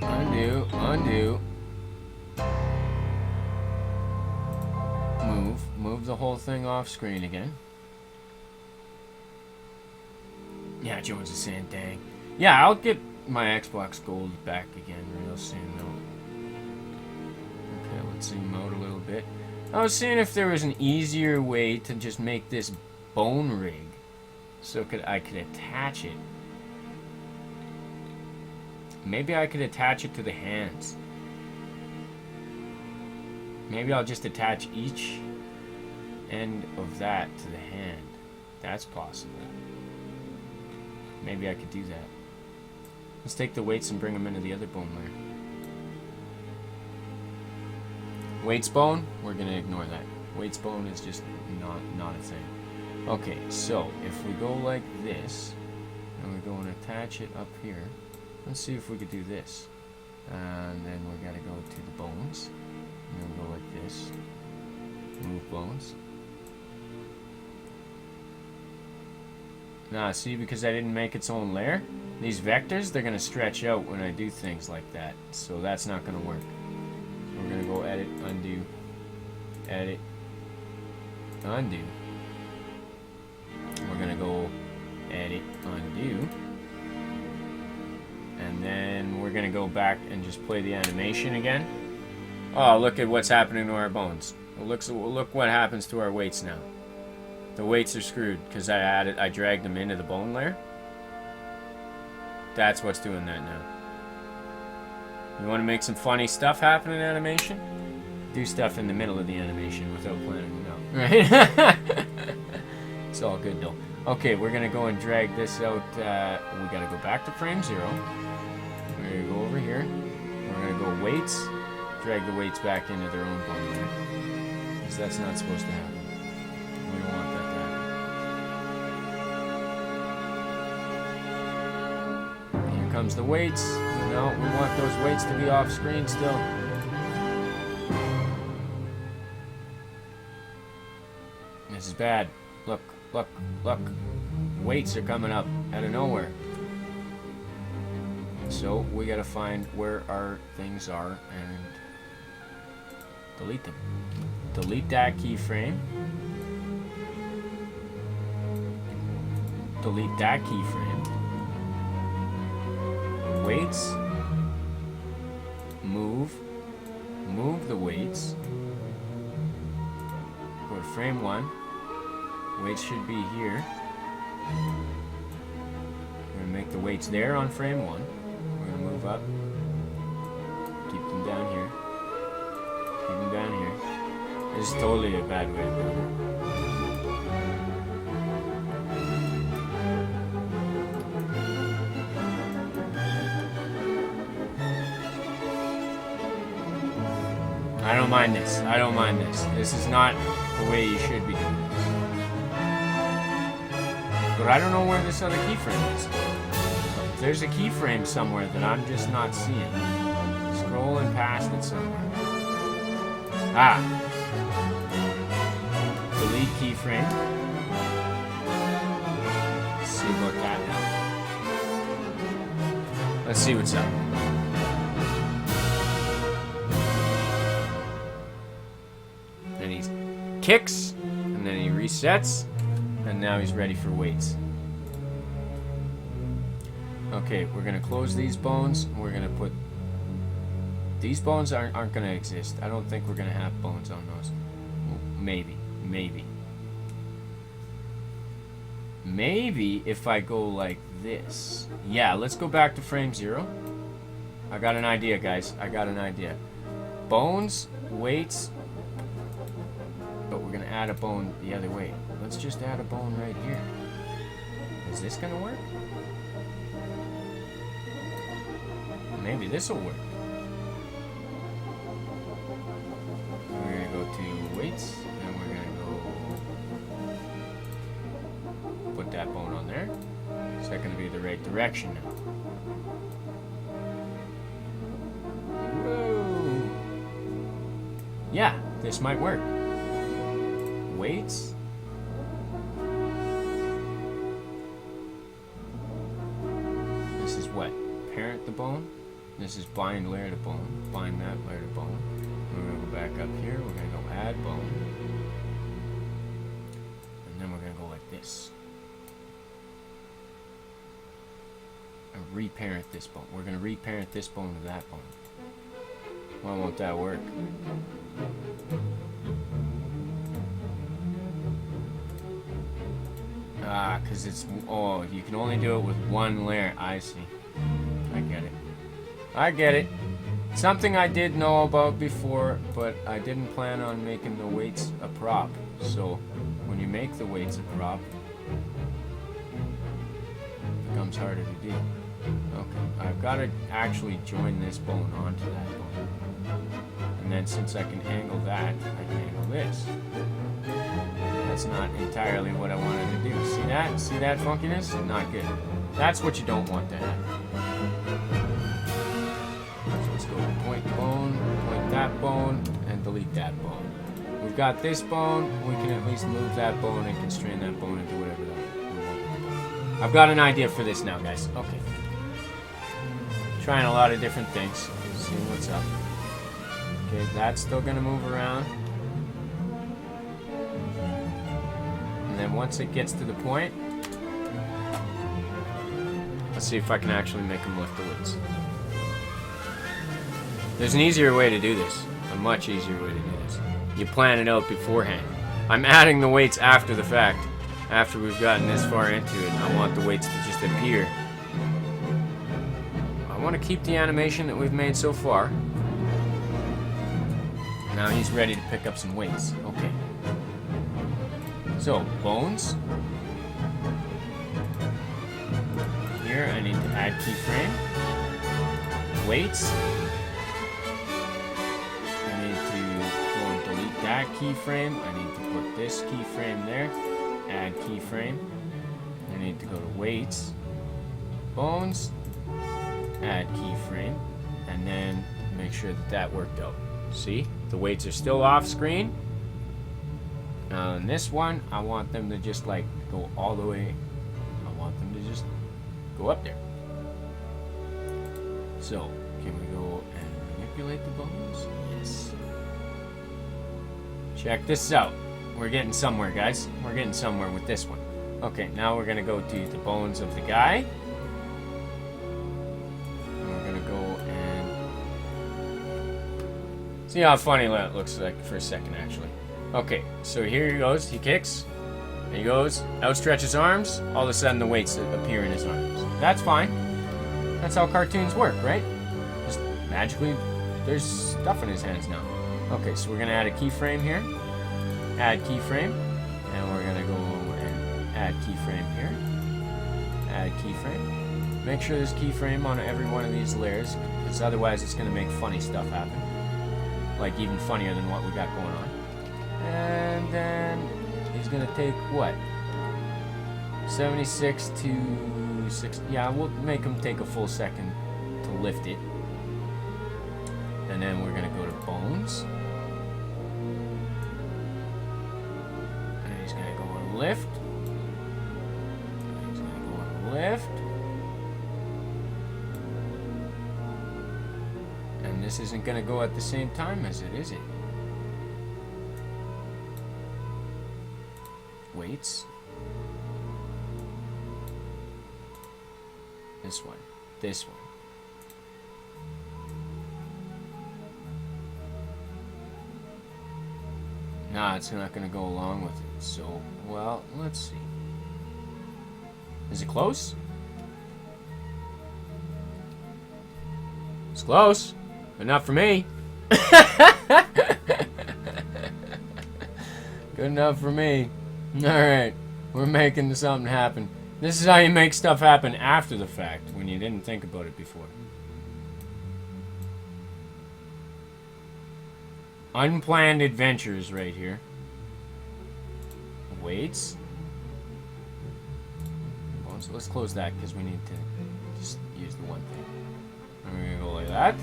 undo, undo. Move the whole thing off screen again. Yeah, Jones is saying dang. Yeah, I'll get my Xbox Gold back again real soon though. Okay, let's zoom out a little bit. I was seeing if there was an easier way to just make this bone rig so I could attach it. Maybe I could attach it to the hands. Maybe I'll just attach each end of that to the hand. That's possible. Maybe I could do that. Let's take the weights and bring them into the other bone layer. Weights bone, we're gonna ignore that. Weights bone is just not a thing. Okay, so if we go like this, and we go and attach it up here, let's see if we could do this. And then we gotta go to the bones. And then go like this. Move bones. Nah, see, because I didn't make its own layer, these vectors, they're gonna stretch out when I do things like that. So that's not gonna work. So we're gonna go edit, undo, edit, undo. We're gonna go edit, undo. And then we're gonna go back and just play the animation again. Oh, look at what's happening to our bones. Look what happens to our weights now. The weights are screwed because I dragged them into the bone layer. That's what's doing that now. You want to make some funny stuff happen in animation? Do stuff in the middle of the animation without planning it out, right? It's all good though. Okay, we're gonna go and drag this out. We gotta go back to frame 0. We're gonna go over here. We're gonna go weights. Drag the weights back into their own bone layer. Because that's not supposed to happen. We don't want that to happen. Here comes the weights. No, we want those weights to be off screen still. This is bad. Look, look, look. Weights are coming up out of nowhere. So we gotta find where our things are and delete them. Delete that keyframe. Delete that keyframe. Weights. Move the weights. Go to frame 1. Weights should be here. We're gonna make the weights there on frame 1. We're gonna move up. Keep them down here. Keep them down here. This is totally a bad way to do it. I don't mind this. I don't mind this. This is not the way you should be doing this. But I don't know where this other keyframe is. There's a keyframe somewhere that I'm just not seeing. Scrolling past it somewhere. Ah. Delete keyframe. Let's see about that now. Let's see what's up. Then he kicks, and then he resets, and now he's ready for weights. Okay, we're gonna close these bones. We're gonna put these bones aren't gonna exist. I don't think we're gonna have bones on those. Well, maybe if I go like this. Yeah, let's go back to frame 0. I got an idea, guys. I got an idea. Bones, weights, but we're gonna add a bone the other way. Let's just add a bone right here. Is this gonna work? Maybe this will work. We're gonna go to weights, and we're gonna go put that bone on there. Is that gonna be the right direction now? Whoa. Yeah, this might work. Weights. bone. This is bind layer to bone. Bind that layer to bone. We're going to go back up here. We're going to go add bone. And then we're going to go like this. And reparent this bone. We're going to reparent this bone to that bone. Why won't that work? Ah, because it's... Oh, you can only do it with one layer. I see. I get it. I get it. Something I did know about before, but I didn't plan on making the weights a prop. So, when you make the weights a prop, it becomes harder to do. Okay, I've got to actually join this bone onto that bone. And then since I can angle that, I can angle this. That's not entirely what I wanted to do. See that? See that funkiness? Not good. That's what you don't want to have. So let's go point bone, point that bone, and delete that bone. We've got this bone. We can at least move that bone and constrain that bone into whatever we want. I've got an idea for this now, guys. Okay. Trying a lot of different things. Seeing what's up. Okay, that's still gonna move around. And then once it gets to the point, let's see if I can actually make them lift the weights. There's an easier way to do this. A much easier way to do this. You plan it out beforehand. I'm adding the weights after the fact. After we've gotten this far into it, I want the weights to just appear. I want to keep the animation that we've made so far. Now he's ready to pick up some weights. Okay. So, bones. Here, I need to add keyframe. Weights. I need to go and delete that keyframe. I need to put this keyframe there. Add keyframe. I need to go to weights. Bones. Add keyframe. And then make sure that that worked out. See? The weights are still off screen. Now in this one, I want them to just like go all the way. I want them to just go up there. So, can we go and manipulate the bones? Yes. Check this out. We're getting somewhere, guys. We're getting somewhere with this one. Okay, now we're gonna go to the bones of the guy. And we're gonna go and see how funny that looks like for a second, actually. Okay, so here he goes. He kicks. He goes, outstretch his arms. All of a sudden, the weights appear in his arms. That's fine. That's how cartoons work, right? Just magically, there's stuff in his hands now. Okay, so we're gonna add a keyframe here. Add keyframe, and we're gonna go and add keyframe here. Add keyframe. Make sure there's keyframe on every one of these layers, because otherwise it's gonna make funny stuff happen. Like even funnier than what we got going on. And then he's gonna take what? 76 to 6. Yeah, we'll make him take a full second to lift it. And then we're gonna go to bones. And he's gonna go and lift. He's gonna go and lift. And this isn't gonna go at the same time as it, is it? Weights. This one. This one. Nah, it's not gonna go along with it. So, well, let's see. Is it close? It's close, but not for me. Good enough for me. Alright, we're making something happen. This is how you make stuff happen after the fact, when you didn't think about it before. Unplanned adventures right here. Weights. So let's close that, because we need to just use the one thing. And we're gonna go like that.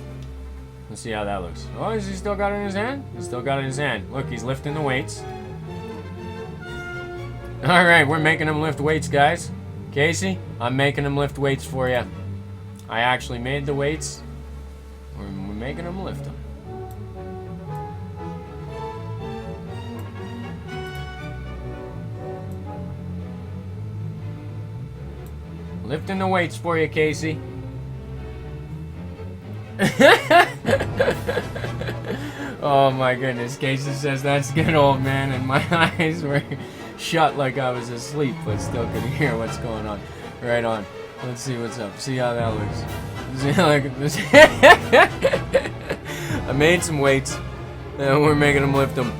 Let's see how that looks. Oh, has he still got it in his hand? He's still got it in his hand. Look, he's lifting the weights. Alright, we're making him lift weights, guys. Casey, I'm making him lift weights for you. I actually made the weights. We're making them lift them. Lifting the weights for you, Casey. Oh my goodness, Casey says that's good, old man, and my eyes were shut like I was asleep, but still could hear what's going on. Right on. Let's see what's up. See how that looks. See how this. I made some weights, and we're making him lift them.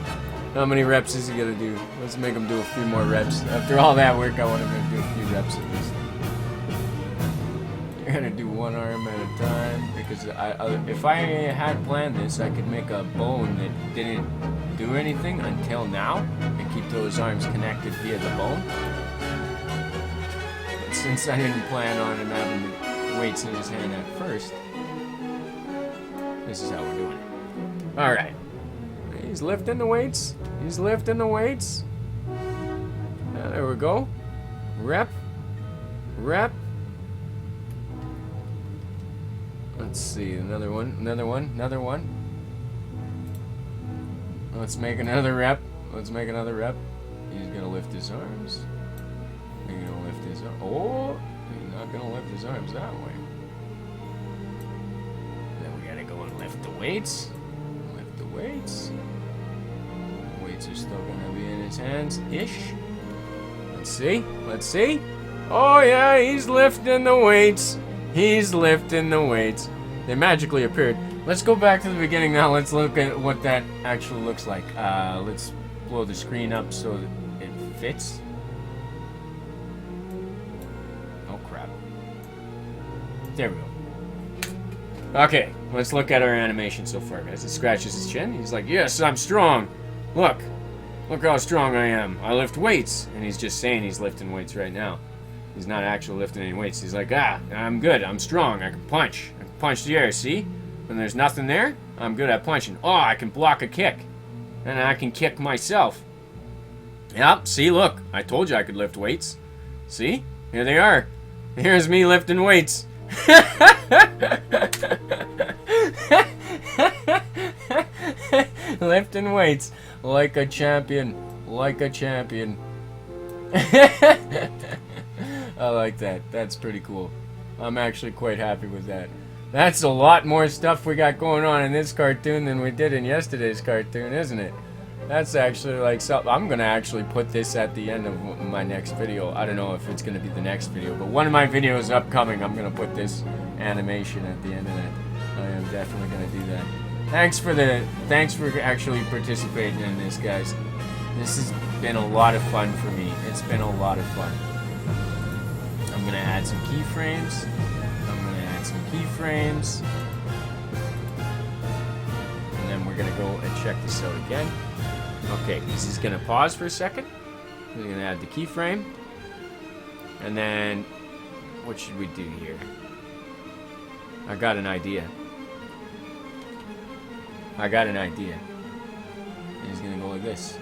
How many reps is he gonna do? Let's make him do a few more reps. After all that work, I want him to do a few reps at least. You're gonna do one arm at a time, because if I had planned this, I could make a bone that didn't do anything until now and keep those arms connected via the bone. But since I didn't plan on him having the weights in his hand at first, this is how we're doing it. All right, he's lifting the weights. He's lifting the weights. There we go. Rep. Rep. Let's see, another one, another one, another one. Let's make another rep. Let's make another rep. He's gonna lift his arms. He's gonna lift his arms. Oh, he's not gonna lift his arms that way. Then we gotta go and lift the weights. Lift the weights. The weights are still gonna be in his hands-ish. Let's see, let's see. Oh yeah, he's lifting the weights. He's lifting the weights. They magically appeared. Let's go back to the beginning now. Let's look at what that actually looks like. Let's blow the screen up so that it fits. Oh crap. There we go. Okay, let's look at our animation so far, guys. He scratches his chin. He's like, yes, I'm strong. Look. Look how strong I am. I lift weights. And he's just saying he's lifting weights right now. He's not actually lifting any weights. He's like, I'm good. I'm strong. I can punch. I can punch the air, see? When there's nothing there, I'm good at punching. Oh, I can block a kick. And I can kick myself. Yep, see, look. I told you I could lift weights. See? Here they are. Here's me lifting weights. Lifting weights. Like a champion. Like a champion. I like that. That's pretty cool. I'm actually quite happy with that. That's a lot more stuff we got going on in this cartoon than we did in yesterday's cartoon, isn't it? That's actually like something. I'm going to actually put this at the end of my next video. I don't know if it's going to be the next video, but one of my videos upcoming, I'm going to put this animation at the end of it. I am definitely going to do that. Thanks for actually participating in this, guys. This has been a lot of fun for me. It's been a lot of fun. I'm gonna add some keyframes. And then we're gonna go and check this out again. Okay, he's just gonna pause for a second. We're gonna add the keyframe. And then, what should we do here? I got an idea. And he's gonna go like this.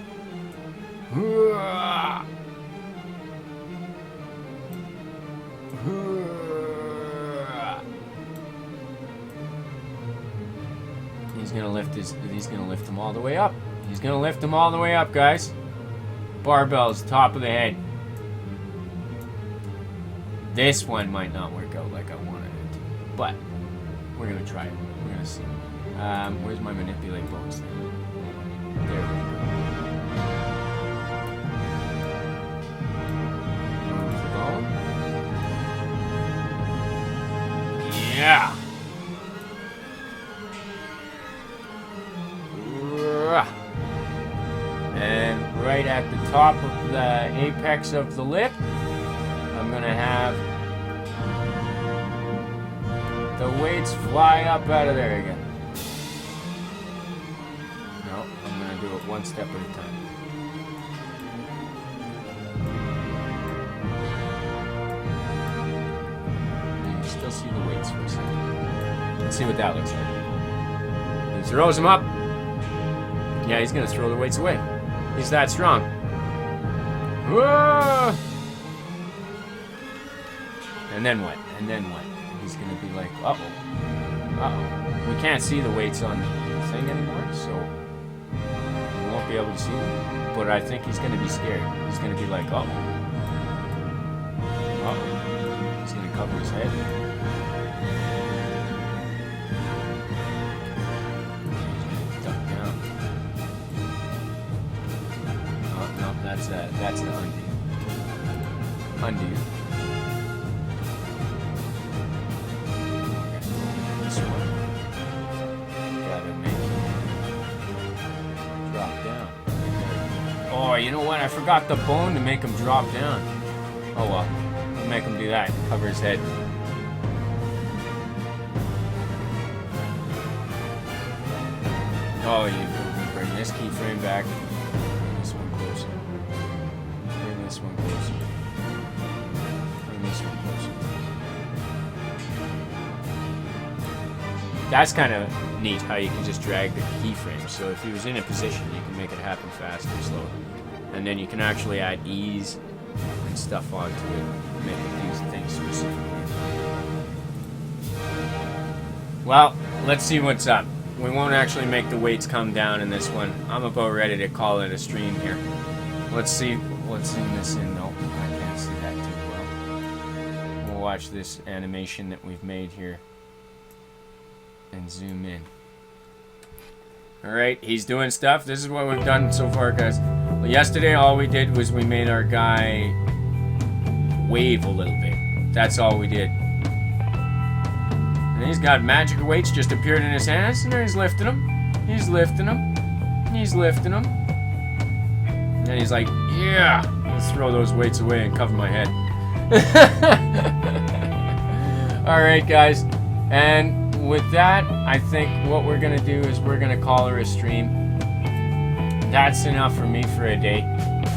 He's gonna lift them all the way up. He's gonna lift them all the way up, guys. Barbells, top of the head. This one might not work out like I wanted it to, but we're gonna try it. We're gonna see. Where's my manipulate bones thing? There we go. Move the bone. Yeah. And right at the top of the apex of the lip, I'm gonna have the weights fly up out of there again. No, I'm gonna do it one step at a time. You can still see the weights for a second. Let's see what that looks like. He throws them up. Yeah, he's gonna throw the weights away. He's that strong. Whoa! And then what? he's gonna be like, uh-oh. We can't see the weights on the thing anymore, so we won't be able to see them. But I think he's gonna be scared. He's gonna be like, uh-oh. Uh-oh. He's gonna cover his head. Duck down. Oh, no, that's the undo. Undo. This one. Gotta make him drop down. Oh, you know what? I forgot the bone to make him drop down. Oh well. We'll make him do that. Cover his head. Oh, you bring this keyframe back. Bring this one closer. Bring this one closer. Bring this one closer. That's kind of neat how you can just drag the keyframe. So if he was in a position, you can make it happen fast or slow. And then you can actually add ease and stuff onto it, make it do things specifically. Well, let's see what's up. We won't actually make the weights come down in this one. I'm about ready to call it a stream here. Let's see what's in this in. No, I can't see that too well. We'll watch this animation that we've made here and zoom in. Alright, he's doing stuff. This is what we've done so far, guys. Well, yesterday, all we did was we made our guy wave a little bit. That's all we did. And he's got magic weights just appeared in his hands, and there he's lifting them. He's lifting them. He's lifting them. And then he's like, yeah, let's throw those weights away and cover my head. Alright, guys. And with that, I think what we're going to do is we're going to call her a stream. That's enough for me for a day.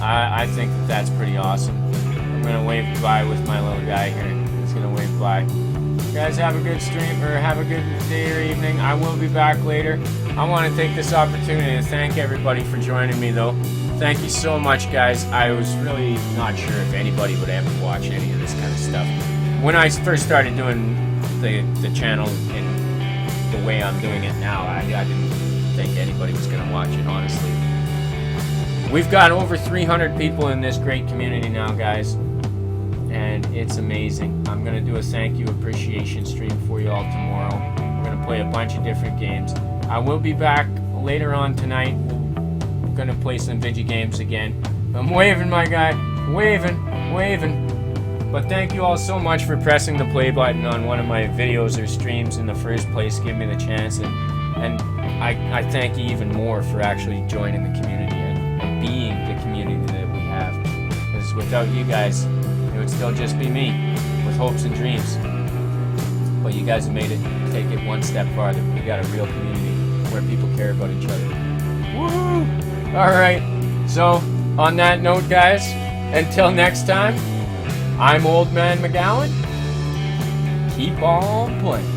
I think that's pretty awesome. I'm going to wave bye with my little guy here. He's going to wave bye. You guys have a good stream, or have a good day or evening. I will be back later. I want to take this opportunity to thank everybody for joining me, though. Thank you so much, guys. I was really not sure if anybody would ever watch any of this kind of stuff. When I first started doing the channel in the way I'm doing it now, I didn't think anybody was going to watch it, honestly. We've got over 300 people in this great community now, guys, and it's amazing. I'm going to do a thank you appreciation stream for you all tomorrow. We're going to play a bunch of different games. I will be back later on tonight. We're going to play some video games again. I'm waving, my guy. Waving. But thank you all so much for pressing the play button on one of my videos or streams in the first place. Give me the chance, and I thank you even more for actually joining the community and being the community that we have. Because without you guys, it would still just be me with hopes and dreams. But you guys have made it, take it one step farther. We got a real community where people care about each other. Woohoo! Alright, so on that note, guys, until next time, I'm Old Man McGowan. Keep on playing.